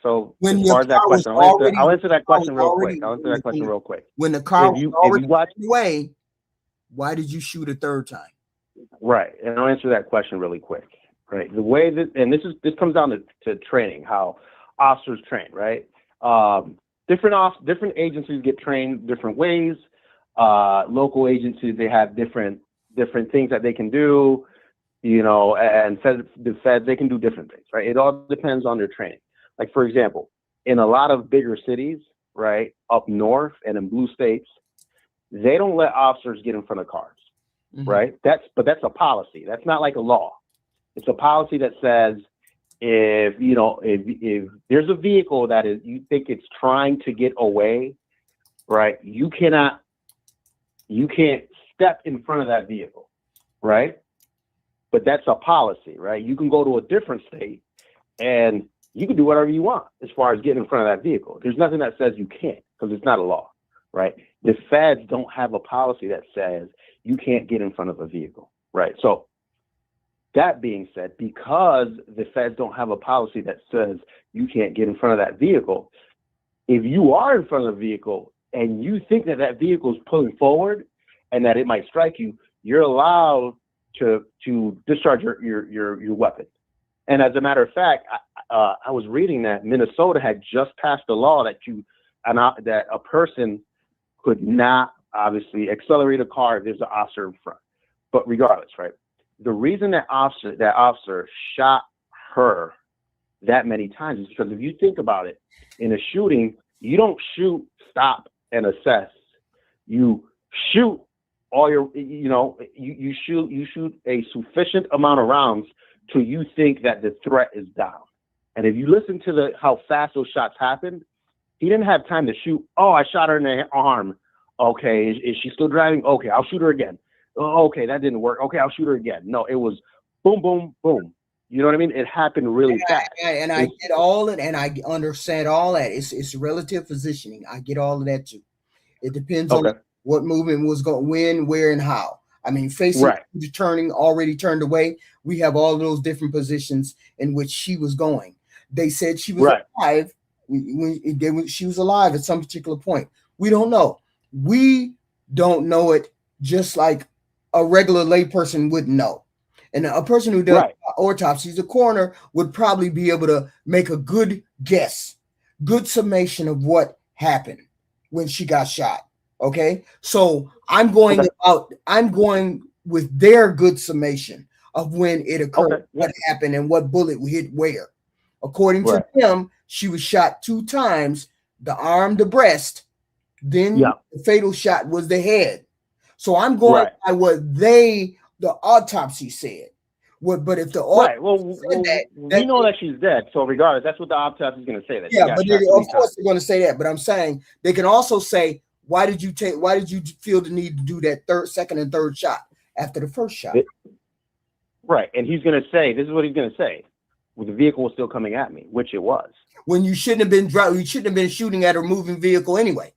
so when as far as that question, I'll answer that question real quick. When the car was already away, why did you shoot a 3rd time? Right, and I'll answer that question really quick. Right, the way that, and this comes down to training, how officers train. Right, different agencies get trained different ways. Local agencies, they have different things that they can do. And the feds, they can do different things. Right, it all depends on their training. Like, for example, in a lot of bigger cities, right, up north and in blue states, they don't let officers get in front of cars, right? That's a policy. That's not like a law. It's a policy that says if there's a vehicle that you think it's trying to get away, right, you can't step in front of that vehicle, right? But that's a policy, right? You can go to a different state and you can do whatever you want as far as getting in front of that vehicle. There's nothing that says you can't, because it's not a law, right? The feds don't have a policy that says you can't get in front of a vehicle, right? So that being said, because the feds don't have a policy that says you can't get in front of that vehicle, if you are in front of the vehicle and you think that vehicle is pulling forward and that it might strike you, you're allowed to discharge your weapon. And as a matter of fact, I was reading that Minnesota had just passed a law that that a person could not obviously accelerate a car if there's an officer in front. But regardless, right? The reason that officer shot her that many times is because if you think about it, in a shooting, you don't shoot, stop, and assess. You shoot all your, you shoot a sufficient amount of rounds till you think that the threat is down. And if you listen to how fast those shots happened, he didn't have time to shoot. Oh, I shot her in the arm. Okay, is she still driving? Okay, I'll shoot her again. Oh, okay, that didn't work. Okay, I'll shoot her again. No, it was boom, boom, boom. You know what I mean? It happened really fast. I get all it, and I understand all that. It's relative positioning. I get all of that too. It depends on what movement was going, when, where, and how. I mean, facing, turning, already turned away. We have all those different positions in which she was going. They said she was alive. She was alive at some particular point. We don't know. We don't know it, just like a regular layperson wouldn't know. And a person who does autopsies, the coroner would probably be able to make a good guess. good summation of what happened when she got shot. Okay, so I'm going with their good summation of when it occurred, what happened, and what bullet hit where. According to them, she was shot 2 times, the arm, the breast, then the fatal shot was the head. So I'm going by what the autopsy said. But if the autopsy said that, we know that she's dead. So regardless, that's what the autopsy is going to say. That but of course they're going to say that. But I'm saying they can also say, why did you feel the need to do that second and third shot after the first shot? Right, and he's going to say, this is what he's going to say: well, the vehicle was still coming at me, which it was. When you shouldn't have been driving, you shouldn't have been shooting at a moving vehicle anyway.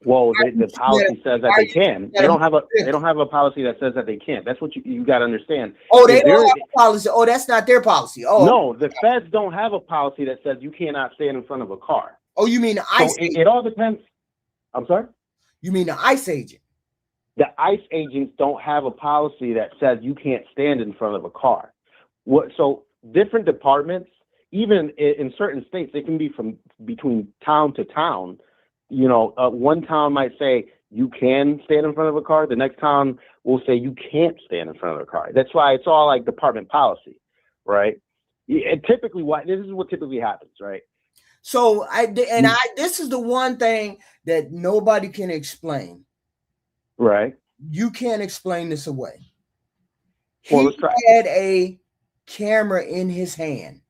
Well, the policy says that they can. They don't have a policy that says that they can't. That's what you got to understand. Oh, they don't have a policy. Oh, that's not their policy. Oh, no, the feds don't have a policy that says you cannot stand in front of a car. Oh, you mean the ICE? It all depends. I'm sorry. You mean the ICE agent? The ICE agents don't have a policy that says you can't stand in front of a car. So different departments, even in certain states, they can be from between town to town. You know, one town might say you can stand in front of a car. The next town will say you can't stand in front of a car. That's why it's all like department policy, right? And typically, this is what typically happens, right? So this is the one thing that nobody can explain. Right. You can't explain this away. Well, let's try. He had a camera in his hand.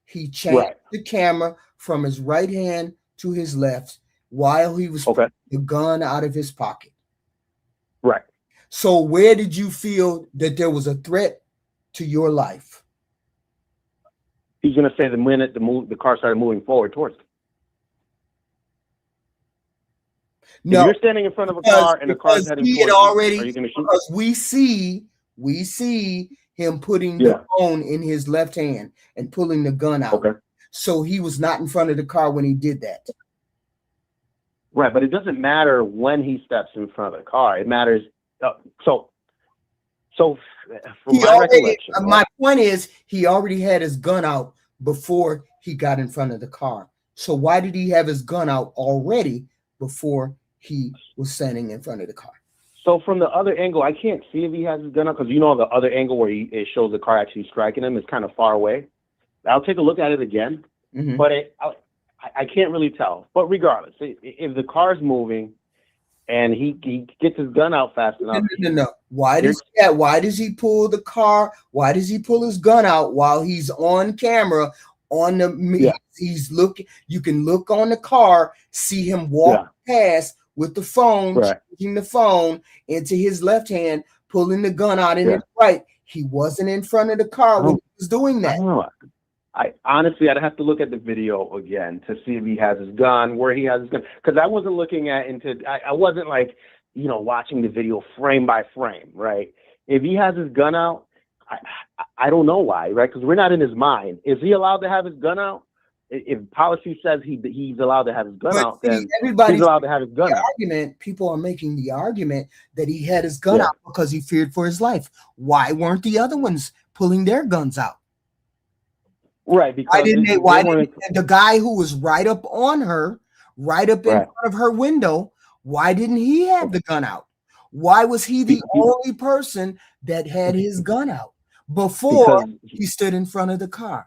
He changed the camera from his right hand to his left while he was pulling the gun out of his pocket. Right. So where did you feel that there was a threat to your life? He's going to say the minute the car started moving forward towards him. No, if you're standing in front of a car and the car is heading towards you, are you going to shoot? Because we see him putting the phone in his left hand and pulling the gun out. Okay. So he was not in front of the car when he did that. Right, but it doesn't matter when he steps in front of the car. It matters. So from my recollection, my point is he already had his gun out before he got in front of the car. So why did he have his gun out already before he was standing in front of the car? So from the other angle, I can't see if he has his gun out because the other angle where it shows the car actually striking him is kind of far away. I'll take a look at it again, but I can't really tell. But regardless, if the car's moving and he gets his gun out fast enough. No. Why does he pull the car? Why does he pull his gun out while he's on camera? He's looking. You can look on the car, see him walk past with the phone, changing the phone into his left hand, pulling the gun out in his right. He wasn't in front of the car when he was doing that. I honestly, I'd have to look at the video again to see if he has his gun, where he has his gun, because I wasn't looking at I wasn't like, watching the video frame by frame, right? If he has his gun out, I don't know why, right? Because we're not in his mind. Is he allowed to have his gun out? If policy says he's allowed to have his gun out, then he's allowed to have his gun out. People are making the argument that he had his gun out because he feared for his life. Why weren't the other ones pulling their guns out? Right, because why didn't the guy who was right up on her, right up in front of her window, why didn't he have the gun out? Why was he the only person that had his gun out before he stood in front of the car?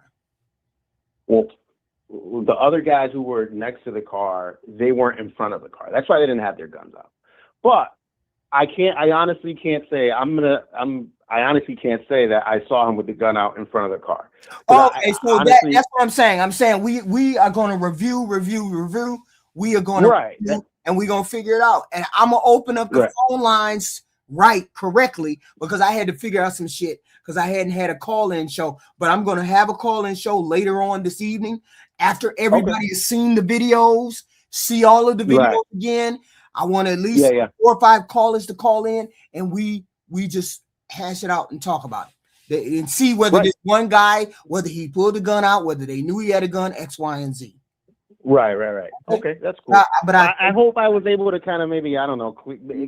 Well, the other guys who were next to the car, they weren't in front of the car. That's why they didn't have their guns out. But I honestly can't say I honestly can't say that I saw him with the gun out in front of the car. Okay, so that's what I'm saying. I'm saying we are going to review. We are going to review, and we're going to figure it out. And I'm going to open up the phone lines correctly because I had to figure out some shit because I hadn't had a call-in show. But I'm going to have a call-in show later on this evening after everybody has seen the videos, see all of the videos again. I want at least 4 or 5 callers to call in, and we just hash it out and talk about it and see whether this one guy, whether he pulled the gun out, whether they knew he had a gun, X, Y, and Z. Right. Okay, that's cool. But I hope I was able to kind of maybe, I don't know,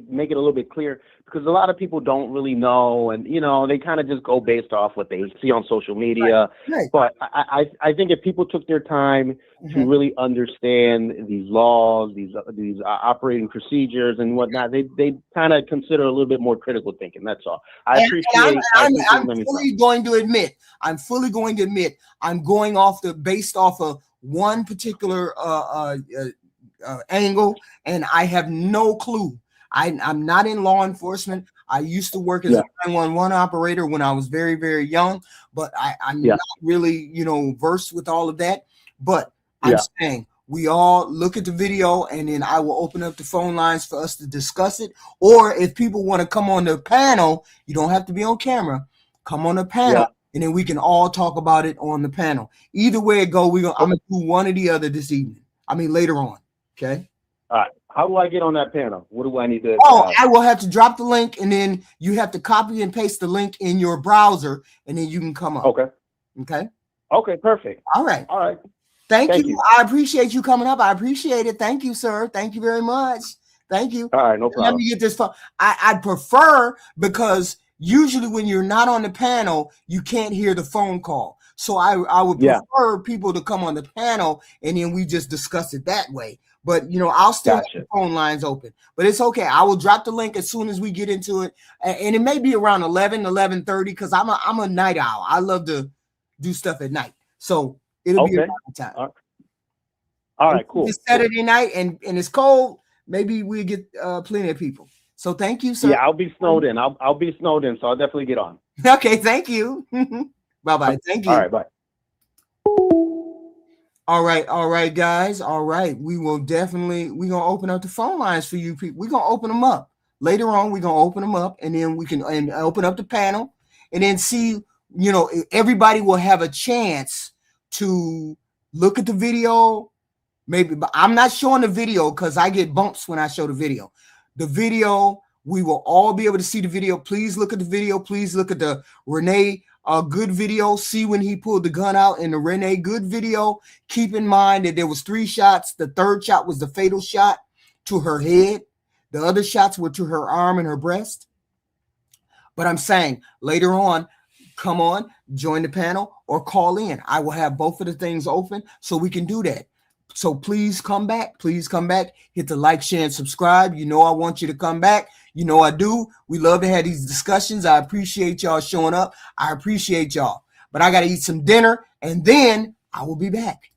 make it a little bit clear, because a lot of people don't really know, and they kind of just go based off what they see on social media. Right. But I think if people took their time to really understand these laws, these operating procedures and whatnot, they kind of consider a little bit more critical thinking. That's all. I appreciate. I'm fully going to admit, I'm going based off of one particular angle, and I have no clue. I'm not in law enforcement. I used to work as a 911 operator when I was very, very young, but I'm not really, versed with all of that. But I'm saying we all look at the video, and then I will open up the phone lines for us to discuss it. Or if people want to come on the panel, you don't have to be on camera. Come on the panel. And then we can all talk about it on the panel. Either way it go, I'm gonna do one or the other this evening. I mean later on. Okay. All right. How do I get on that panel? What do I need to? I will have to drop the link, and then you have to copy and paste the link in your browser, and then you can come up. Okay. Okay. Perfect. All right. Thank you. I appreciate you coming up. I appreciate it. Thank you, sir. Thank you very much. Thank you. All right. No problem. Let me get this phone. I'd prefer, because usually when you're not on the panel, you can't hear the phone call. So I would prefer people to come on the panel, and then we just discuss it that way. But, I'll still have the phone lines open. But it's okay. I will drop the link as soon as we get into it. And it may be around 11:30, because I'm a night owl. I love to do stuff at night. So it'll be around time. All right, cool. It's Saturday night, and it's cold. Maybe we get plenty of people. So thank you, sir. Yeah, I'll be snowed in. I'll be snowed in, so I'll definitely get on. Okay, thank you. Bye-bye. Thank you. All right, bye. All right, guys. All right. We're going to open up the phone lines for you people. We're going to open them up. Later on, we're going to open them up, and then we can open up the panel, and then see, everybody will have a chance to look at the video. Maybe, but I'm not showing the video because I get bumps when I show the video. The video, we will all be able to see the video. Please look at the video. Please look at the Renee Good video. See when he pulled the gun out in the Renee Good video. Keep in mind that there was 3 shots. The third shot was the fatal shot to her head. The other shots were to her arm and her breast. But I'm saying later on, come on, join the panel or call in. I will have both of the things open so we can do that. So please come back. Please come back. Hit the like, share, and subscribe. I want you to come back. I do. We love to have these discussions. I appreciate y'all showing up. I appreciate y'all. But I got to eat some dinner, and then I will be back.